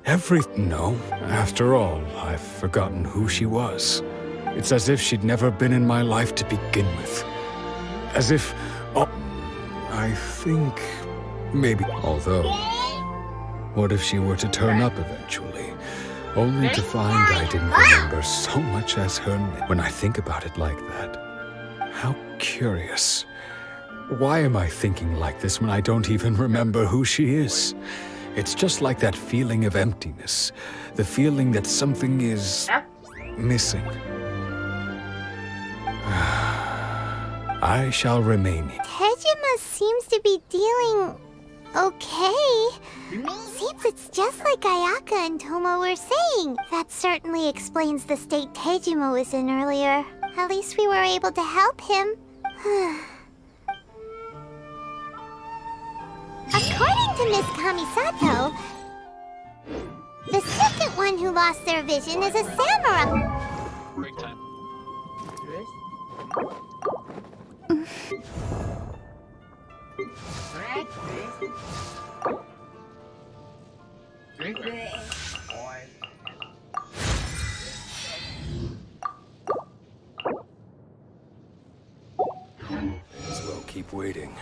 everything. No, after all, I've forgotten who she was. It's as if she'd never been in my life to begin with. As if... Oh, I think... maybe... Although... What if she were to turn up eventually, only to find I didn't remember so much as her name? When I think about it like that, how curious. Why am I thinking like this when I don't even remember who she is? It's just like that feeling of emptiness, the feeling that something is missing. I shall remain here. Tejima seems to be dealing okay. Seems it's just like Ayaka and Tomo were saying. That certainly explains the state Tejima was in earlier. At least we were able to help him. According to Miss Kamisato, the second one who lost their vision is a samurai. Break time. As well keep waiting.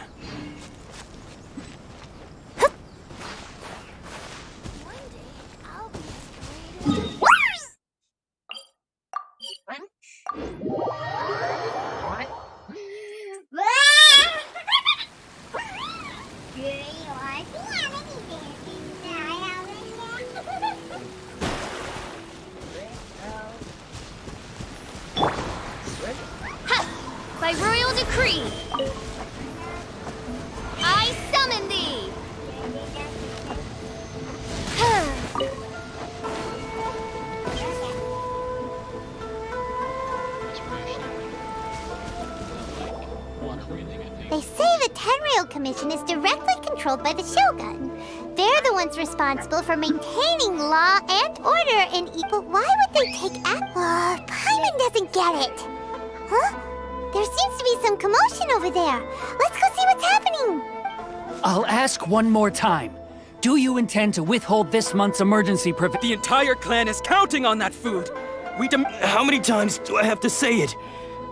By royal decree, I summon thee! They say the Tenryou Commission is directly controlled by the Shogun. They're the ones responsible for maintaining law and order in But why would they take act? Paimon doesn't get it. Huh? There seems to be some commotion over there. Let's go see what's happening. I'll ask one more time. Do you intend to withhold this month's emergency provision? The entire clan is counting on that food. How many times do I have to say it?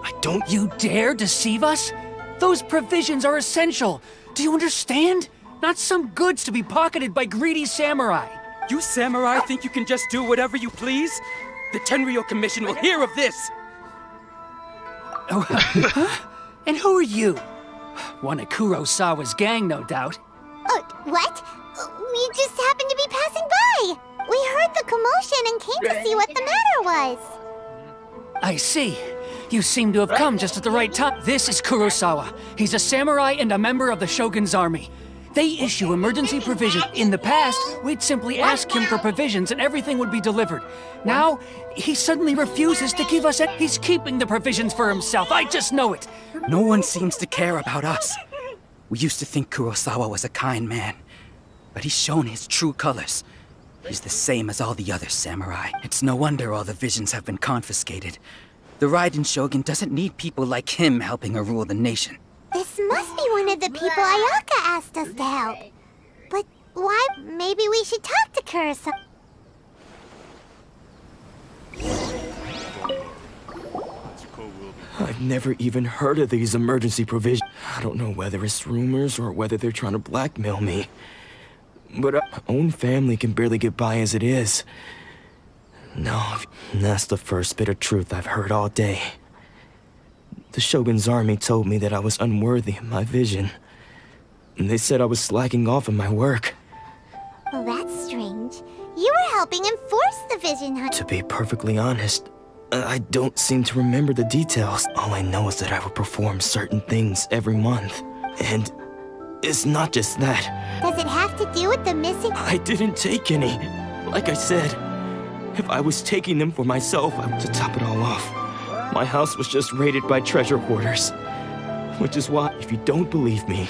I don't... You dare deceive us? Those provisions are essential. Do you understand? Not some goods to be pocketed by greedy samurai. You samurai think you can just do whatever you please? The Tenryou Commission will hear of this! Oh, huh? And who are you? One of Kurosawa's gang, no doubt. What? We just happened to be passing by. We heard the commotion and came to see what the matter was. I see. You seem to have come just at the right time. This is Kurosawa. He's a samurai and a member of the Shogun's army. They issue emergency provisions. In the past, we'd simply ask him for provisions and everything would be delivered. Now, he suddenly refuses to give us it. He's keeping the provisions for himself. I just know it. No one seems to care about us. We used to think Kurosawa was a kind man, but he's shown his true colors. He's the same as all the other samurai. It's no wonder all the visions have been confiscated. The Raiden Shogun doesn't need people like him helping her rule the nation. This must be one of the people Ayaka asked us to help. But why? Maybe we should talk to Kurosawa. I've never even heard of these emergency provisions. I don't know whether it's rumors or whether they're trying to blackmail me. But my own family can barely get by as it is. No, that's the first bit of truth I've heard all day. The Shogun's army told me that I was unworthy of my vision. And they said I was slacking off in my work. Well, that's strange. You were helping enforce the vision, huh? To be perfectly honest, I don't seem to remember the details. All I know is that I would perform certain things every month. And it's not just that. Does it have to do with the missing? I didn't take any. Like I said, if I was taking them for myself, to top it all off, my house was just raided by treasure hoarders. Which is why, if you don't believe me,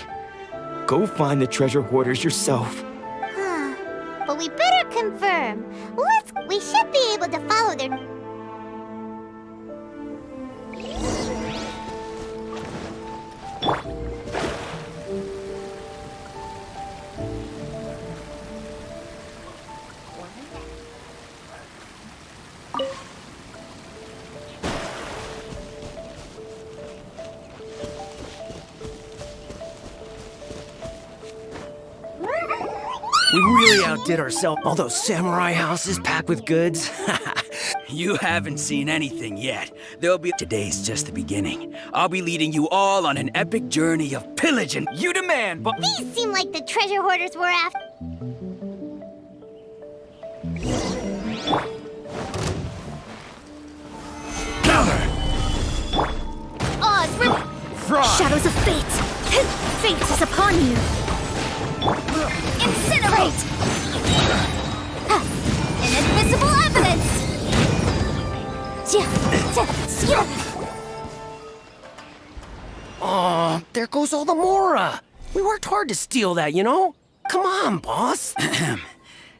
go find the treasure hoarders yourself. Huh. But we better confirm. We should be able to follow their... We really outdid ourselves. All those samurai houses packed with goods. You haven't seen anything yet. Today's just the beginning. I'll be leading you all on an epic journey of pillage and you demand, but These seem like the treasure hoarders we're after. Oz, Shadows of fate. Fate is upon you. Incinerate! Inadmissible evidence! oh, there goes all the Mora. We worked hard to steal that, you know? Come on, boss.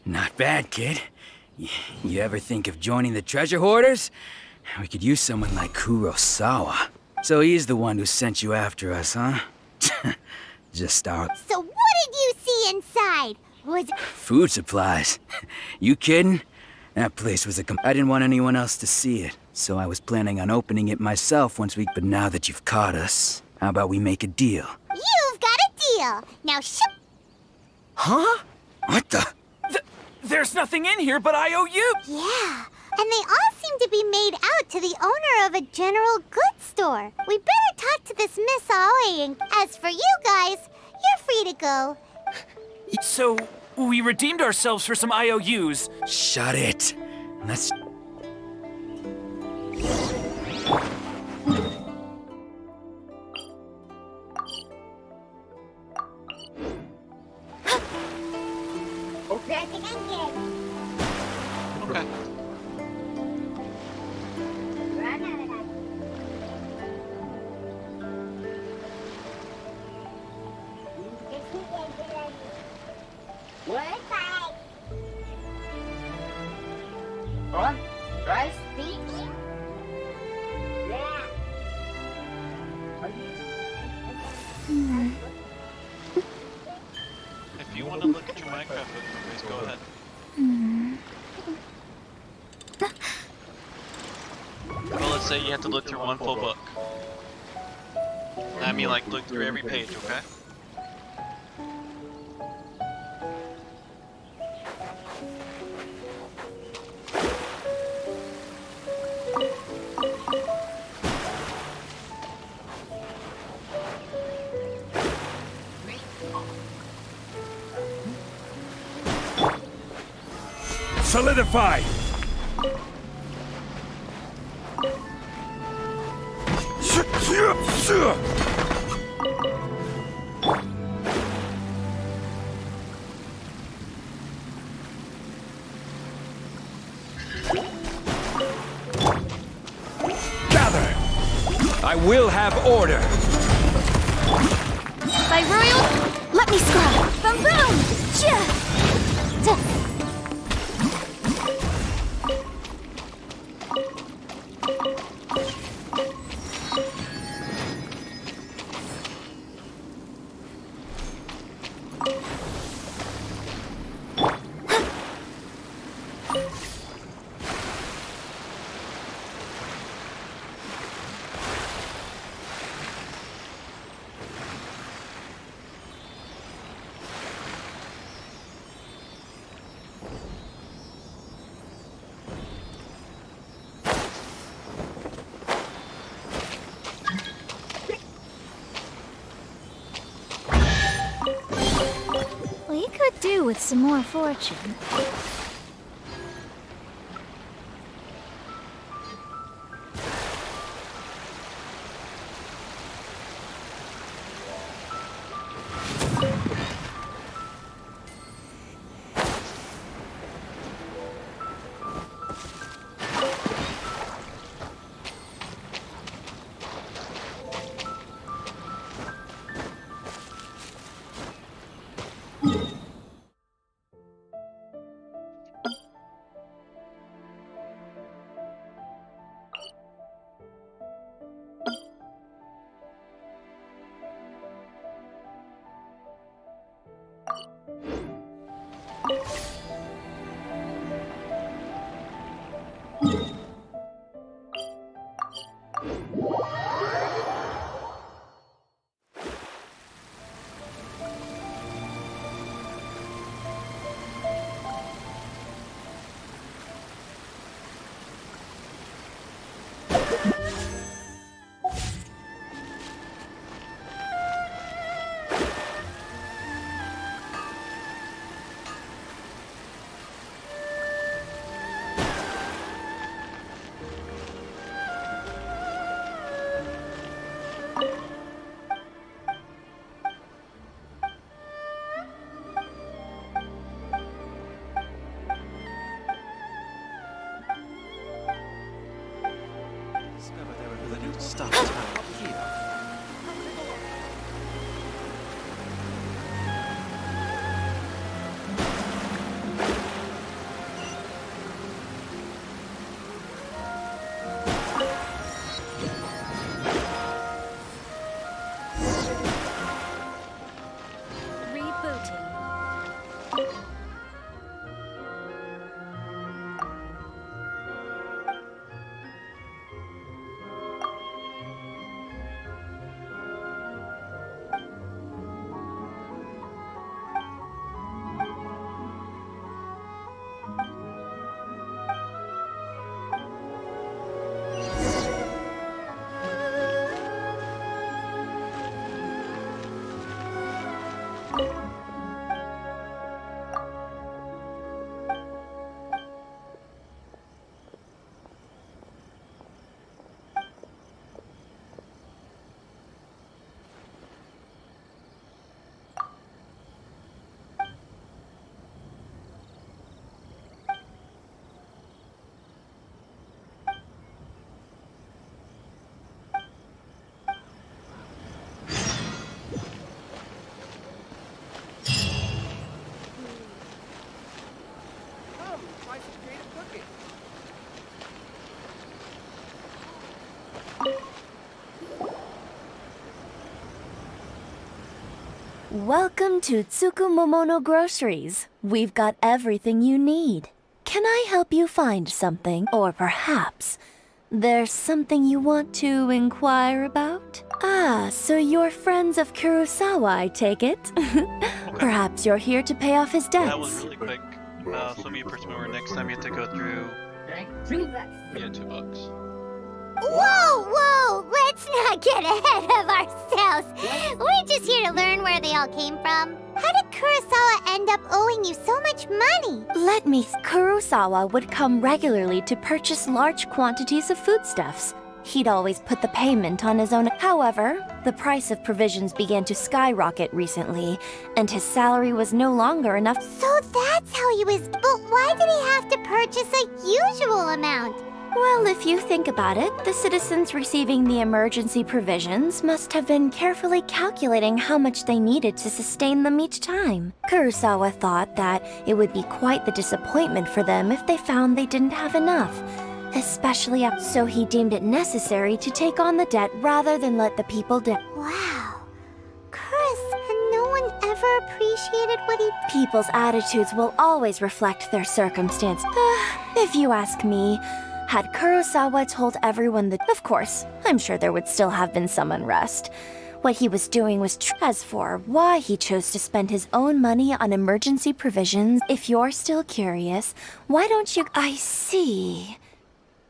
Not bad, kid. You ever think of joining the treasure hoarders? We could use someone like Kurosawa. So he's the one who sent you after us, huh? Just our... So what did you see inside? Was it... Food supplies. You kidding? That place was I didn't want anyone else to see it, so I was planning on opening it myself once we... But now that you've caught us, how about we make a deal? You've got a deal. Now Huh? What the... There's nothing in here but IOU! Yeah, and they all seem to be made out to the owner of a general goods store. We better talk to this Miss Aoi, and as for you guys, you're free to go. So, we redeemed ourselves for some IOUs. Shut it. Let's... Okay. Okay. What? Rice speaking? Yeah. If you want to look at your Minecraft book memories, go ahead. Well, let's say you have to look through one full book. I mean, like, look through every page, okay? Solidify! Gather! I will have order! By Royal, let me scry. Boom boom! We could do with some more fortune. Stop time. Welcome to Tsukumomono Groceries. We've got everything you need. Can I help you find something? Or perhaps there's something you want to inquire about? Ah, so you're friends of Kurosawa, I take it? Perhaps you're here to pay off his debts. That was really quick. So me personally, remember next time you have to go through. Yeah, $2. Whoa, whoa! Let's not get ahead of ourselves. We're just here to learn where they all came from. How did Kurosawa end up owing you so much money? Let me. Kurosawa would come regularly to purchase large quantities of foodstuffs. He'd always put the payment on his own. However, the price of provisions began to skyrocket recently, and his salary was no longer enough. So that's how he was. But why did he have to purchase a usual amount? Well, if you think about it, the citizens receiving the emergency provisions must have been carefully calculating how much they needed to sustain them each time. Kurosawa thought that it would be quite the disappointment for them if they found they didn't have enough, especially so he deemed it necessary to take on the debt rather than let the people down. Wow. And no one ever appreciated what he... People's attitudes will always reflect their circumstance. If you ask me, had Kurosawa told everyone that, of course, I'm sure there would still have been some unrest. What he was doing was as for why he chose to spend his own money on emergency provisions, if you're still curious, why don't you... I see.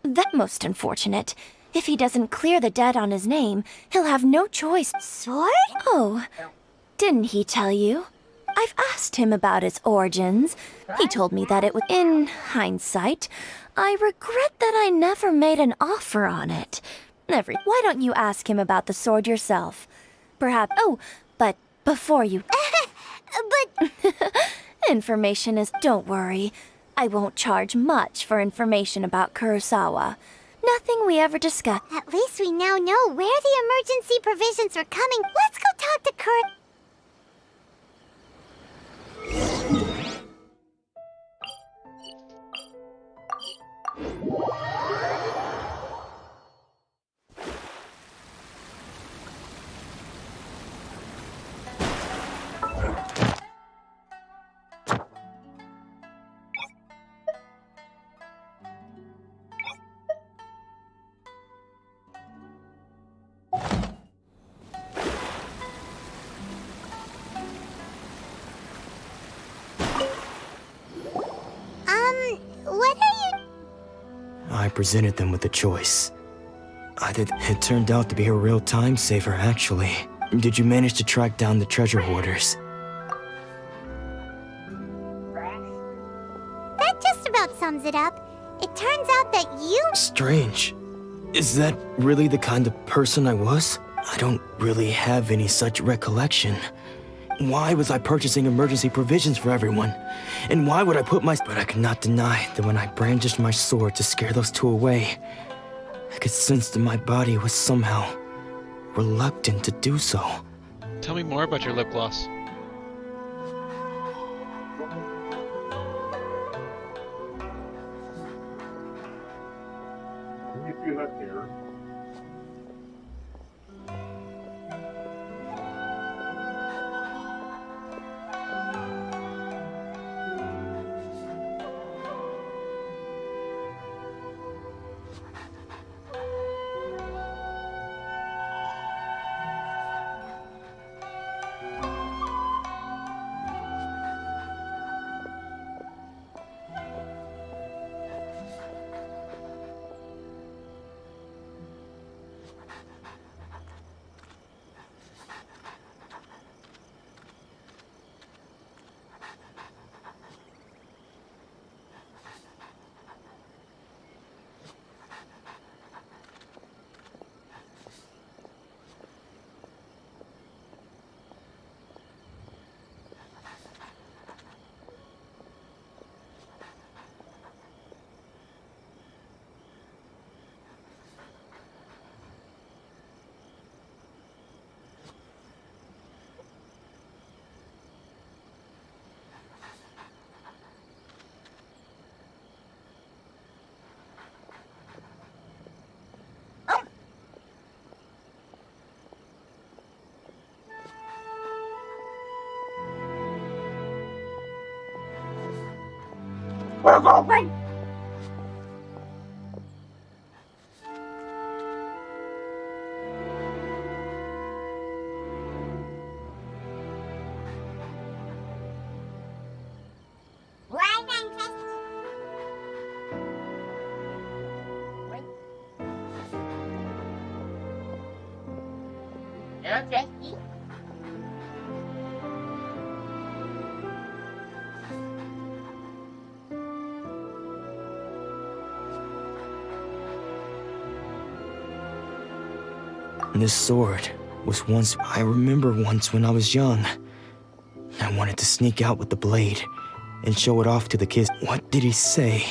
That most unfortunate. If he doesn't clear the debt on his name, he'll have no choice. Sword? Oh, didn't he tell you? I've asked him about its origins. He told me that it was... In hindsight, I regret that I never made an offer on it. Why don't you ask him about the sword yourself? Perhaps... Oh, but before you... But... Information is... Don't worry. I won't charge much for information about Kurosawa. Nothing we ever discussed. At least we now know where the emergency provisions are coming. Let's go talk to Kurt. What are you... I presented them with a choice. It turned out to be a real time saver, actually. Did you manage to track down the treasure hoarders? That just about sums it up. It turns out that you... Strange. Is that really the kind of person I was? I don't really have any such recollection. Why was I purchasing emergency provisions for everyone? And why would I put my... But I could not deny that when I brandished my sword to scare those two away, I could sense that my body was somehow reluctant to do so. Tell me more about your lip gloss. Can you feel that hair? Okay. This sword was once... I remember once when I was young. I wanted to sneak out with the blade and show it off to the kids. What did he say?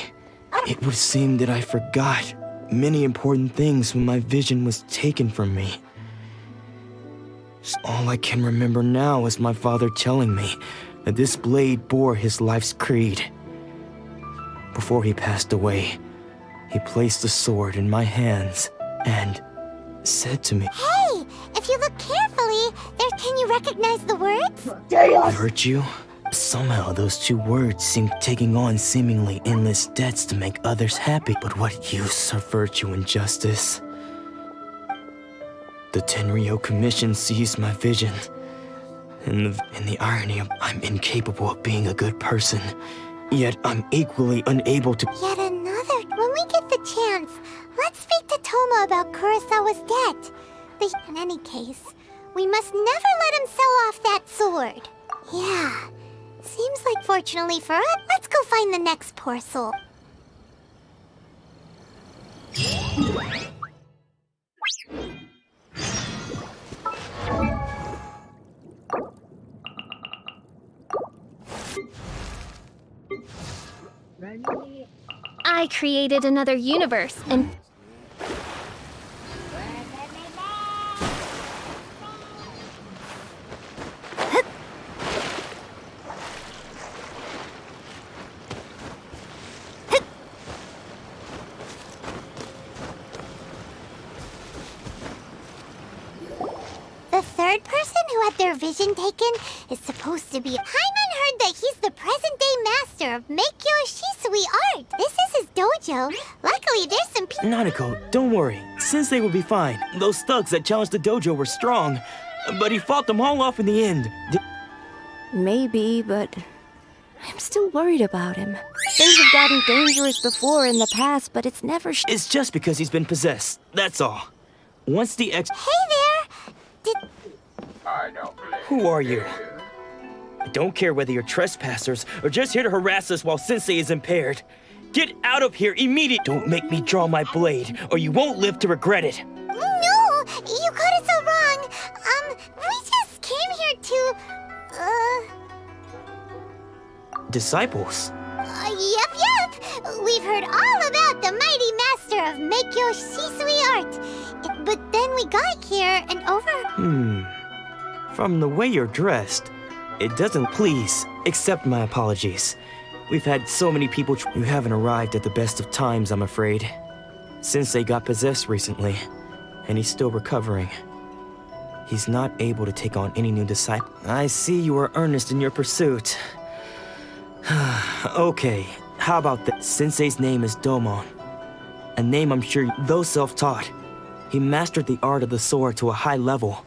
It would seem that I forgot many important things when my vision was taken from me. All I can remember now is my father telling me that this blade bore his life's creed. Before he passed away, he placed the sword in my hands and said to me, Hey, if you look carefully, can you recognize the words? I hurt you? Somehow those two words seem taking on seemingly endless debts to make others happy. But what use of virtue and justice? The Tenryo Commission seized my vision. And the irony of I'm incapable of being a good person, yet I'm equally unable to... Yet another. When we get the chance, let's speak to Toma about Kurosawa's debt. In any case, we must never let him sell off that sword. Yeah, seems like fortunately for us, let's go find the next poor soul. I created another universe, and The third person who had their vision taken is supposed to be... Paimon heard that he's the present-day master of Meikyo Shisui art. This is his dojo. Luckily, there's some people... Nanako, don't worry. Sensei will be fine. Those thugs that challenged the dojo were strong, but he fought them all off in the end. Maybe, but I'm still worried about him. Things have gotten dangerous before in the past, but it's never... It's just because he's been possessed, that's all. Once the ex... Hey there! Who are you? I don't care whether you're trespassers or just here to harass us while Sensei is impaired. Get out of here immediately! Don't make me draw my blade, or you won't live to regret it. No! You got it so wrong. We just came here to... Disciples? Yep. We've heard all about the mighty master of Make Your Shisui art. But then we got here and over... From the way you're dressed, it doesn't. Please, accept my apologies. We've had so many people. You haven't arrived at the best of times, I'm afraid. Sensei got possessed recently, and he's still recovering. He's not able to take on any new disciple. I see you are earnest in your pursuit. Okay, how about that? Sensei's name is Domon. A name I'm sure, though self-taught, he mastered the art of the sword to a high level.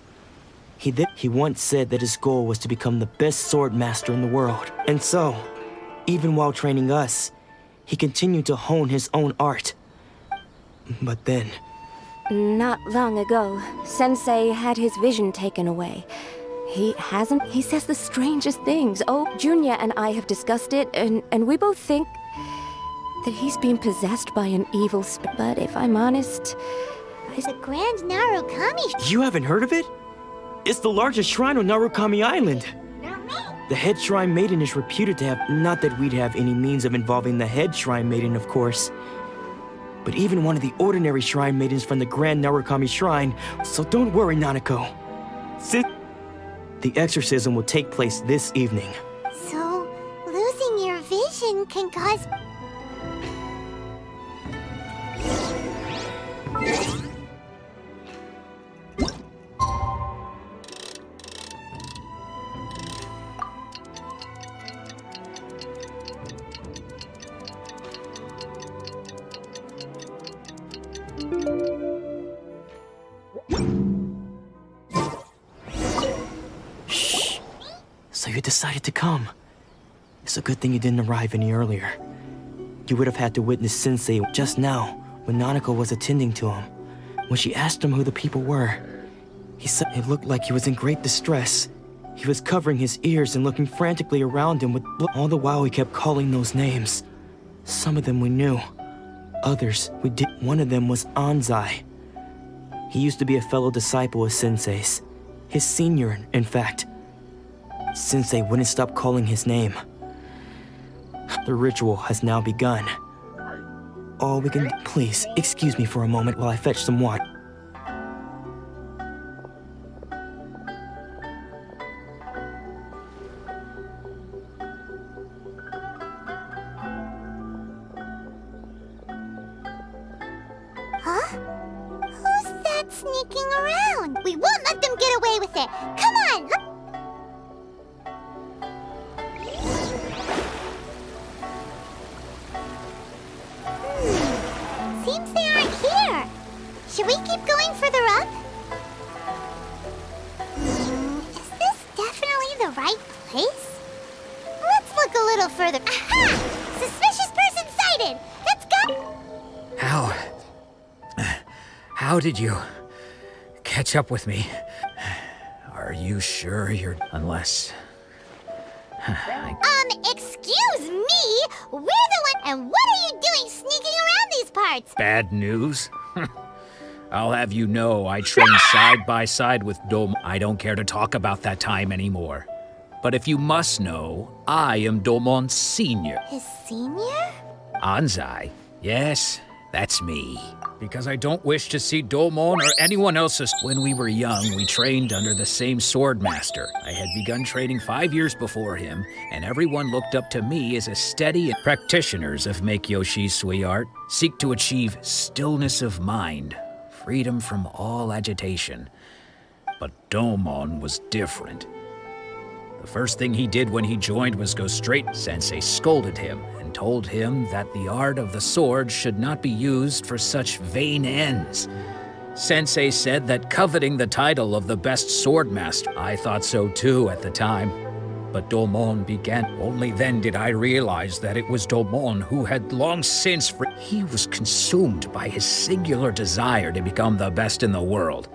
He once said that his goal was to become the best sword master in the world. And so, even while training us, he continued to hone his own art. But then... Not long ago, Sensei had his vision taken away. He says the strangest things. Oh, Junya and I have discussed it, and we both think that he's being possessed by an evil spirit. But if I'm honest... The Grand Narukami... You haven't heard of it? It's the largest shrine on Narukami Island. The head shrine maiden is reputed to have... Not that we'd have any means of involving the head shrine maiden, of course. But even one of the ordinary shrine maidens from the Grand Narukami Shrine. So don't worry, Nanako. The exorcism will take place this evening. So, losing your vision can cause... Shh. So you decided to come. It's a good thing you didn't arrive any earlier. You would have had to witness Sensei just now when Nanako was attending to him. When she asked him who the people were, he said it looked like he was in great distress. He was covering his ears and looking frantically around him with all the while he kept calling those names. Some of them we knew. Others we did. One of them was Anzai. He used to be a fellow disciple of Sensei's. His senior, in fact. Sensei wouldn't stop calling his name. The ritual has now begun. All we can... Please, excuse me for a moment while I fetch some water. Huh? Who's that sneaking around? We won't let them get away with it. Come on! Seems they aren't here. Should we keep going further up? Is this definitely the right place? Let's look a little further. Aha! Suspicious person sighted! Let's go! How did you catch up with me? Are you sure you're... Unless... Excuse me? We're the one... And what are you doing sneaking around these parts? Bad news? I'll have you know I trained side by side with Dom. I don't care to talk about that time anymore. But if you must know, I am Domon's senior. His senior? Anzai. Yes, that's me. Because I don't wish to see Domon or anyone else's. When we were young, we trained under the same sword master. I had begun training 5 years before him, and everyone looked up to me as a steady practitioners of Meikyo Shisui art seek to achieve stillness of mind, freedom from all agitation. But Domon was different. The first thing he did when he joined was go straight. Sensei scolded him and told him that the art of the sword should not be used for such vain ends. Sensei said that coveting the title of the best sword master. I thought so too at the time. But Domon began. Only then did I realize that it was Domon who had long since... He was consumed by his singular desire to become the best in the world.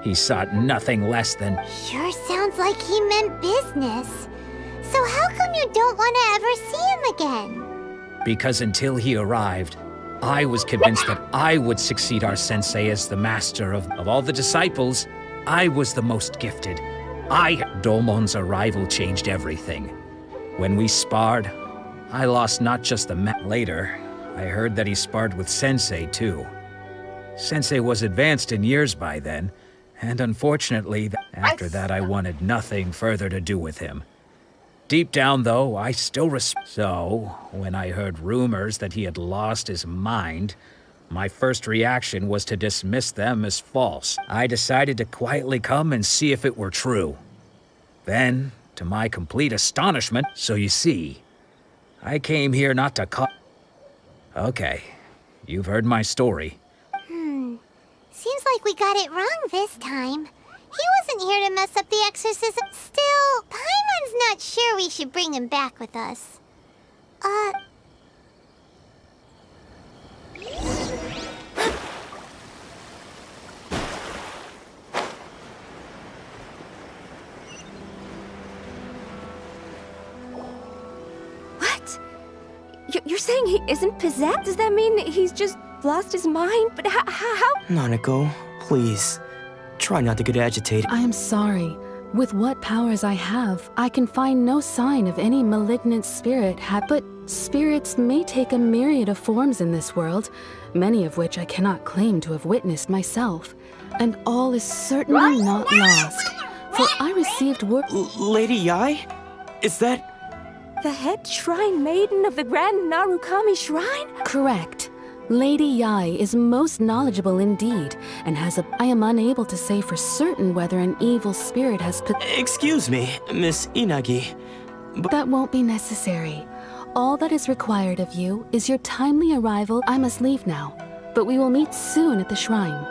He sought nothing less than... Sure sounds like he meant business. So how come you don't want to ever see him again? Because until he arrived, I was convinced that I would succeed our sensei as the master of all the disciples. I was the most gifted. Domon's arrival changed everything. When we sparred, I lost not just the Later, I heard that he sparred with Sensei too. Sensei was advanced in years by then, and unfortunately, after that I wanted nothing further to do with him. Deep down, though, I still So, when I heard rumors that he had lost his mind, my first reaction was to dismiss them as false. I decided to quietly come and see if it were true. Then, to my complete astonishment, so you see, I came here not to Okay, you've heard my story. Seems like we got it wrong this time. He wasn't here to mess up the exorcism. Still, Paimon's not sure we should bring him back with us. What? You're saying he isn't possessed? Does that mean he's just lost his mind? But how? Nanako, please. Try not to get agitated. I am sorry. With what powers I have, I can find no sign of any malignant spirit. But spirits may take a myriad of forms in this world, many of which I cannot claim to have witnessed myself. And all is certainly not lost. For I received word— Lady Yai? Is that— The head shrine maiden of the Grand Narukami Shrine? Correct. Lady Yai is most knowledgeable indeed, and I am unable to say for certain whether an evil spirit has Excuse me, Miss Inagi. That won't be necessary. All that is required of you is your timely arrival. I must leave now, but we will meet soon at the shrine.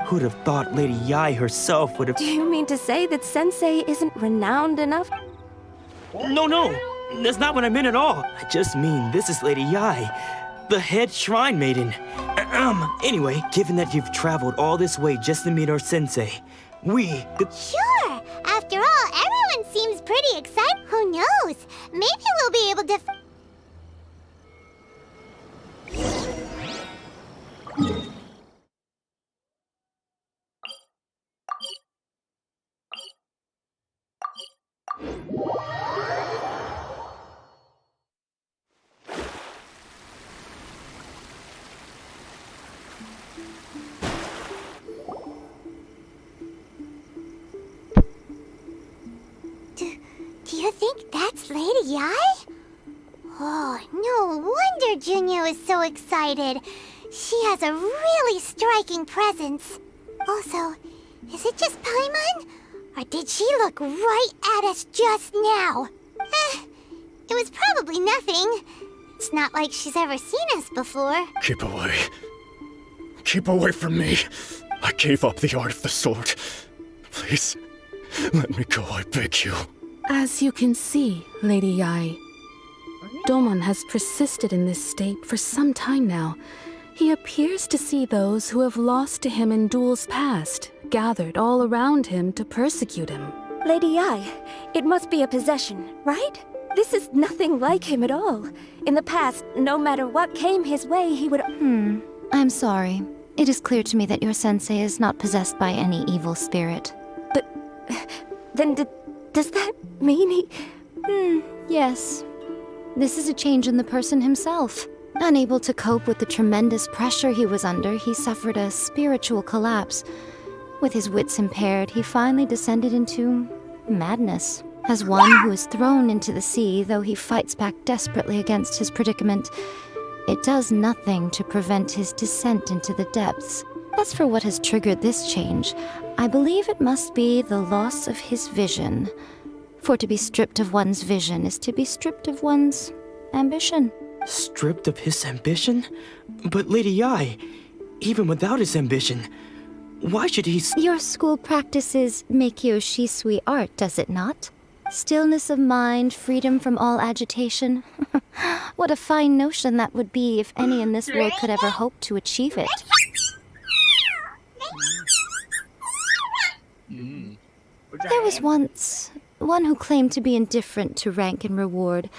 Who'd have thought Lady Yai herself would have— Do you mean to say that Sensei isn't renowned enough? No, that's not what I meant at all. I just mean this is Lady Yai, the head shrine maiden. Anyway, given that you've traveled all this way just to meet our sensei, Sure! After all, everyone seems pretty excited. Who knows? Maybe we'll be able to... Do you think that's Lady Yai? Oh, no wonder Junya was so excited. She has a really striking presence. Also, is it just Paimon? Or did she look right at us just now? It was probably nothing. It's not like she's ever seen us before. Keep away. Keep away from me. I gave up the art of the sword. Please, let me go, I beg you. As you can see, Lady Yai, Domon has persisted in this state for some time now. He appears to see those who have lost to him in duels past, gathered all around him to persecute him. Lady Yai, it must be a possession, right? This is nothing like him at all. In the past, no matter what came his way, he would— I'm sorry. It is clear to me that your sensei is not possessed by any evil spirit. But then does that mean he— Yes. This is a change in the person himself. Unable to cope with the tremendous pressure he was under, he suffered a spiritual collapse. With his wits impaired, he finally descended into madness. As one who is thrown into the sea, though he fights back desperately against his predicament, it does nothing to prevent his descent into the depths. As for what has triggered this change, I believe it must be the loss of his vision. For to be stripped of one's vision is to be stripped of one's ambition. Stripped of his ambition? But Lady Yai, even without his ambition, why should he— Your school practices Meikyo Shisui art, does it not? Stillness of mind, freedom from all agitation. What a fine notion that would be if any in this world could ever hope to achieve it. There was once one who claimed to be indifferent to rank and reward,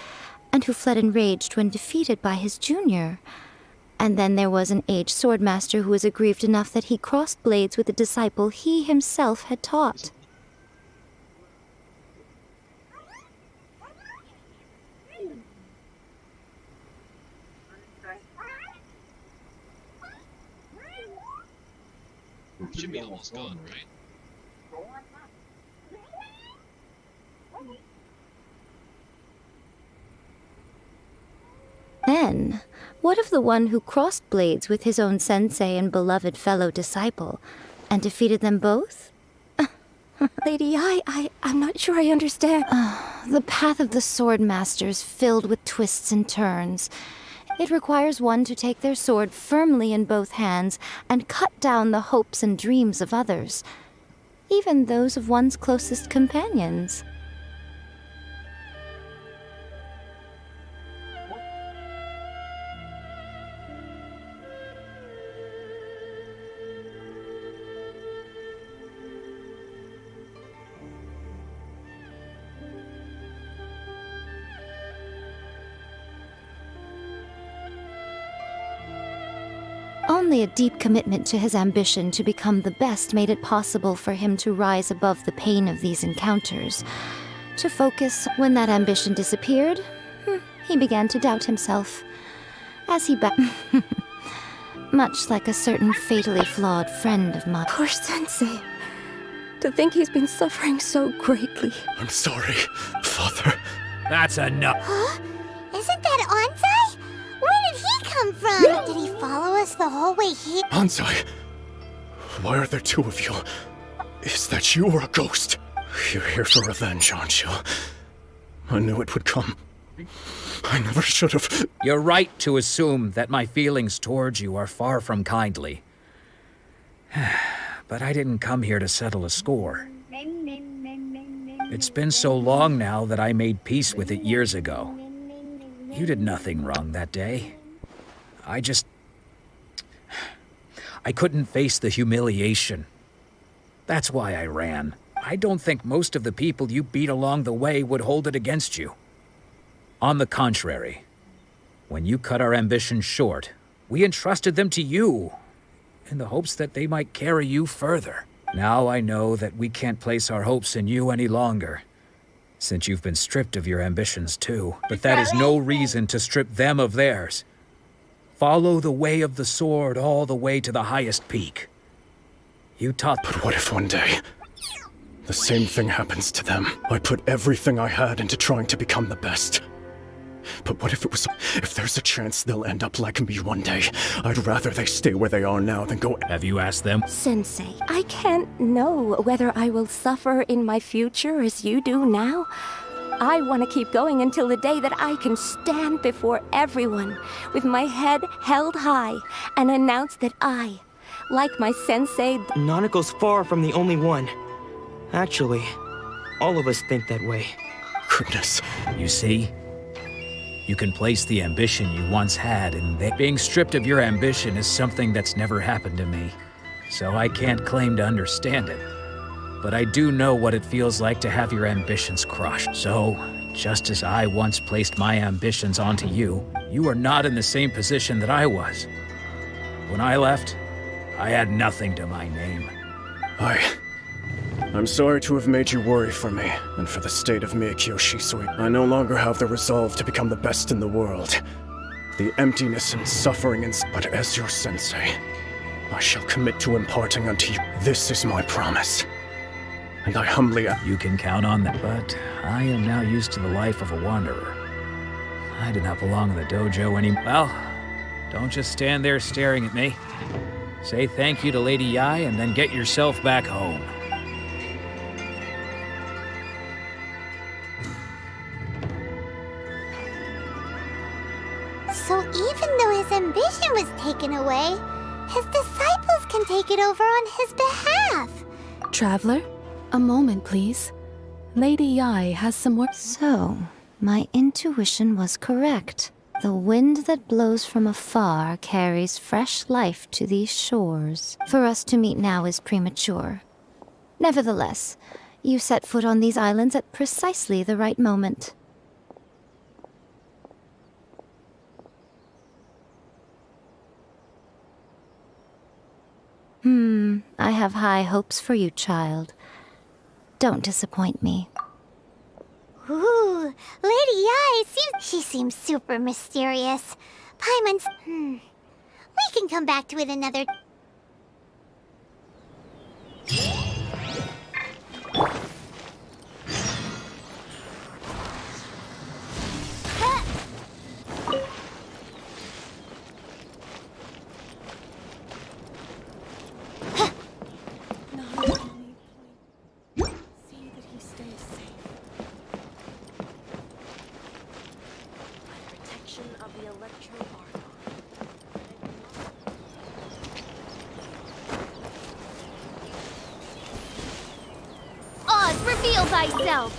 and who fled enraged when defeated by his junior. And then there was an aged swordmaster who was aggrieved enough that he crossed blades with a disciple he himself had taught. Should be almost gone, right? Then, what of the one who crossed blades with his own sensei and beloved fellow disciple, and defeated them both? Lady, I'm not sure I understand. The path of the sword master is filled with twists and turns. It requires one to take their sword firmly in both hands and cut down the hopes and dreams of others, even those of one's closest companions. Only a deep commitment to his ambition to become the best made it possible for him to rise above the pain of these encounters. To focus, when that ambition disappeared, he began to doubt himself. As he much like a certain fatally flawed friend of mine. Poor Sensei. To think he's been suffering so greatly. I'm sorry, Father. That's enough. Huh? Isn't that Anzai? Where did he come from? Did he follow us the whole way here? Anzai, why are there two of you? Is that you or a ghost? You're here for revenge, aren't you? I knew it would come. I never should have. You're right to assume that my feelings towards you are far from kindly. But I didn't come here to settle a score. It's been so long now that I made peace with it years ago. You did nothing wrong that day. I couldn't face the humiliation. That's why I ran. I don't think most of the people you beat along the way would hold it against you. On the contrary, when you cut our ambitions short, we entrusted them to you, in the hopes that they might carry you further. Now I know that we can't place our hopes in you any longer, since you've been stripped of your ambitions too. But that is no reason to strip them of theirs. Follow the way of the sword all the way to the highest peak. You taught— But what if one day the same thing happens to them? I put everything I had into trying to become the best. But what if there's a chance they'll end up like me one day? I'd rather they stay where they are now than go— Have you asked them? Sensei, I can't know whether I will suffer in my future as you do now. I want to keep going until the day that I can stand before everyone with my head held high and announce that I, like my sensei— Nanako's far from the only one. Actually, all of us think that way. Goodness. You see? You can place the ambition you once had, and being stripped of your ambition is something that's never happened to me. So I can't claim to understand it. But I do know what it feels like to have your ambitions crushed. So, just as I once placed my ambitions onto you, you are not in the same position that I was. When I left, I had nothing to my name. I'm sorry to have made you worry for me, and for the state of Miyakyo Shisui. I no longer have the resolve to become the best in the world. The emptiness and suffering but as your sensei, I shall commit to imparting unto you. This is my promise. And I humbly— You can count on that, but I am now used to the life of a wanderer. I do not belong in the dojo anymore. Well, don't just stand there staring at me. Say thank you to Lady Yai and then get yourself back home. So even though his ambition was taken away, his disciples can take it over on his behalf. Traveler, a moment, please. Lady Yai has some work. So, my intuition was correct. The wind that blows from afar carries fresh life to these shores. For us to meet now is premature. Nevertheless, you set foot on these islands at precisely the right moment. I have high hopes for you, child. Don't disappoint me. Ooh, Lady Yai seems super mysterious. Paimon's— we can come back to it another— Feel thyself!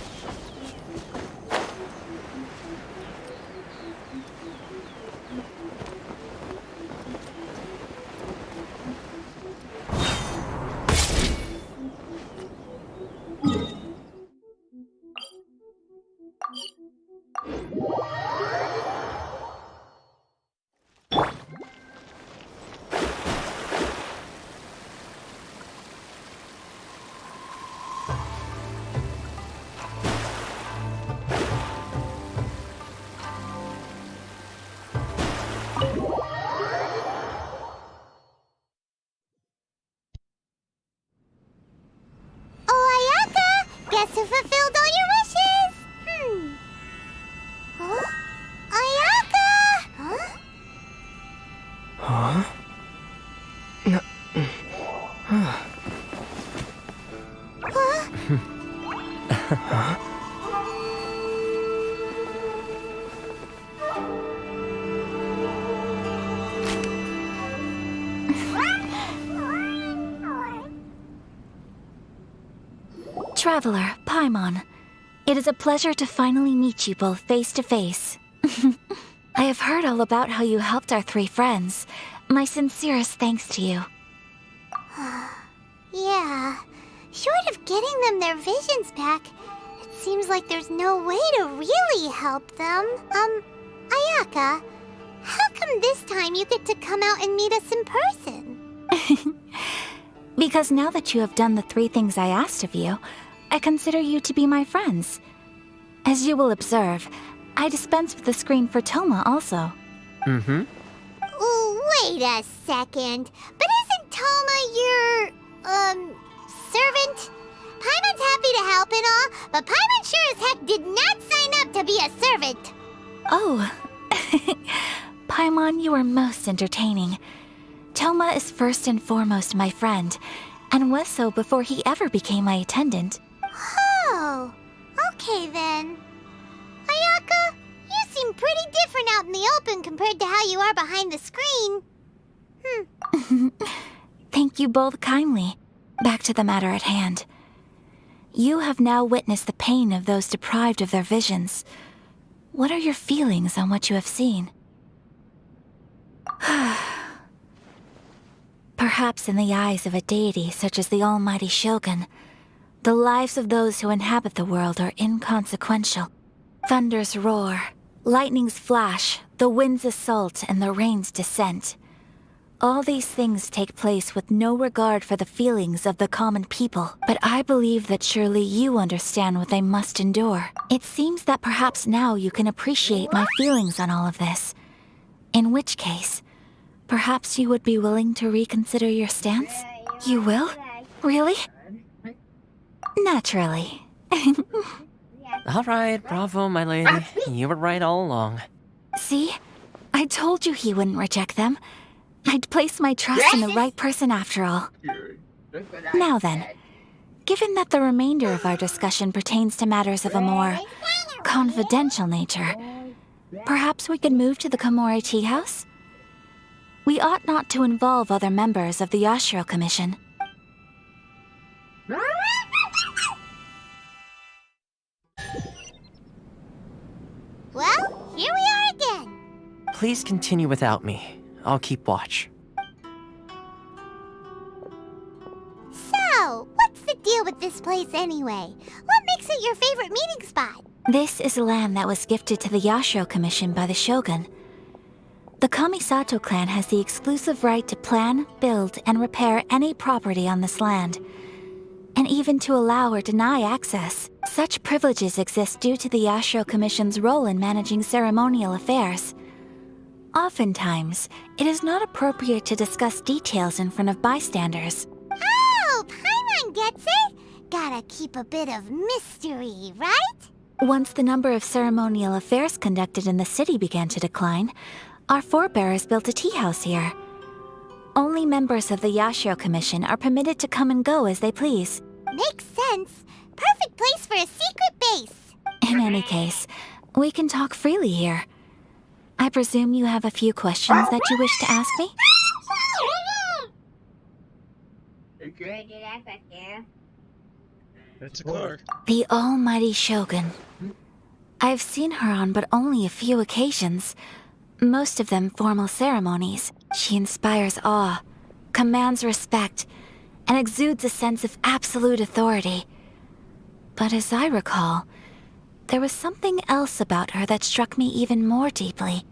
Oh, Ayaka! Guess who fulfilled all your wishes? Huh? Ayaka! Huh? Huh? No. Huh? Huh? Traveler, Paimon, it is a pleasure to finally meet you both face to face. I have heard all about how you helped our 3 friends. My sincerest thanks to you. Yeah. Short of getting them their visions back, it seems like there's no way to really help them. Ayaka, how come this time you get to come out and meet us in person? Because now that you have done the 3 things I asked of you, I consider you to be my friends. As you will observe, I dispense with the screen for Toma also. Mm-hmm. Ooh, wait a second. But isn't Toma your, servant? Paimon's happy to help and all, but Paimon sure as heck did not sign up to be a servant. Oh. Paimon, you are most entertaining. Toma is first and foremost my friend, and was so before he ever became my attendant. Oh, okay then. Ayaka, you seem pretty different out in the open compared to how you are behind the screen. Thank you both kindly. Back to the matter at hand. You have now witnessed the pain of those deprived of their visions. What are your feelings on what you have seen? Perhaps in the eyes of a deity such as the almighty Shogun, the lives of those who inhabit the world are inconsequential. Thunders roar, lightnings flash, the winds assault, and the rains descent. All these things take place with no regard for the feelings of the common people. But I believe that surely you understand what they must endure. It seems that perhaps now you can appreciate my feelings on all of this. In which case, perhaps you would be willing to reconsider your stance? You will? Really? Naturally. All right, bravo, my lady. You were right all along. See? I told you he wouldn't reject them. I'd place my trust in the right person after all. Now then, given that the remainder of our discussion pertains to matters of a more confidential nature, perhaps we could move to the Komori Tea House? We ought not to involve other members of the Yashiro Commission. Well, here we are again. Please continue without me. I'll keep watch. So, what's the deal with this place anyway? What makes it your favorite meeting spot? This is land that was gifted to the Yashiro Commission by the Shogun. The Kamisato clan has the exclusive right to plan, build, and repair any property on this land, and even to allow or deny access. Such privileges exist due to the Yashiro Commission's role in managing ceremonial affairs. Oftentimes, it is not appropriate to discuss details in front of bystanders. Oh, Paimon gets it. Gotta keep a bit of mystery, right? Once the number of ceremonial affairs conducted in the city began to decline, our forebears built a tea house here. Only members of the Yashiro Commission are permitted to come and go as they please. Makes sense. Perfect place for a secret base. In any case, we can talk freely here. I presume you have a few questions that you wish to ask me? It's a car. The almighty Shogun. I've seen her on but only a few occasions, most of them formal ceremonies. She inspires awe, commands respect, and exudes a sense of absolute authority. But as I recall, there was something else about her that struck me even more deeply.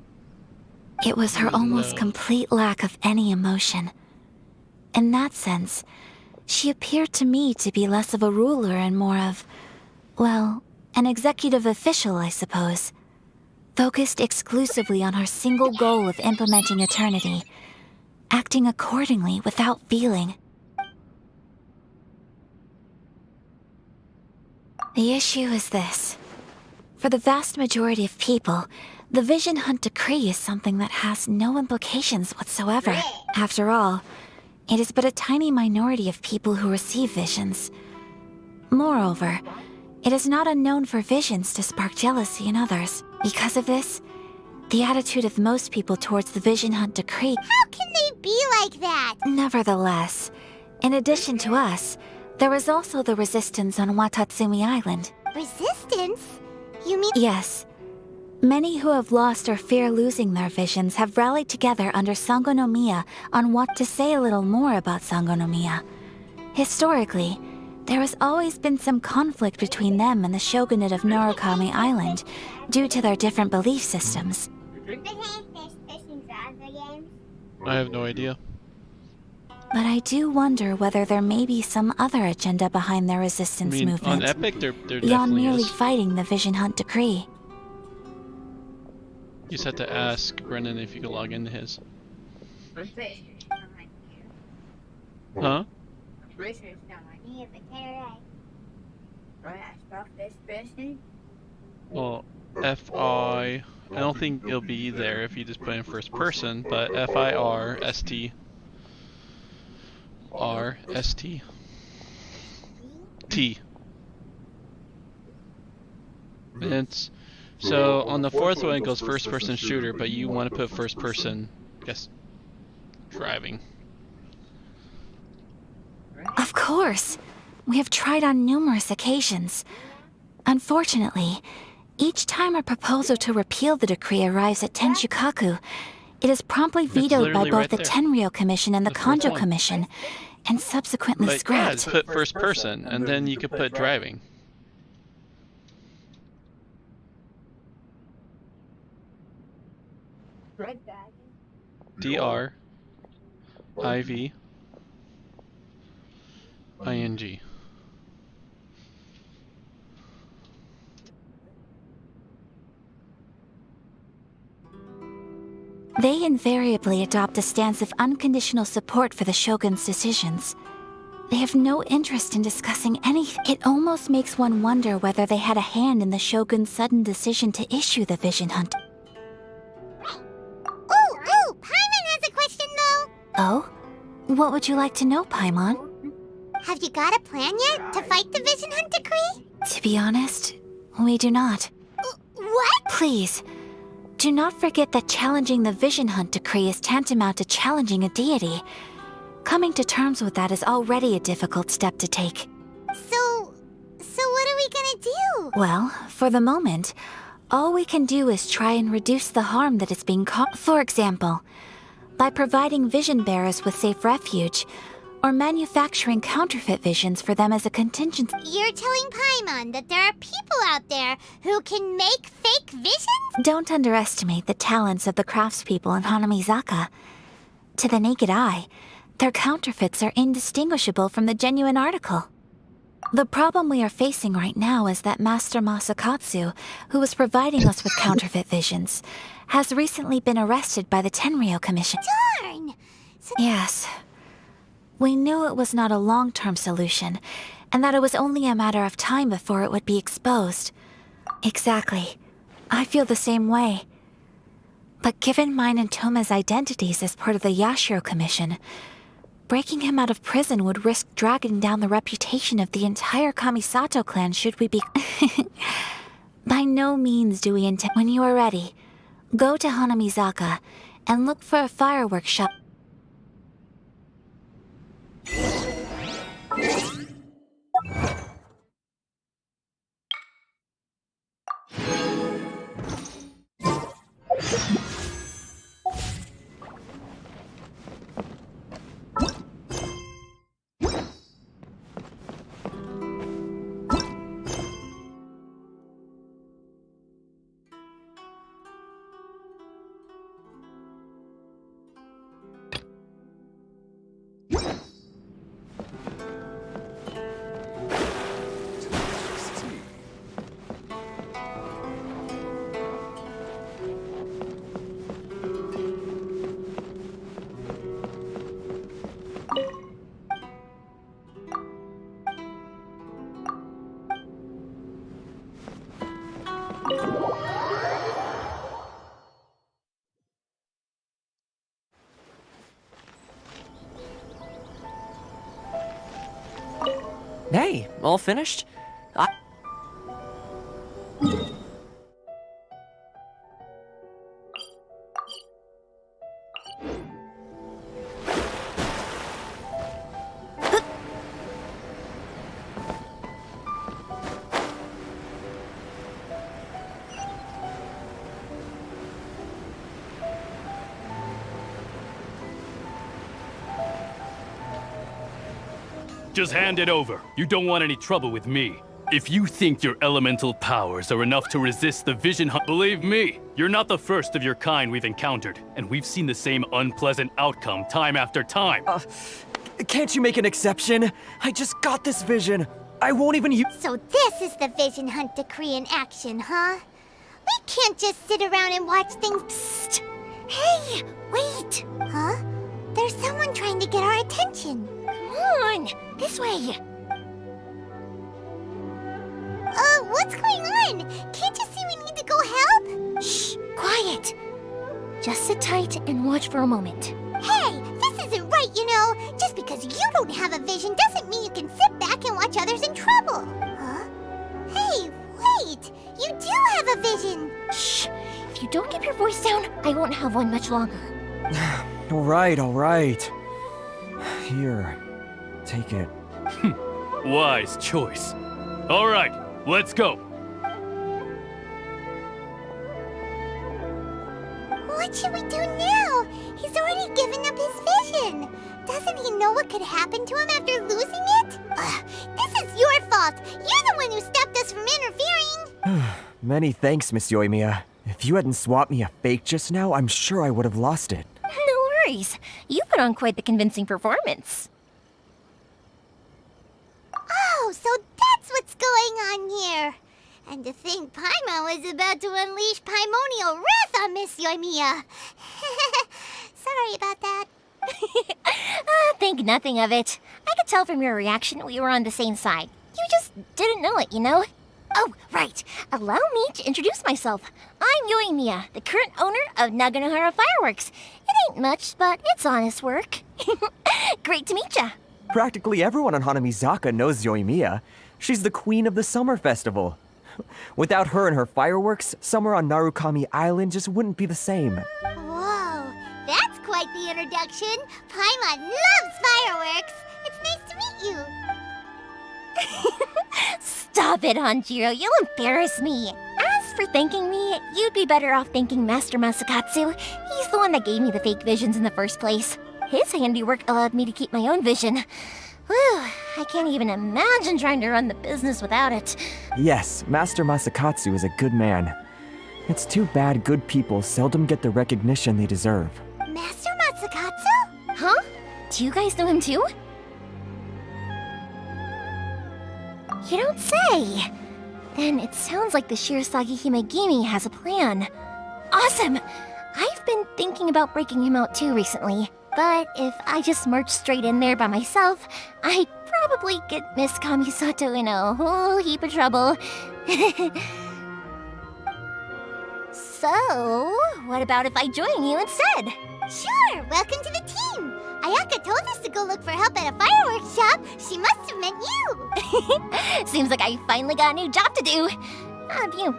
It was her almost complete lack of any emotion. In that sense, she appeared to me to be less of a ruler and more of, well, an executive official, I suppose. Focused exclusively on her single goal of implementing eternity, acting accordingly without feeling. The issue is this. For the vast majority of people, the Vision Hunt Decree is something that has no implications whatsoever. After all, it is but a tiny minority of people who receive visions. Moreover, it is not unknown for visions to spark jealousy in others. Because of this, the attitude of most people towards the Vision Hunt Decree— How can they be like that? Nevertheless, in addition to us, there is also the resistance on Watatsumi Island. Resistance? You mean— Yes. Many who have lost or fear losing their visions have rallied together under Sangonomiya on what to say a little more about Sangonomiya. Historically, there has always been some conflict between them and the shogunate of Norokami Island due to their different belief systems. I have no idea. But I do wonder whether there may be some other agenda behind their resistance movement. On Epic, there beyond definitely merely is. fighting the Vision Hunt Decree. You just have to ask Brennan if you can log into his. Huh? Well, I don't think it'll be there if you just put in first person, but FIRST. RST. T. And it's so on the fourth one it goes first person shooter, but you want to put first person, I guess, driving. Of course. We have tried on numerous occasions. Unfortunately, each time a proposal to repeal the decree arrives at Tenshukaku, it is promptly vetoed by literally both right the there. Tenryo Commission and the fourth Kanjo one. Commission, and subsequently But yeah, scrapped. just put first person, and then you could put driving. DR IV ING. They invariably adopt a stance of unconditional support for the Shogun's decisions. They have no interest in discussing anything. It almost makes one wonder whether they had a hand in the Shogun's sudden decision to issue the Vision Hunt. Ooh, Paimon has a question though. Oh? What would you like to know, Paimon? Have you got a plan yet to fight the Vision Hunt Decree? To be honest, we do not. What? Please, do not forget that challenging the Vision Hunt Decree is tantamount to challenging a deity. Coming to terms with that is already a difficult step to take. So what are we gonna do? Well, for the moment, all we can do is try and reduce the harm that is being caused. For example, by providing vision bearers with safe refuge, or manufacturing counterfeit visions for them as a contingency. You're telling Paimon that there are people out there who can make fake visions? Don't underestimate the talents of the craftspeople in Hanamizaka. To the naked eye, their counterfeits are indistinguishable from the genuine article. The problem we are facing right now is that Master Masakatsu, who was providing us with counterfeit visions, has recently been arrested by the Tenryo Commission. Darn! Yes. We knew it was not a long-term solution, and that it was only a matter of time before it would be exposed. Exactly. I feel the same way. But given mine and Toma's identities as part of the Yashiro Commission, breaking him out of prison would risk dragging down the reputation of the entire Kamisato clan should we be— By no means do we intend— When you are ready, go to Hanamizaka and look for a fireworks shop. Hey, all finished? Just hand it over. You don't want any trouble with me. If you think your elemental powers are enough to resist the vision hunt, believe me, you're not the first of your kind we've encountered, and we've seen the same unpleasant outcome time after time. Can't you make an exception? I just got this vision. I won't even use— So this is the vision hunt decree in action, huh? We can't just sit around and watch things— Psst! Hey, wait! Huh? There's someone trying to get our attention. Come on, this way. What's going on? Can't you see we need to go help? Shh, quiet. Just sit tight and watch for a moment. Hey, this isn't right, you know. Just because you don't have a vision doesn't mean you can sit back and watch others in trouble. Huh? Hey, wait! You do have a vision! Shh! If you don't keep your voice down, I won't have one much longer. All right. Here, take it. Wise choice. All right, let's go. What should we do now? He's already given up his vision. Doesn't he know what could happen to him after losing it? This is your fault. You're the one who stopped us from interfering. Many thanks, Miss Yoimiya. If you hadn't swapped me a fake just now, I'm sure I would have lost it. No worries. You put on quite the convincing performance. Oh, so that's what's going on here. And to think Paimon was about to unleash Paimonial wrath on Miss Yoimiya. Sorry about that. Think nothing of it. I could tell from your reaction we were on the same side. You just didn't know it, you know? Oh, right. Allow me to introduce myself. I'm Yoimiya, the current owner of Naganohara Fireworks. It ain't much, but it's honest work. Great to meet ya. Practically everyone on Hanamizaka knows Yoimiya. She's the queen of the summer festival. Without her and her fireworks, summer on Narukami Island just wouldn't be the same. Whoa, that's quite the introduction. Paimon loves fireworks. It's nice to meet you. Stop it, Hanjiro. You'll embarrass me. As for thanking me, you'd be better off thanking Master Masakatsu. He's the one that gave me the fake visions in the first place. His handiwork allowed me to keep my own vision. Whew, I can't even imagine trying to run the business without it. Yes, Master Masakatsu is a good man. It's too bad good people seldom get the recognition they deserve. Master Masakatsu? Huh? Do you guys know him too? You don't say! Then it sounds like the Shirasagi Himegimi has a plan. Awesome! I've been thinking about breaking him out too recently. But if I just marched straight in there by myself, I'd probably get Miss Kamisato in a whole heap of trouble. So, what about if I join you instead? Sure, welcome to the team. Ayaka told us to go look for help at a fireworks shop. She must have meant you. Seems like I finally got a new job to do.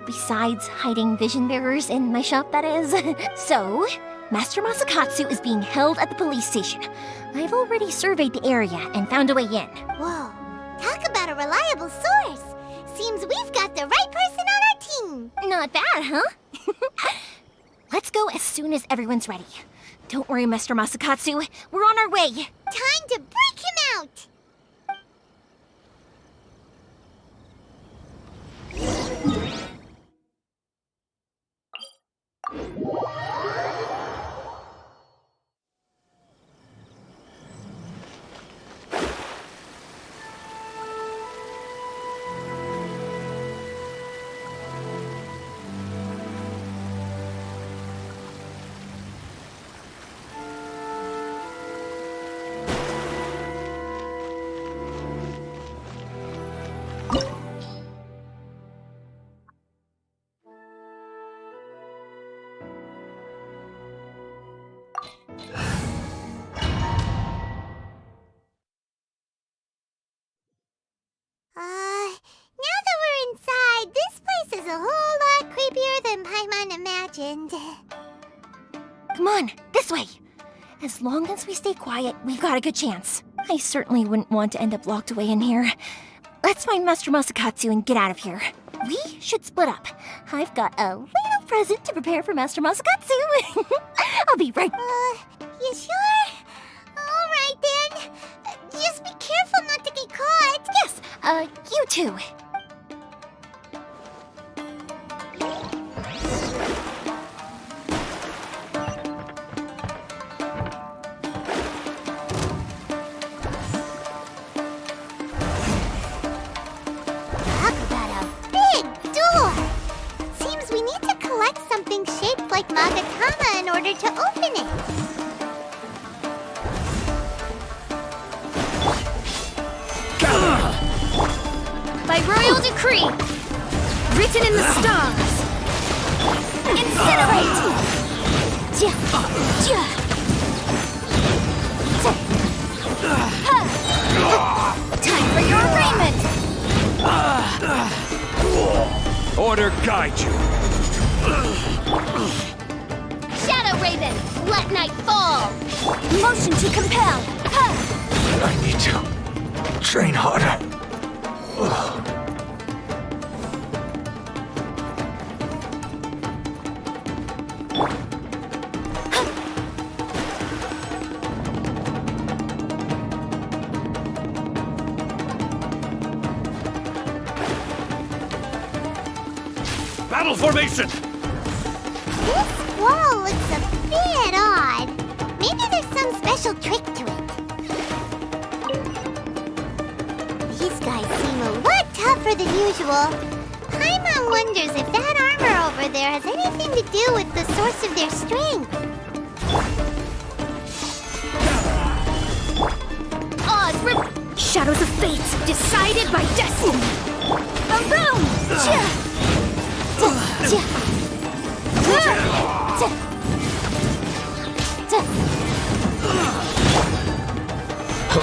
Besides hiding vision bearers in my shop, that is. So, Master Masakatsu is being held at the police station. I've already surveyed the area and found a way in. Whoa, talk about a reliable source. Seems we've got the right person on our team. Not bad, huh? Let's go as soon as everyone's ready. Don't worry, Master Masakatsu. We're on our way. Time to break him out. Come on, this way. As long as we stay quiet, we've got a good chance. I certainly wouldn't want to end up locked away in here. Let's find Master Masakatsu and get out of here. We should split up. I've got a little present to prepare for Master Masakatsu. I'll be right... You sure? Alright then. Just be careful not to get caught. Yes, you too. Talk about a big door. Seems we need to collect something shaped like Magatama in order to open it. By royal decree, written in the stars, incinerate! Time for your arraignment! Order guide you. Shadow Raven, let night fall! Motion to compel! I need to train harder. Battle formation! This wall looks a bit odd. Maybe there's some special trick to it. These guys seem a lot tougher than usual. Paimon wonders if that armor over there has anything to do with the source of their strength. Shadows of fate, decided by destiny! Boom!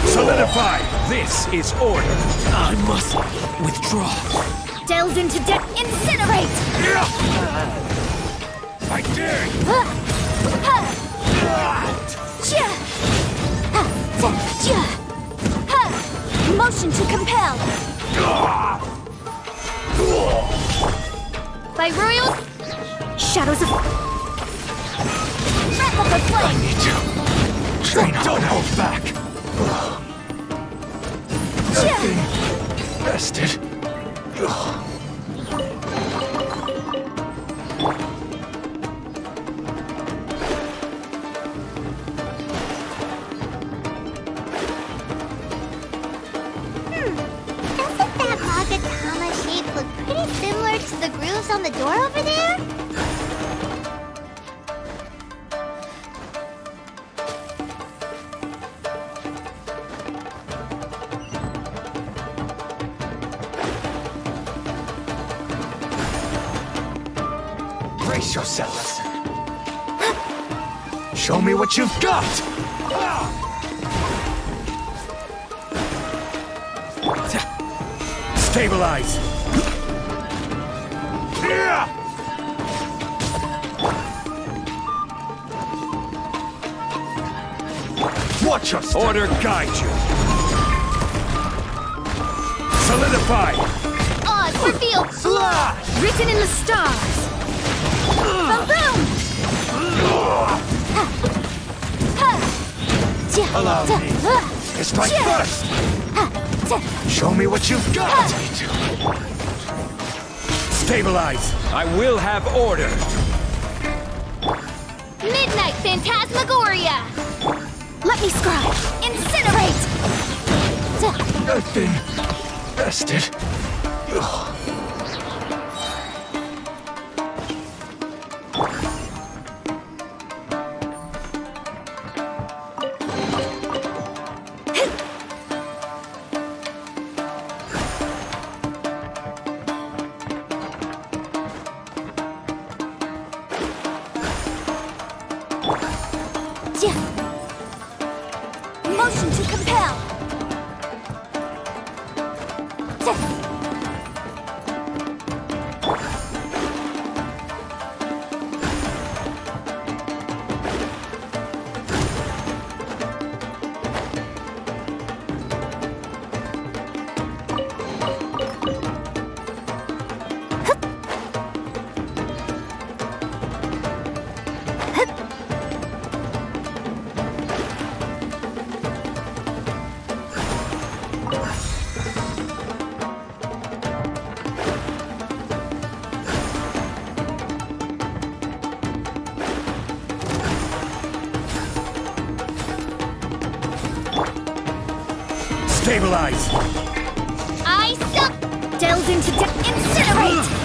Solidify! This is order. I must withdraw. Delve into death, incinerate! I dare Motion to compel! By royal... Shadows of... Replica flame! I need to train harder. Don't hold back. I've been bested. Doesn't that Magatama shape look pretty similar to the grooves on the door over there? Brace yourselves. Show me what you've got. Stabilize. Watch your step. Order guide you. Solidify. Oz revealed! Slash! Written in the stars! Boom! Allow me to strike first. Show me what you've got. Stabilize. I will have order. Midnight Phantasmagoria! Let me scribe! Incinerate! I've been bested. Motion to compel! Stabilize! I suck! Delve into incinerate!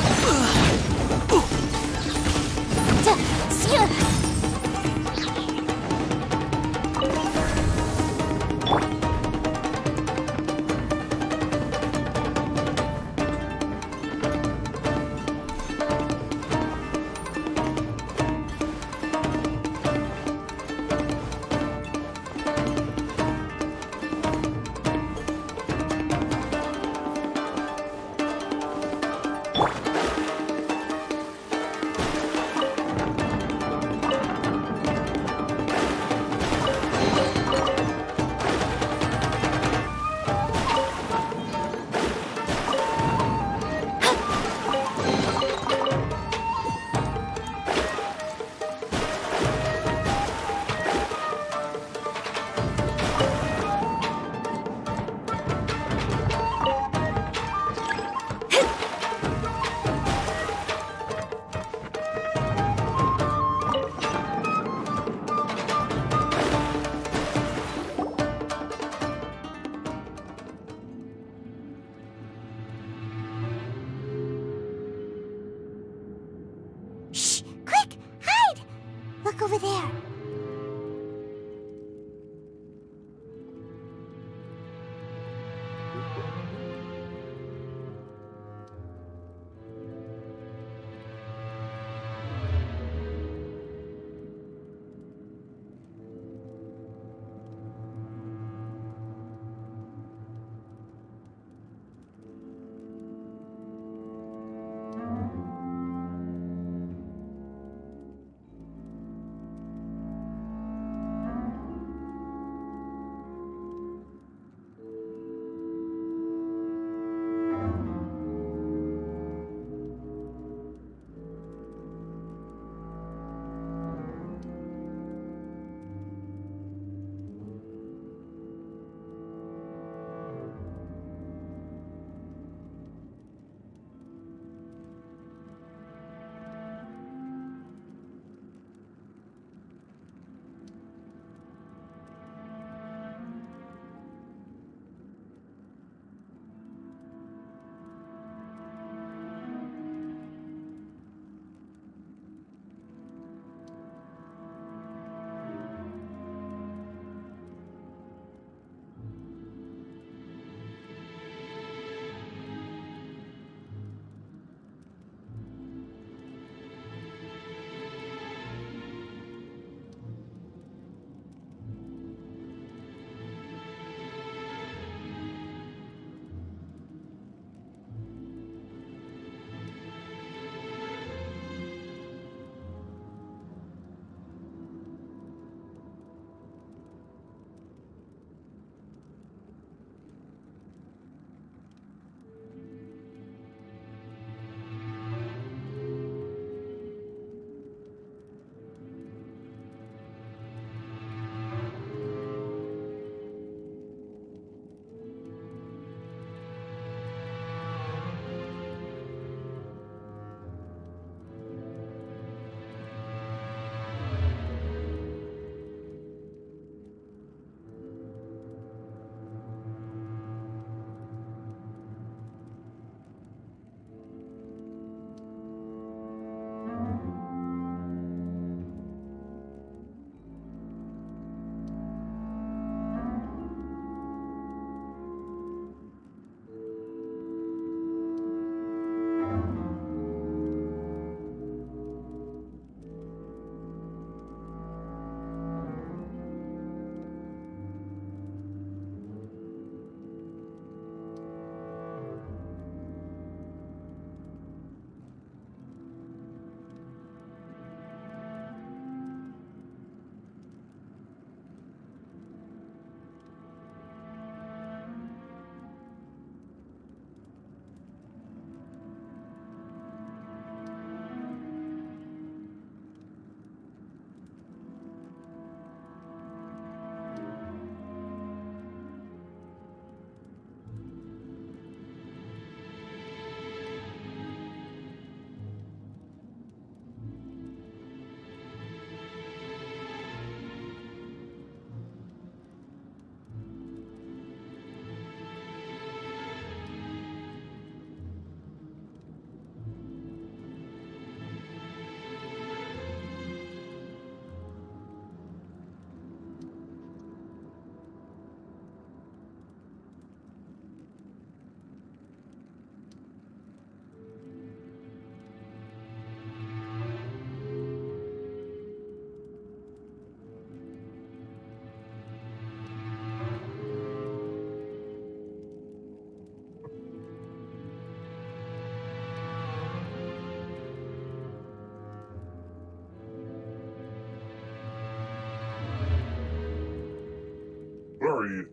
very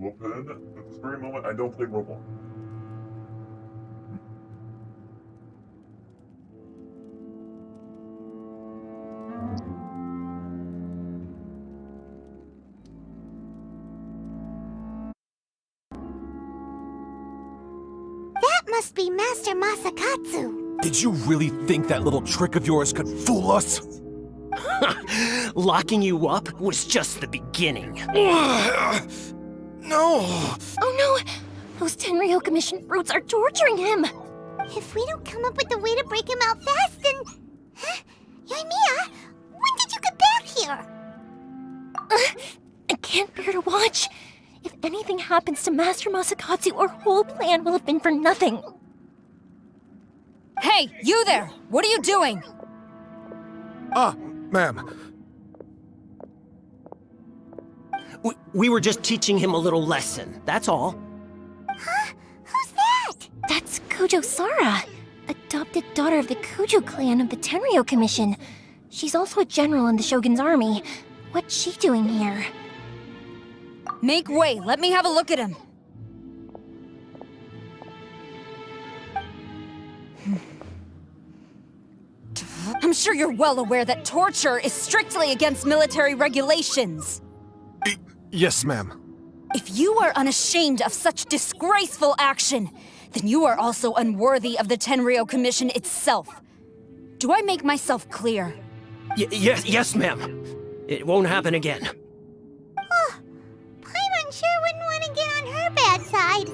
open at this very moment. I don't play Roblox. That must be Master Masakatsu. Did you really think that little trick of yours could fool us? Locking you up was just the beginning. No! Oh no! Those Tenryo Commission fruits are torturing him! If we don't come up with a way to break him out fast, then... Huh? Yoimiya, when did you get back here? I can't bear to watch. If anything happens to Master Masakatsu, our whole plan will have been for nothing. Hey, you there! What are you doing? Ma'am. We were just teaching him a little lesson, that's all. Huh? Who's that? That's Kujo Sara, adopted daughter of the Kujo clan of the Tenryo Commission. She's also a general in the Shogun's army. What's she doing here? Make way, let me have a look at him. I'm sure you're well aware that torture is strictly against military regulations. Yes, ma'am. If you are unashamed of such disgraceful action, then you are also unworthy of the Tenryo Commission itself. Do I make myself clear? Yes, ma'am. It won't happen again. Oh, Paimon sure wouldn't want to get on her bad side.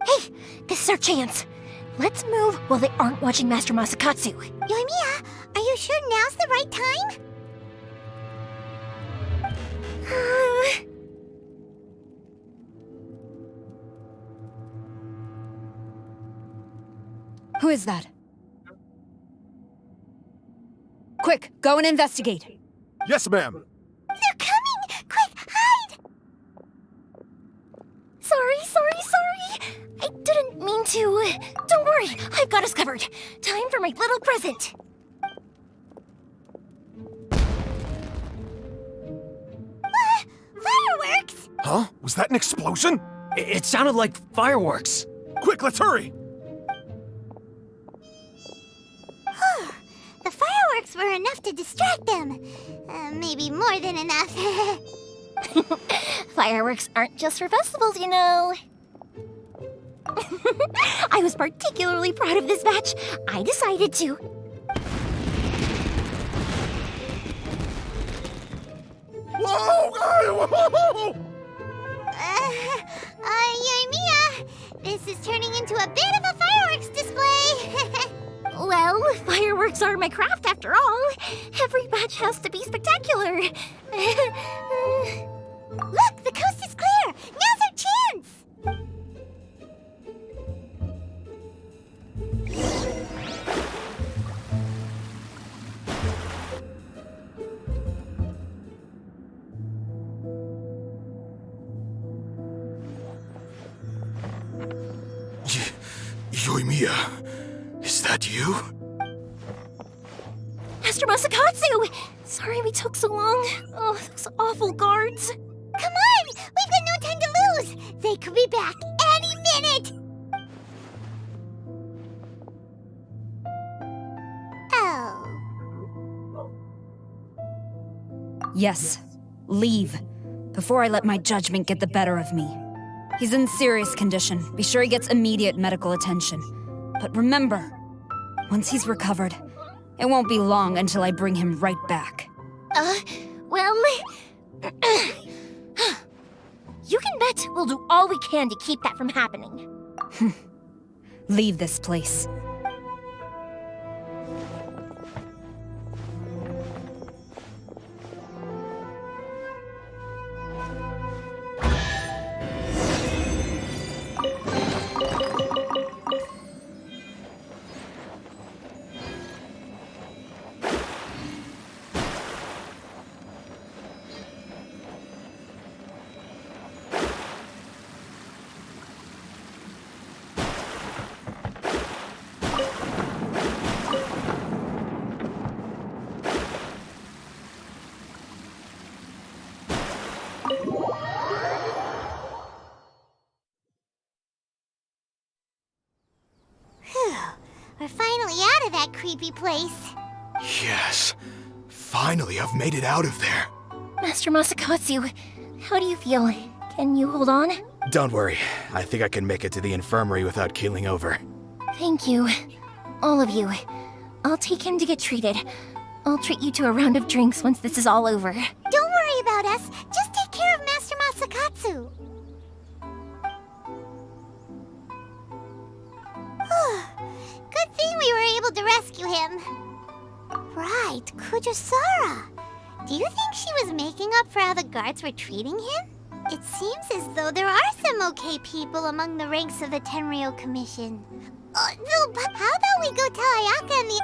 Hey, this is our chance. Let's move while they aren't watching Master Masakatsu. Yoimiya, are you sure now's the right time? Who is that? Quick, go and investigate. Yes, ma'am. They're coming! Quick, hide! Sorry. I didn't mean to. Don't worry, I've got us covered. Time for my little present. Fireworks? Huh? Was that an explosion? It sounded like fireworks. Quick, let's hurry! The fireworks were enough to distract them. Maybe more than enough. Fireworks aren't just for festivals, you know. I was particularly proud of this batch. I decided to. Whoa! Yoimiya, this is turning into a bit of a fireworks display. Well, fireworks are my craft after all. Every batch has to be spectacular. Look, the coast is clear. Now's our chance. Yoimiya, is that you? Master Masakatsu! Sorry we took so long. Oh, those awful guards. Come on! We've got no time to lose! They could be back any minute! Oh. Yes, leave. Before I let my judgment get the better of me. He's in serious condition. Be sure he gets immediate medical attention. But remember, once he's recovered, it won't be long until I bring him right back. Well... You can bet we'll do all we can to keep that from happening. Leave this place. creepy place. Yes. Finally, I've made it out of there. Master Masakatsu, how do you feel? Can you hold on? Don't worry. I think I can make it to the infirmary without keeling over. Thank you. All of you. I'll take him to get treated. I'll treat you to a round of drinks once this is all over. Don't worry about us. Just take care of Master Masakatsu. Good thing we were able to rescue him. Right, Kujusara. Do you think she was making up for how the guards were treating him? It seems as though there are some okay people among the ranks of the Tenryo Commission. No, but how about we go tell Ayaka and the...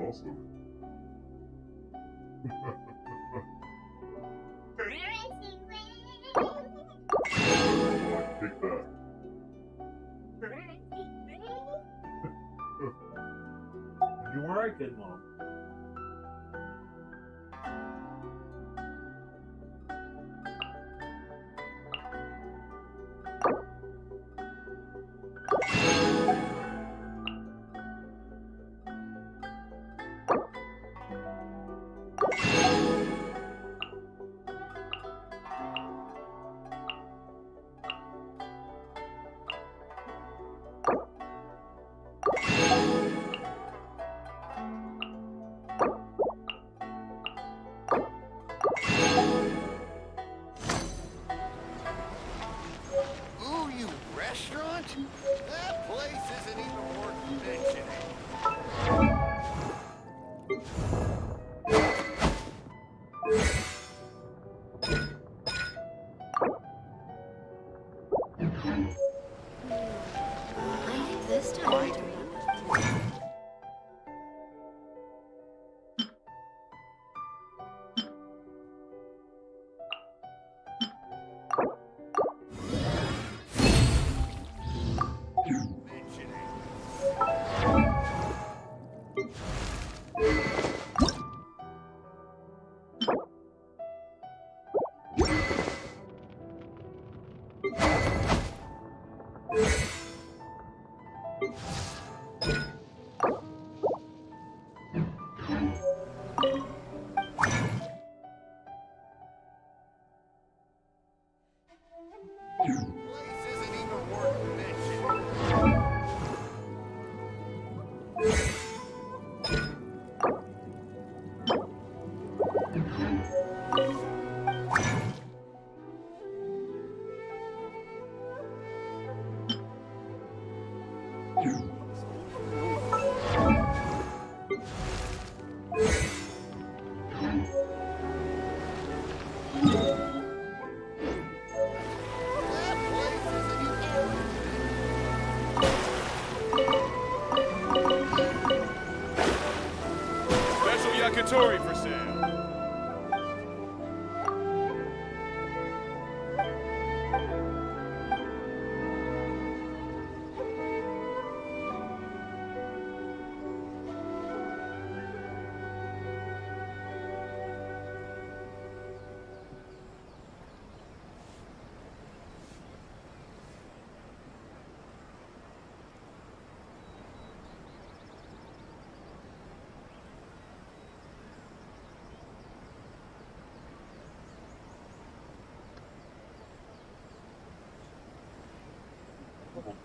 Awesome. Take that. You were good, Mom.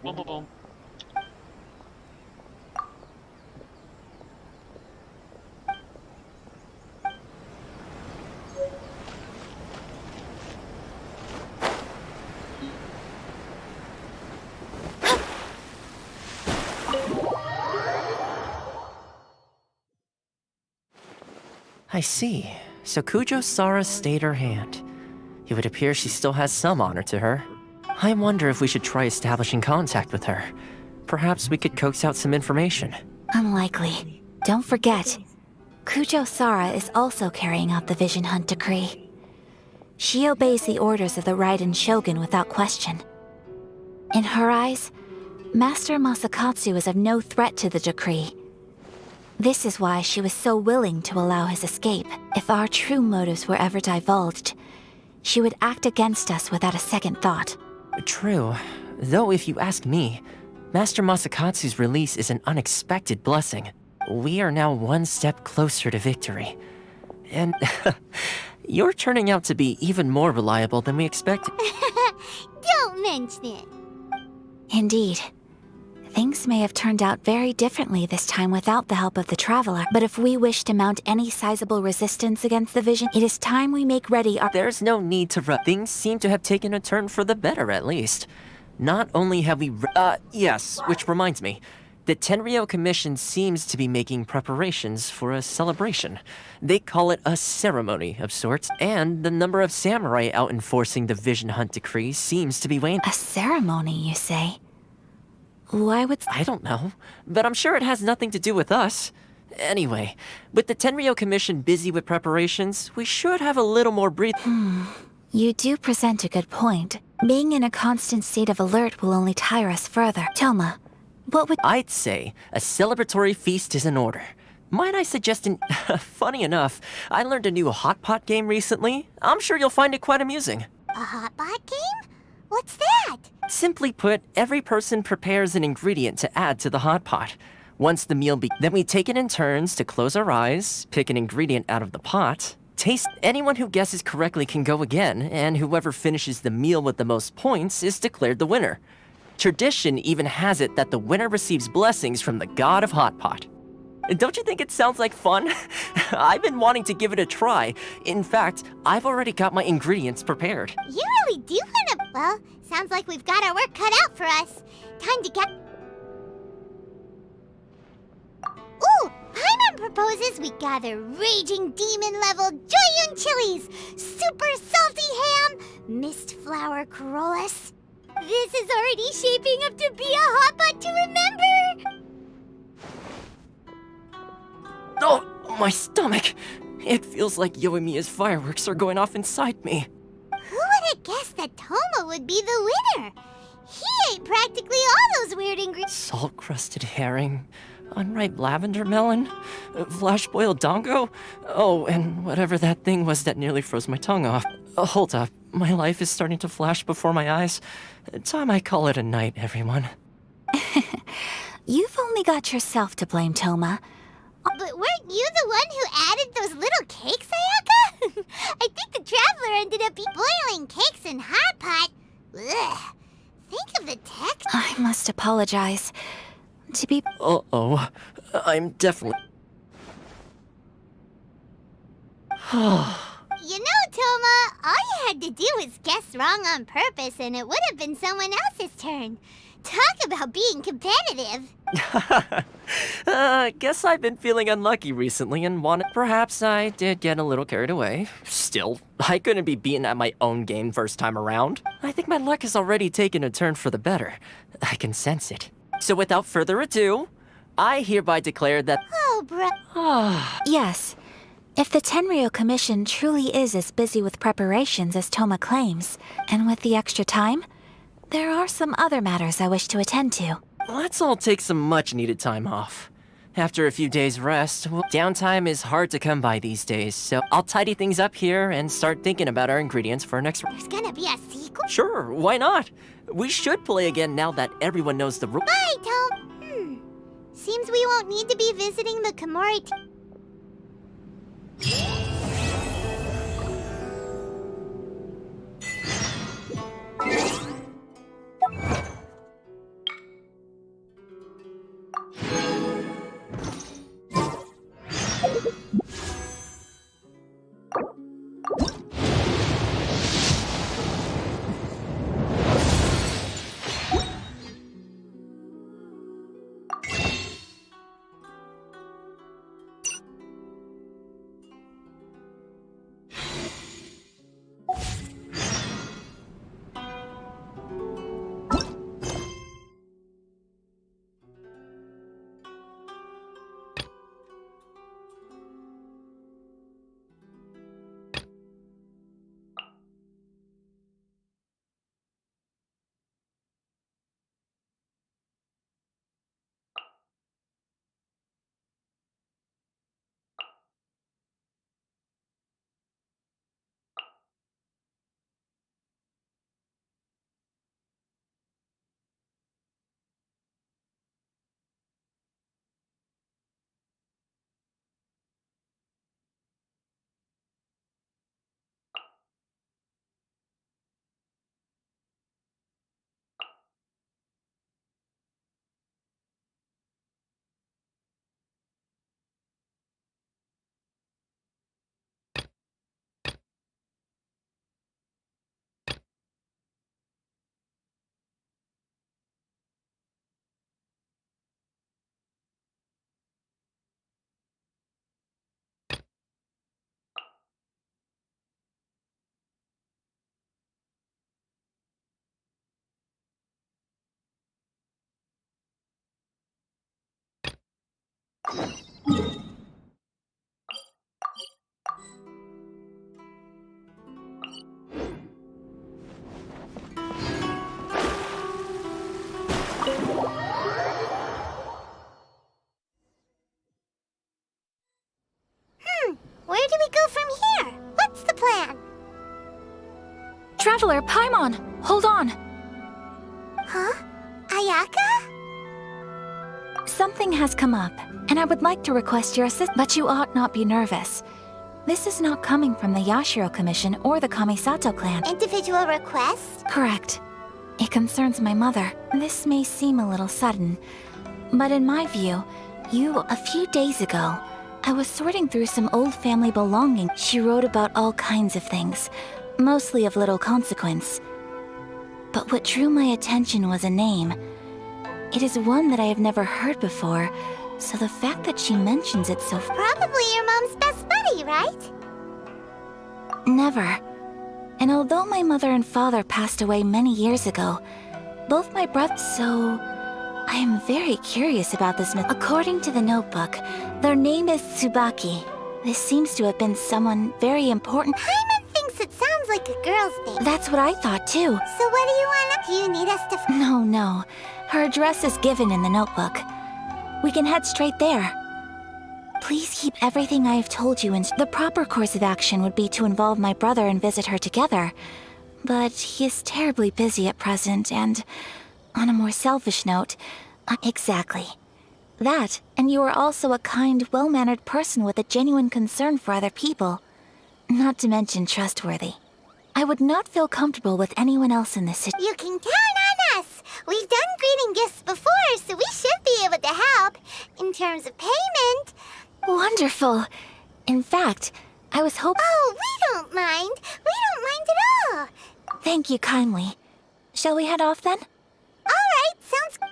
Boom, boom, boom. I see. So Kujo Sara stayed her hand. It would appear she still has some honor to her. I wonder if we should try establishing contact with her. Perhaps we could coax out some information. Unlikely. Don't forget, Kujo Sara is also carrying out the Vision Hunt decree. She obeys the orders of the Raiden Shogun without question. In her eyes, Master Masakatsu is of no threat to the decree. This is why she was so willing to allow his escape. If our true motives were ever divulged, she would act against us without a second thought. True. Though if you ask me, Master Masakatsu's release is an unexpected blessing. We are now one step closer to victory. And you're turning out to be even more reliable than we expected. Don't mention it. Indeed. Things may have turned out very differently this time without the help of the Traveler. But if we wish to mount any sizable resistance against the Vision, it is time we make ready our— There's no need to rush. Things seem to have taken a turn for the better, at least. Not only have we... yes, which reminds me. The Tenryou Commission seems to be making preparations for a celebration. They call it a ceremony of sorts, and the number of samurai out enforcing the Vision Hunt decree seems to be waning. A ceremony, you say? Why would... I don't know, but I'm sure it has nothing to do with us. Anyway, with the Tenryou Commission busy with preparations, we should have a little more You do present a good point. Being in a constant state of alert will only tire us further. Toma, what would... I'd say a celebratory feast is in order. Might I suggest an... Funny enough, I learned a new hot pot game recently. I'm sure you'll find it quite amusing. A hot pot game? What's that? Simply put, every person prepares an ingredient to add to the hot pot. Once the meal then we take it in turns to close our eyes, pick an ingredient out of the pot, taste. Anyone who guesses correctly can go again, and whoever finishes the meal with the most points is declared the winner. Tradition even has it that the winner receives blessings from the god of hot pot. Don't you think it sounds like fun? I've been wanting to give it a try. In fact, I've already got my ingredients prepared. You really do wanna... Well, sounds like we've got our work cut out for us. Time to get... Ooh! Paimon proposes we gather raging demon-level Joyun chilies, super salty ham, mist flower corollas. This is already shaping up to be a hot pot to remember! Oh, my stomach! It feels like Yoimiya's fireworks are going off inside me. Who would have guessed that Toma would be the winner? He ate practically all those weird ingredients. Salt-crusted herring, unripe lavender melon, flash-boiled dongo. Oh, and whatever that thing was that nearly froze my tongue off. Hold up, my life is starting to flash before my eyes. Time I call it a night, everyone. You've only got yourself to blame, Toma. But weren't you the one who added those little cakes, Ayaka? I think the Traveler ended up boiling cakes in hot pot. Ugh. Think of the text. I must apologize. To be... Uh-oh. I'm definitely... You know, Toma, all you had to do was guess wrong on purpose and it would have been someone else's turn. Talk about being competitive. Guess I've been feeling unlucky recently and wanted... Perhaps I did get a little carried away. Still, I couldn't be beaten at my own game first time around. I think my luck has already taken a turn for the better. I can sense it. So without further ado, I hereby declare that... Oh, bro... Yes. If the Tenryou Commission truly is as busy with preparations as Toma claims, and with the extra time, there are some other matters I wish to attend to. Let's all take some much-needed time off. After a few days' rest, downtime is hard to come by these days, so I'll tidy things up here and start thinking about our ingredients for our next... There's gonna be a sequel? Sure, why not? We should play again now that everyone knows the rules. Bye, Tom. Seems we won't need to be visiting the Komori... Traveler, Paimon, hold on. Huh? Ayaka? Something has come up, and I would like to request your assistance, but you ought not be nervous. This is not coming from the Yashiro Commission or the Kamisato clan. Individual request? Correct. It concerns my mother. This may seem a little sudden, but in my view, a few days ago, I was sorting through some old family belongings. She wrote about all kinds of things, mostly of little consequence. But what drew my attention was a name. It is one that I have never heard before, so the fact that she mentions it so... Probably your mom's best buddy, right? Never. And although my mother and father passed away many years ago, both my brothers... So... I am very curious about this myth. According to the notebook, their name is Tsubaki. This seems to have been someone very important. Paimon thinks it sounds like a girl's name. That's what I thought too. So what do you want? Do you need us to... No. Her address is given in the notebook. We can head straight there. Please keep everything I have told you in... The proper course of action would be to involve my brother and visit her together. But he is terribly busy at present, and... On a more selfish note... Exactly. That, and you are also a kind, well-mannered person with a genuine concern for other people. Not to mention trustworthy. I would not feel comfortable with anyone else in this situation. You can count on us! We've done greeting gifts before, so we should be able to help. In terms of payment... Wonderful! In fact, I was hoping... Oh, we don't mind! We don't mind at all! Thank you kindly. Shall we head off then? Alright, sounds good.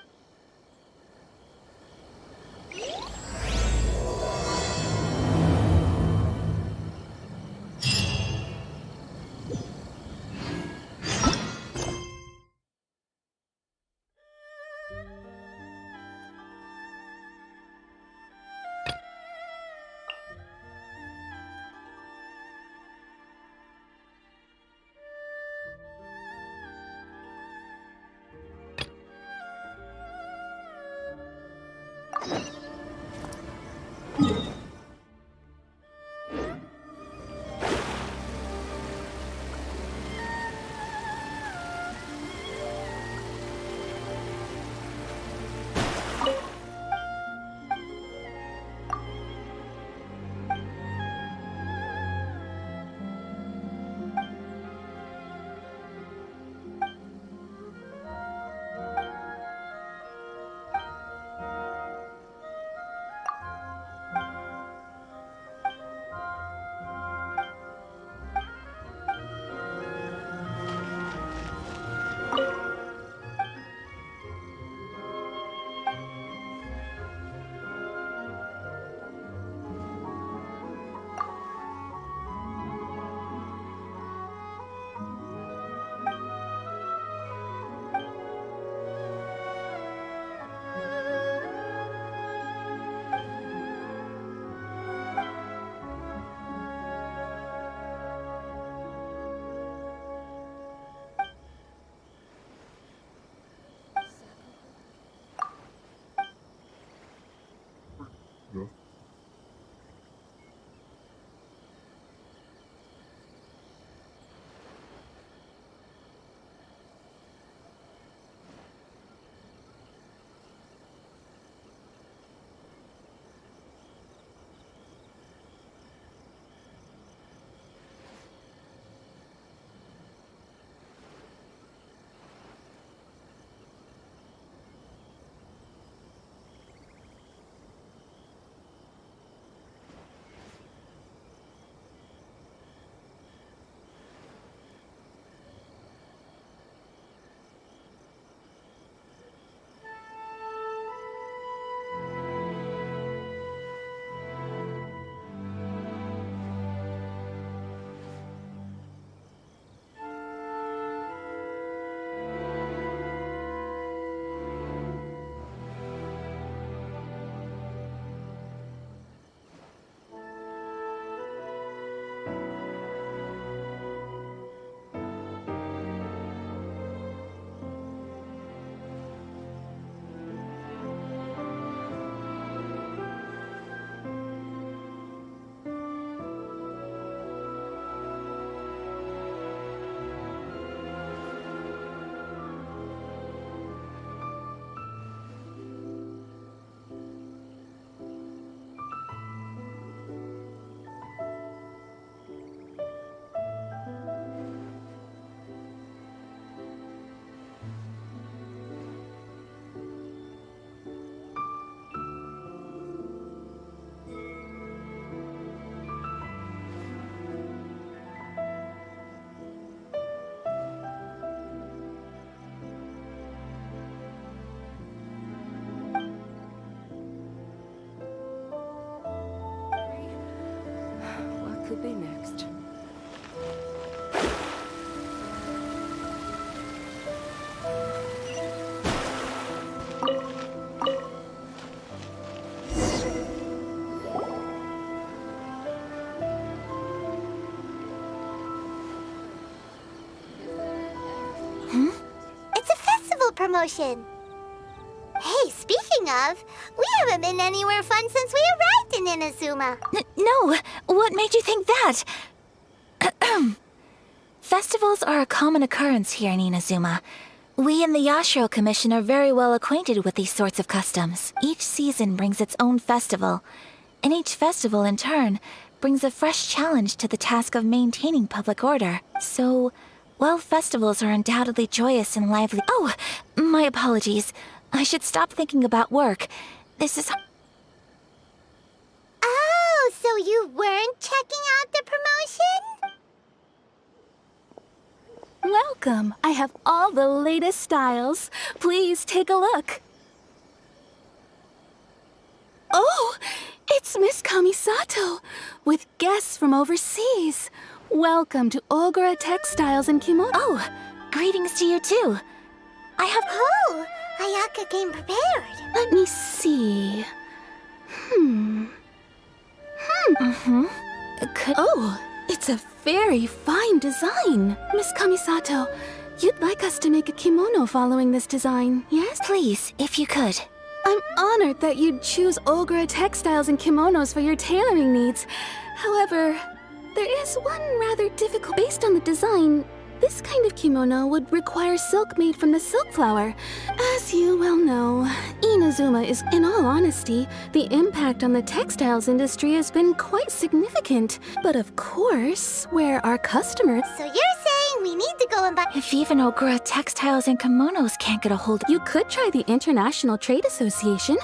promotion. Hey, speaking of, we haven't been anywhere fun since we arrived in Inazuma. No, what made you think that? Festivals are a common occurrence here in Inazuma. We in the Yashiro Commission are very well acquainted with these sorts of customs. Each season brings its own festival, and each festival, in turn, brings a fresh challenge to the task of maintaining public order. So, while festivals are undoubtedly joyous and lively— Oh, my apologies. I should stop thinking about work. This is— Oh, so you weren't checking out the promotion? Welcome. I have all the latest styles. Please take a look. Oh, it's Miss Kamisato, with guests from overseas. Welcome to Ogura Textiles and Kimono. Oh, greetings to you too. I have— Oh, Ayaka came prepared. Let me see. Oh, it's a very fine design. Miss Kamisato, you'd like us to make a kimono following this design, yes? Please, if you could. I'm honored that you'd choose Ogura Textiles and Kimonos for your tailoring needs. However, there is one rather difficult— Based on the design, this kind of kimono would require silk made from the silk flower. As you well know, Inazuma is— In all honesty, the impact on the textiles industry has been quite significant. But of course, where our customers— So you're saying we need to go and buy— If even Ogura Textiles and Kimonos can't get a hold— You could try the International Trade Association.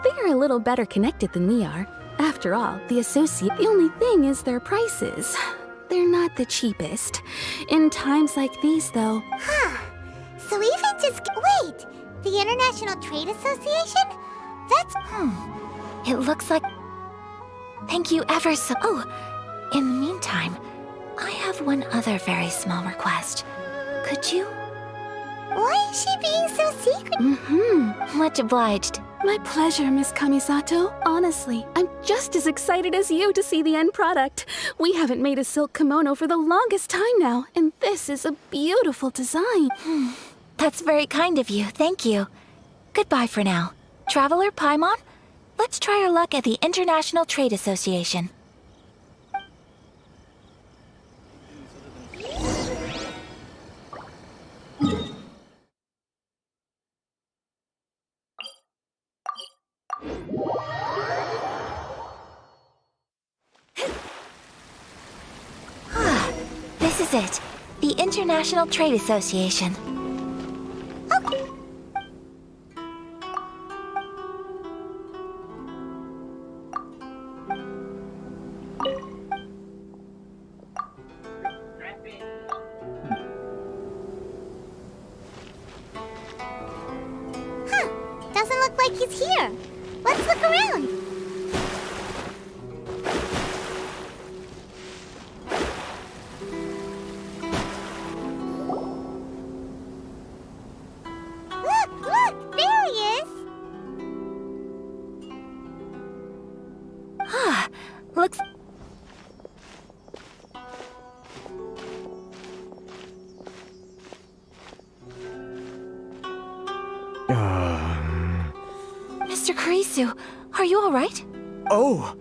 They're a little better connected than we are. After all, the only thing is their prices. They're not the cheapest. In times like these, though— Huh. So even just— Wait! The International Trade Association? That's— It looks like— Thank you ever so— Oh, in the meantime, I have one other very small request. Could you— Why is she being so secret? Much obliged. My pleasure, Miss Kamisato. Honestly, I'm just as excited as you to see the end product. We haven't made a silk kimono for the longest time now, and this is a beautiful design. That's very kind of you, thank you. Goodbye for now. Traveler Paimon, let's try our luck at the International Trade Association. This is it. The International Trade Association. Huh. Doesn't look like he's here. Let's look around. Look! There he is! Looks... Mr. Kurisu, are you alright? Oh,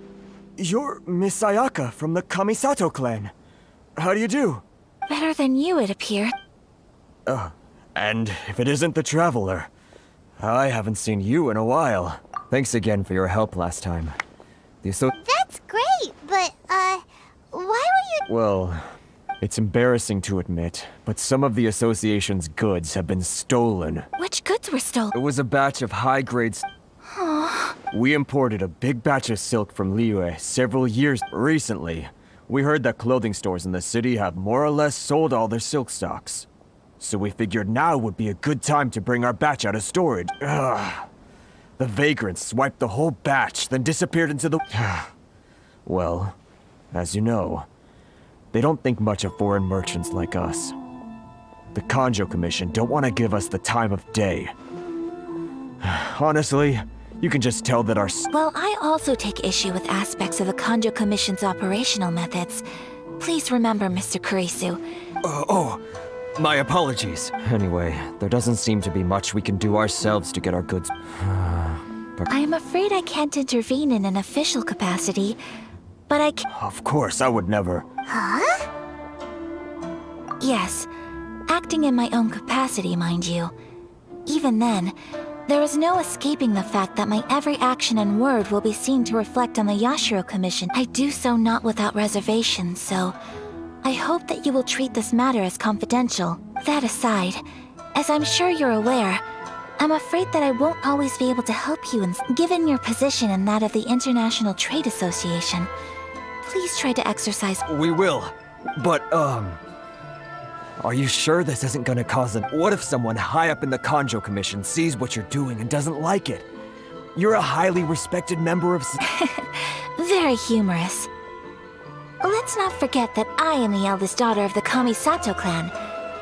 you're Miss Ayaka from the Kamisato clan. How do you do? Better than you, it appears. And if it isn't the Traveler, I haven't seen you in a while. Thanks again for your help last time. That's great, but, why were you— Well, it's embarrassing to admit, but some of the association's goods have been stolen. Which goods were stolen? It was a batch of high-grade... We imported a big batch of silk from Liyue several years recently. We heard that clothing stores in the city have more or less sold all their silk stocks. So we figured now would be a good time to bring our batch out of storage. The vagrants swiped the whole batch, then disappeared into the... Well, as you know, they don't think much of foreign merchants like us. The Kanjo Commission don't want to give us the time of day. Honestly, you can just tell that our... Well, I also take issue with aspects of the Kanjo Commission's operational methods. Please remember, Mr. Kurisu. My apologies. Anyway, there doesn't seem to be much we can do ourselves to get our goods. I'm afraid I can't intervene in an official capacity, but I can. Of course, I would never. Huh? Yes, acting in my own capacity, mind you. Even then, there is no escaping the fact that my every action and word will be seen to reflect on the Yashiro Commission. I do so not without reservation, so I hope that you will treat this matter as confidential. That aside, as I'm sure you're aware, I'm afraid that I won't always be able to help you, given your position and that of the International Trade Association. Please try to exercise. We will, but, are you sure this isn't gonna cause an... What if someone high up in the Kanjo Commission sees what you're doing and doesn't like it? You're a highly respected member of... Very humorous. Let's not forget that I am the eldest daughter of the Kamisato clan.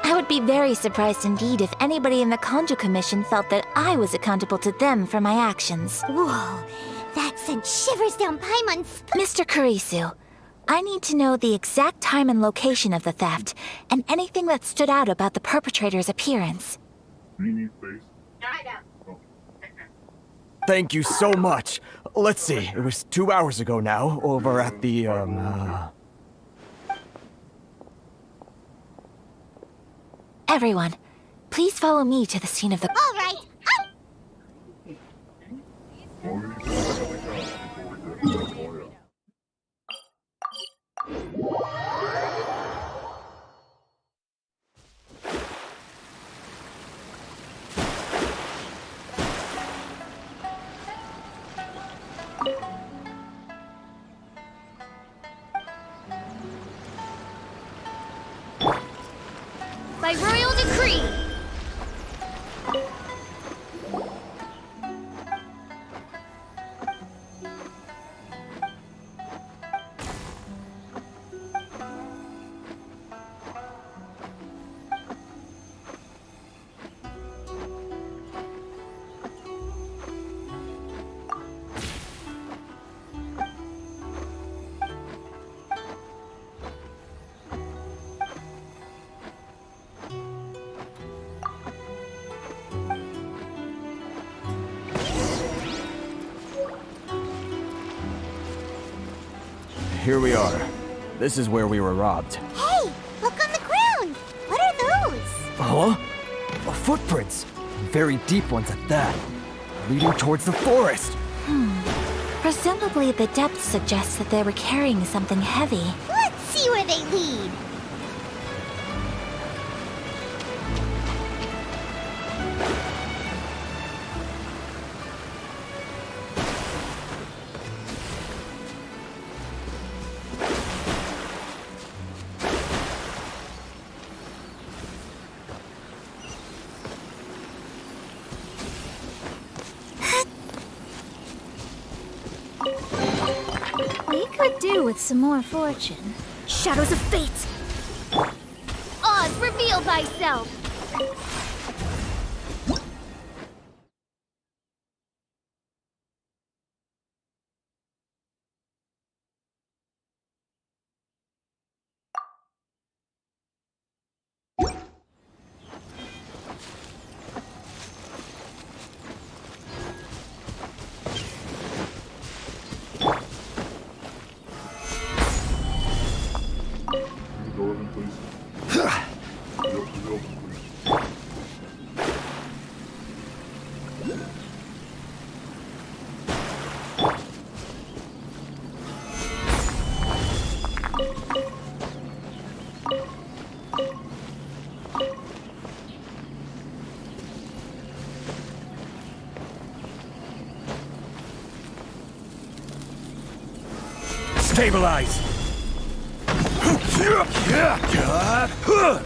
I would be very surprised indeed if anybody in the Kanjo Commission felt that I was accountable to them for my actions. Whoa, that sent shivers down Paimon's spine. Mr. Kurisu, I need to know the exact time and location of the theft, and anything that stood out about the perpetrator's appearance. Thank you so much. Let's see, it was 2 hours ago now, over at the, Everyone, please follow me to the scene of the... All right. By royal decree! Here we are. This is where we were robbed. Hey, look on the ground. What are those? Huh? Footprints. Very deep ones at that. Leading towards the forest. Presumably the depth suggests that they were carrying something heavy. Let's see where they lead. We could do with some more fortune. Shadows of fate! Oz, reveal thyself! Stabilize! Boom!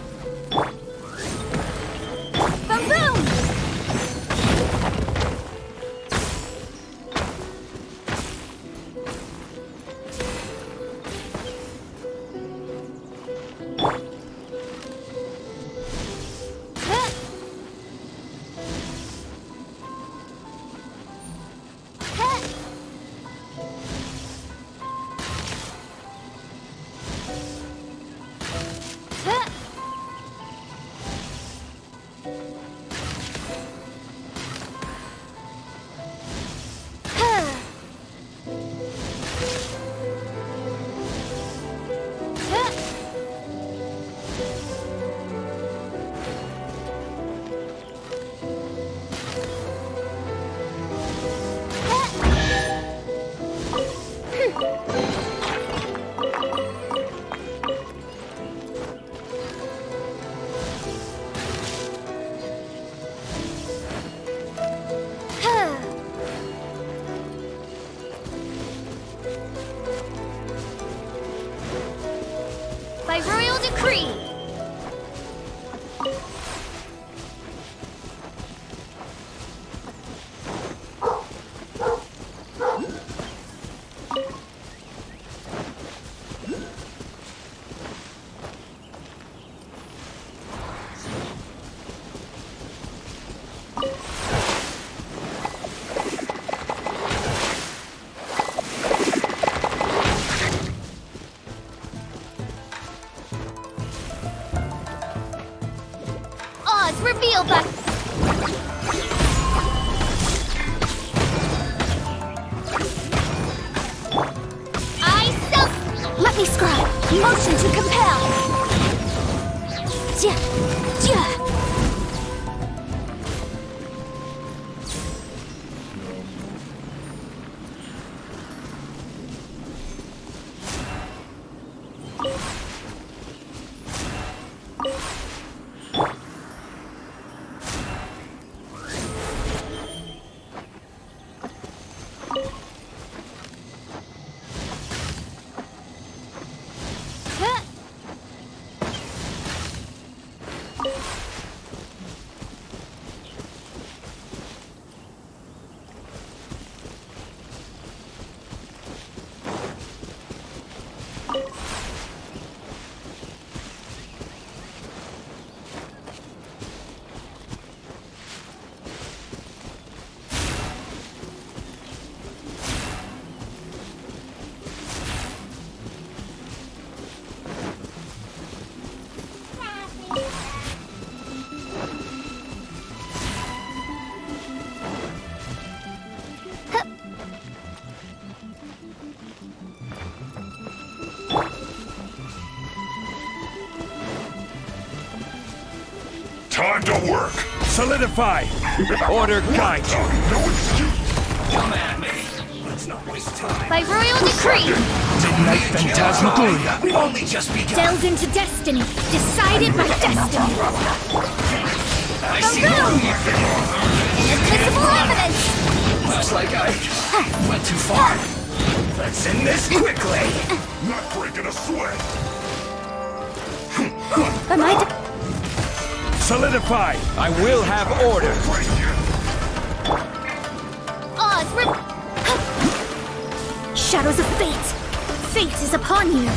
revealed by... Let me scribe. Motion to compel. Ja, ja. Time to work! Solidify! Order guide you! No excuse! Come at me! Let's not waste time! By royal decree! Midnight Phantasmagoria! We've only just begun! Delved into destiny! Decided by destiny! I see no Inadmissible evidence! Looks like I went too far. Let's end this quickly! Not breaking a sweat! Am I... Solidify! I will have order! Oz, Shadows of fate! Fate is upon you!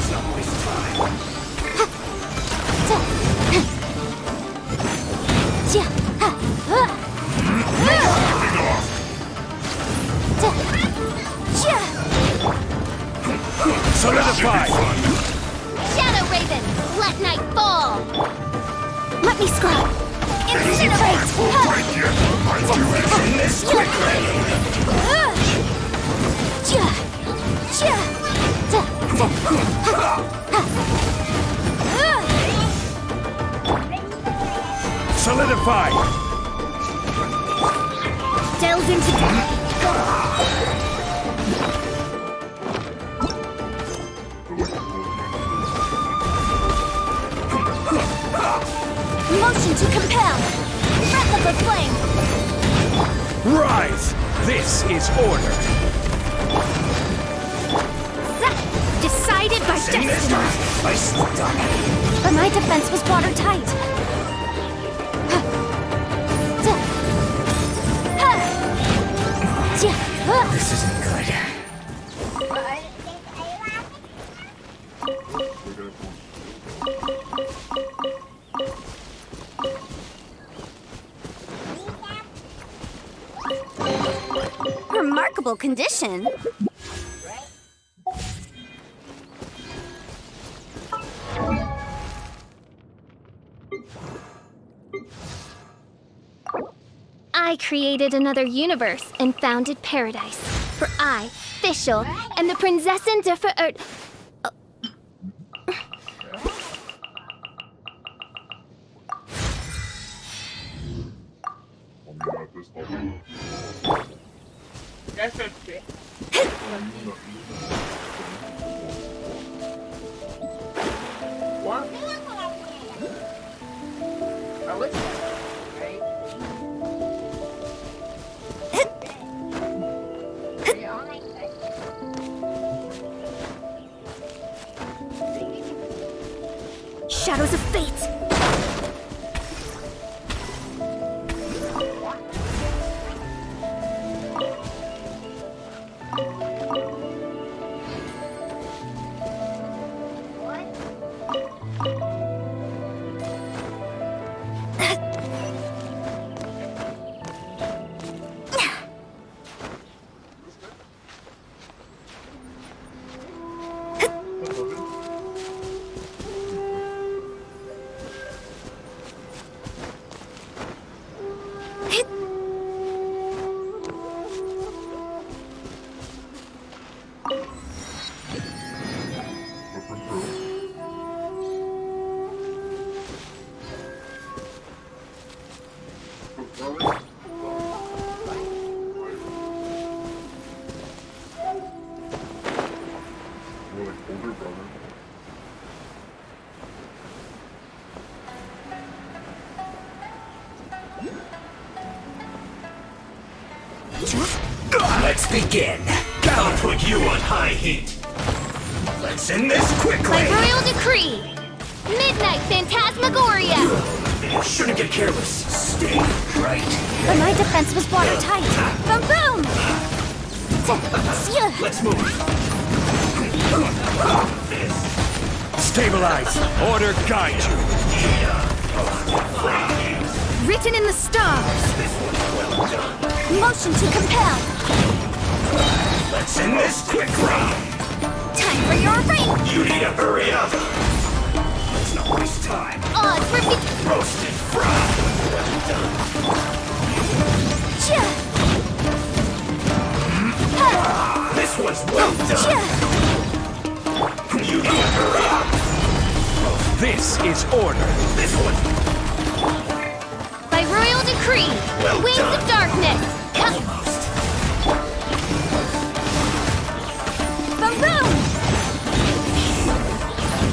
Solidify! Shadow Raven! Let night fall! Let me scribe! Incinerate! In this quickly! Solidify! Delved into... Motion to compel! Breath of the flame! Rise! This is order! Decided by destiny! I slipped on it. But my defense was watertight. This isn't good. Remarkable condition. I created another universe and founded paradise. For I, Fischl, and the Prinzessin der Verirrt... Shadows of fate! Let's begin. I'll put you on high heat. Let's end this quickly. By royal decree, Midnight Phantasmagoria! You shouldn't get careless. Stay right. But my defense was watertight. Boom boom! Let's move. Stabilize. Order guide you. Written in the stars! Motion to compel! Let's end this quickly. Time for your ring! You need to hurry up. Let's not waste time. Odds repeat! Roasted fried. Well done. This one's well done. You need to hurry up. This is order. This one's By royal decree, well Wings done. of Darkness! Almost. Boom boom!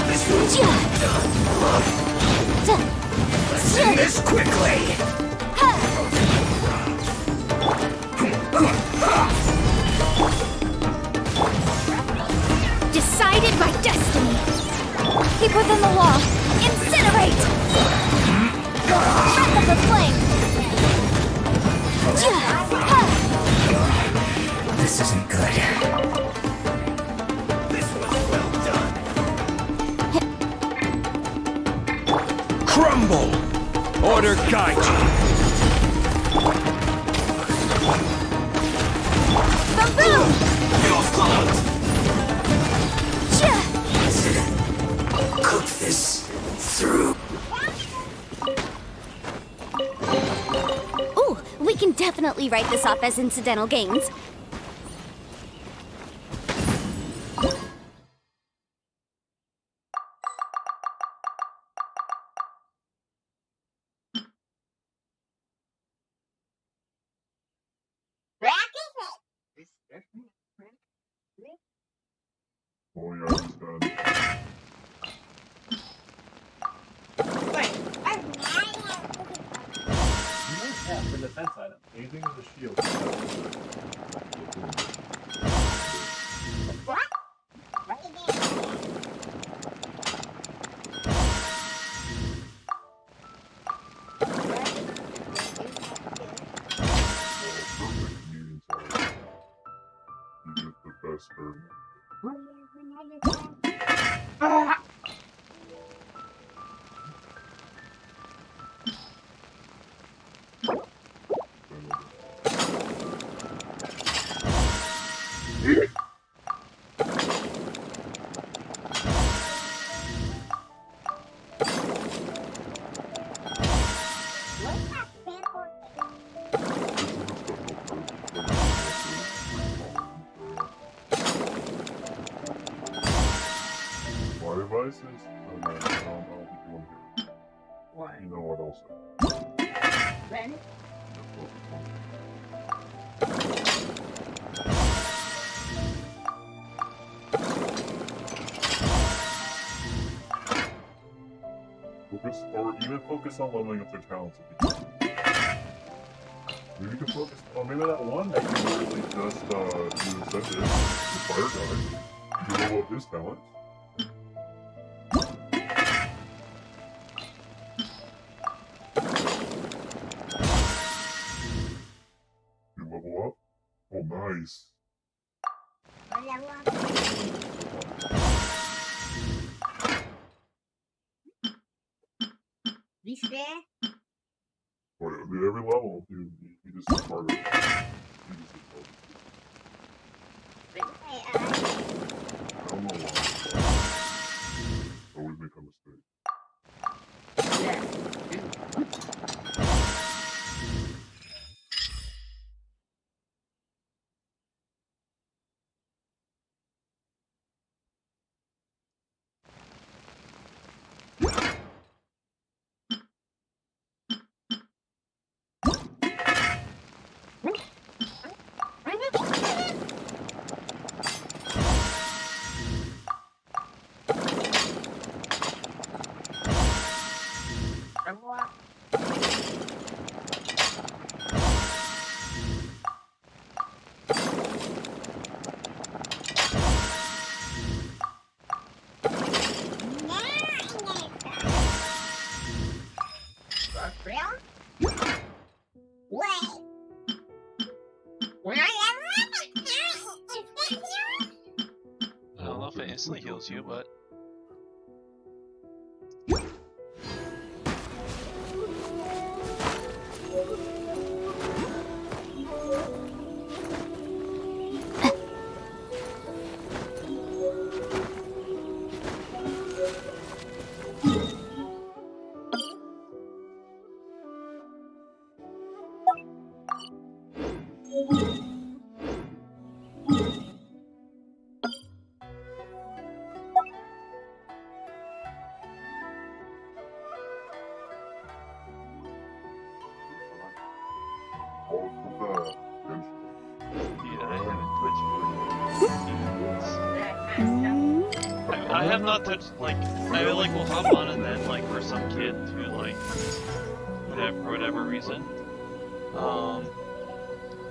This one's well done. Let's end this quickly. Decided by destiny! Keep within the law! Incinerate! Breath of the flame! This isn't good. This one's well done. Crumble! Order guide you. Boom! You're fucked. Cook this through. Ooh, we can definitely write this off as incidental gains. Oh yeah, he's done. Yeah, for defense item. Anything with a shield. You get the best bird. My advice is, I don't think you want to hear it. Why? You know what else? Then? Focus, or even focus on leveling up their talents if you can. Maybe you can focus on maybe that one that you literally just you accepted, the fire guy. You level up his talent. You level up? Oh, nice. Or at every level, you just get part of it. You just get part of it. I don't know why. Always make a mistake. I don't know if it instantly heals you, but... I have not touched, like, I like will hop on and then, like, for some kid who, like, for whatever reason.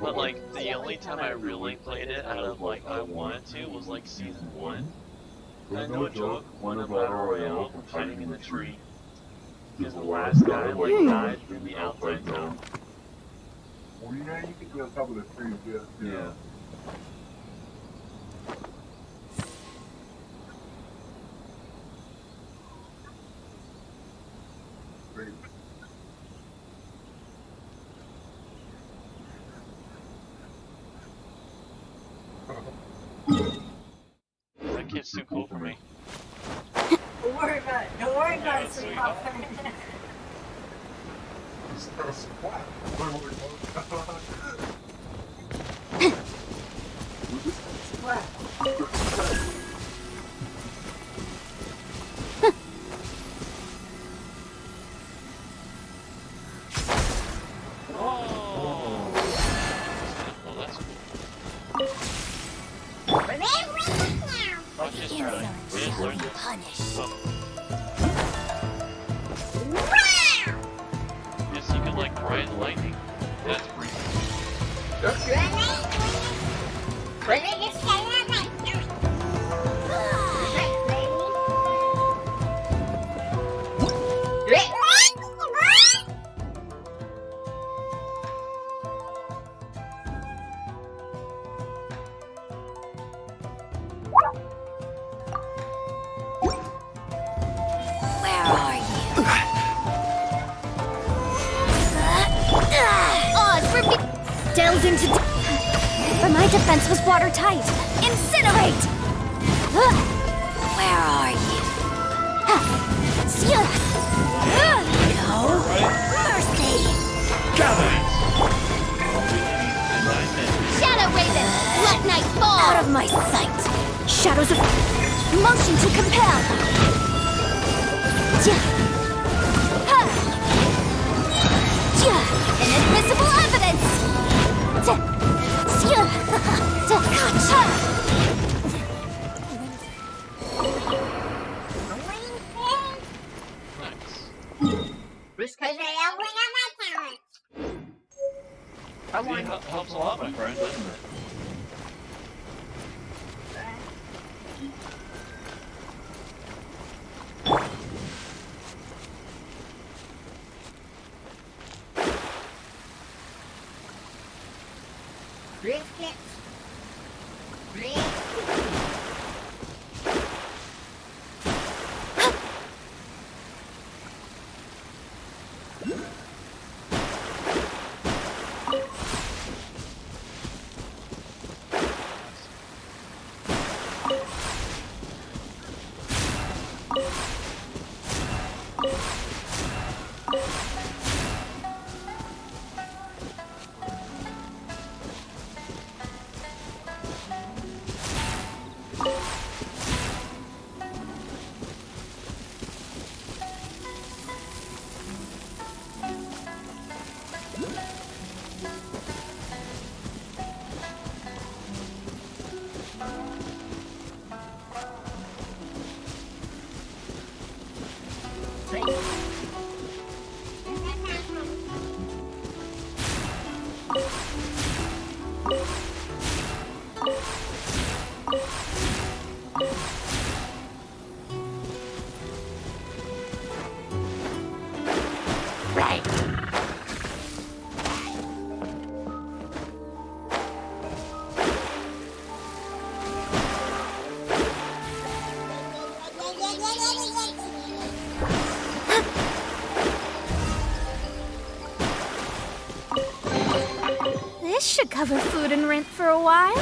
But, like, the only time I really played it out of, like, I wanted to was, like, season 1. And no joke, one of Battle Royale from hiding in the tree. Because the last guy, like, died through the outside zone. Well, you know, you can be on top of the tree, Yeah. That kid's too cool for me. Don't worry about it. Don't worry about it, sweetheart. Yes, you can like ride lightning. That's pretty Delved into... But my defense was watertight. Incinerate! Where are you? No mercy! Shadow Raven! Let night fall! Out of my sight! Shadows of... Motion to compel! Inadmissible evidence! helps a lot, my friend, doesn't it? This should cover food and rent for a while.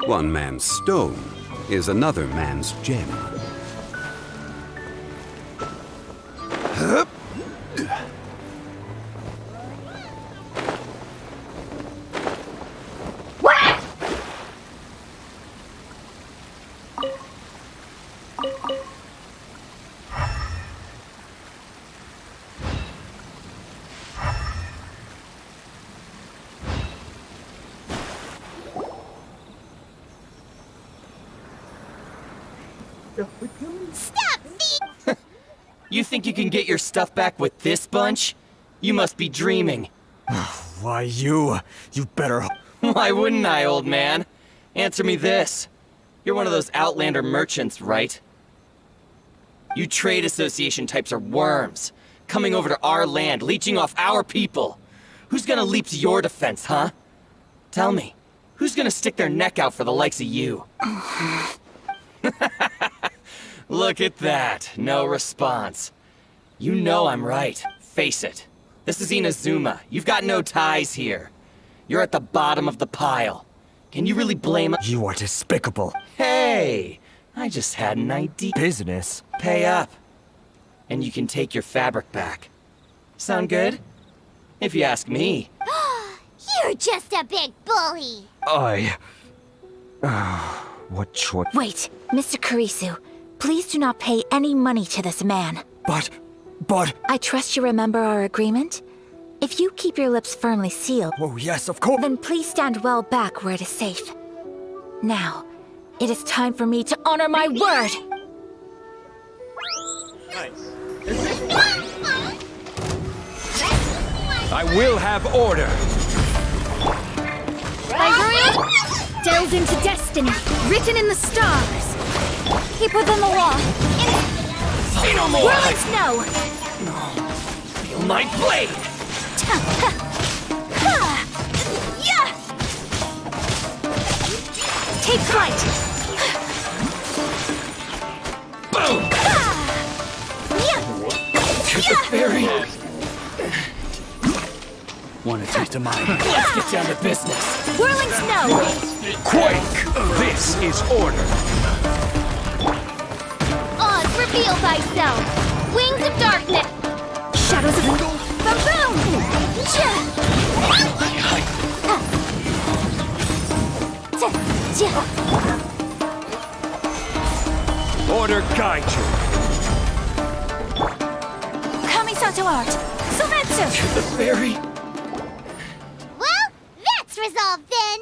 One man's stone is another man's gem. Stop, thief! You think you can get your stuff back with this bunch? You must be dreaming. Why, you better... Why wouldn't I, old man? Answer me this. You're one of those Outlander merchants, right? You trade association types are worms, coming over to our land, leeching off our people. Who's gonna leap to your defense, huh? Tell me, who's gonna stick their neck out for the likes of you? Look at that, no response. You know I'm right, face it. This is Inazuma, you've got no ties here. You're at the bottom of the pile. Can you really blame us? You are despicable. Hey, I just had an idea. Business? Pay up, and you can take your fabric back. Sound good? If you ask me. You're just a big bully. What choice? Wait, Mr. Kurisu, please do not pay any money to this man. But... I trust you remember our agreement? If you keep your lips firmly sealed... Oh, yes, of course. Then please stand well back where it is safe. Now, it is time for me to honor my word! I will have order! By rule, delve into destiny, written in the stars. Keep within the law. Say no more! Whirling snow! Feel my blade! Take flight! Boom! There's a fairy! Want a taste of mine? Let's get down to business! Whirling snow! Quake! This is order! Oz, reveal thyself! Wings of darkness! Shadows of Ba-boom! Order guide you! Kamisato art! Sovetsu! The fairy! Well, that's resolved then.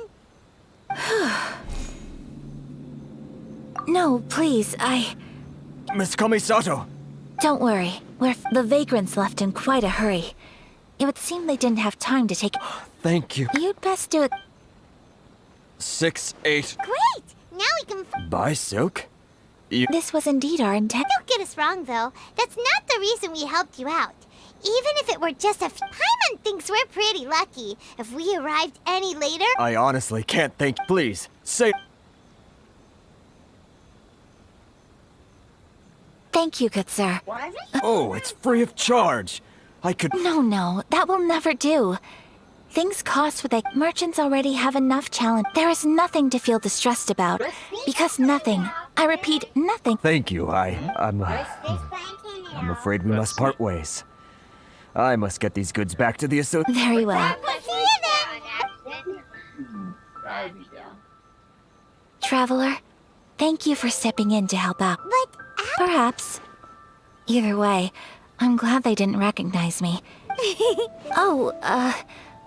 No, please, Miss Kamisato, Don't worry, the vagrants left in quite a hurry. It would seem they didn't have time to take. Thank you. You'd best do it. 6, 8. Great! Now we can. Buy silk? This was indeed our intent. Don't get us wrong, though. That's not the reason we helped you out. Even if it were just a Paimon thinks we're pretty lucky. If we arrived any later. I honestly can't think. Please, say. Thank you, good sir. Oh, it's free of charge. I could. No, that will never do. Things cost what merchants already have enough challenge. There is nothing to feel distressed about. Because nothing, I repeat, nothing. Thank you. I'm afraid we must part ways. I must get these goods back to the association. Very well. Traveler, thank you for stepping in to help out. But perhaps. Either way, I'm glad they didn't recognize me.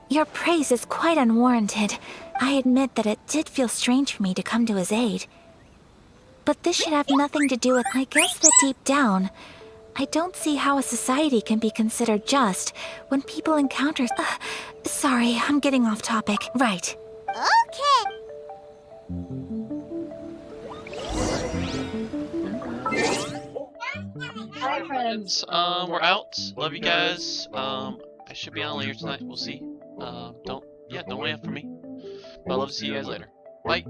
Your praise is quite unwarranted. I admit that it did feel strange for me to come to his aid. But this should have nothing to do with. I guess that deep down, I don't see how a society can be considered just when people encounter. Sorry, I'm getting off topic. Right. Okay. Alright, friends. We're out. Love you guys. I should be on later tonight. We'll see. Don't wait for me. But I'd love to see you guys later. Bye.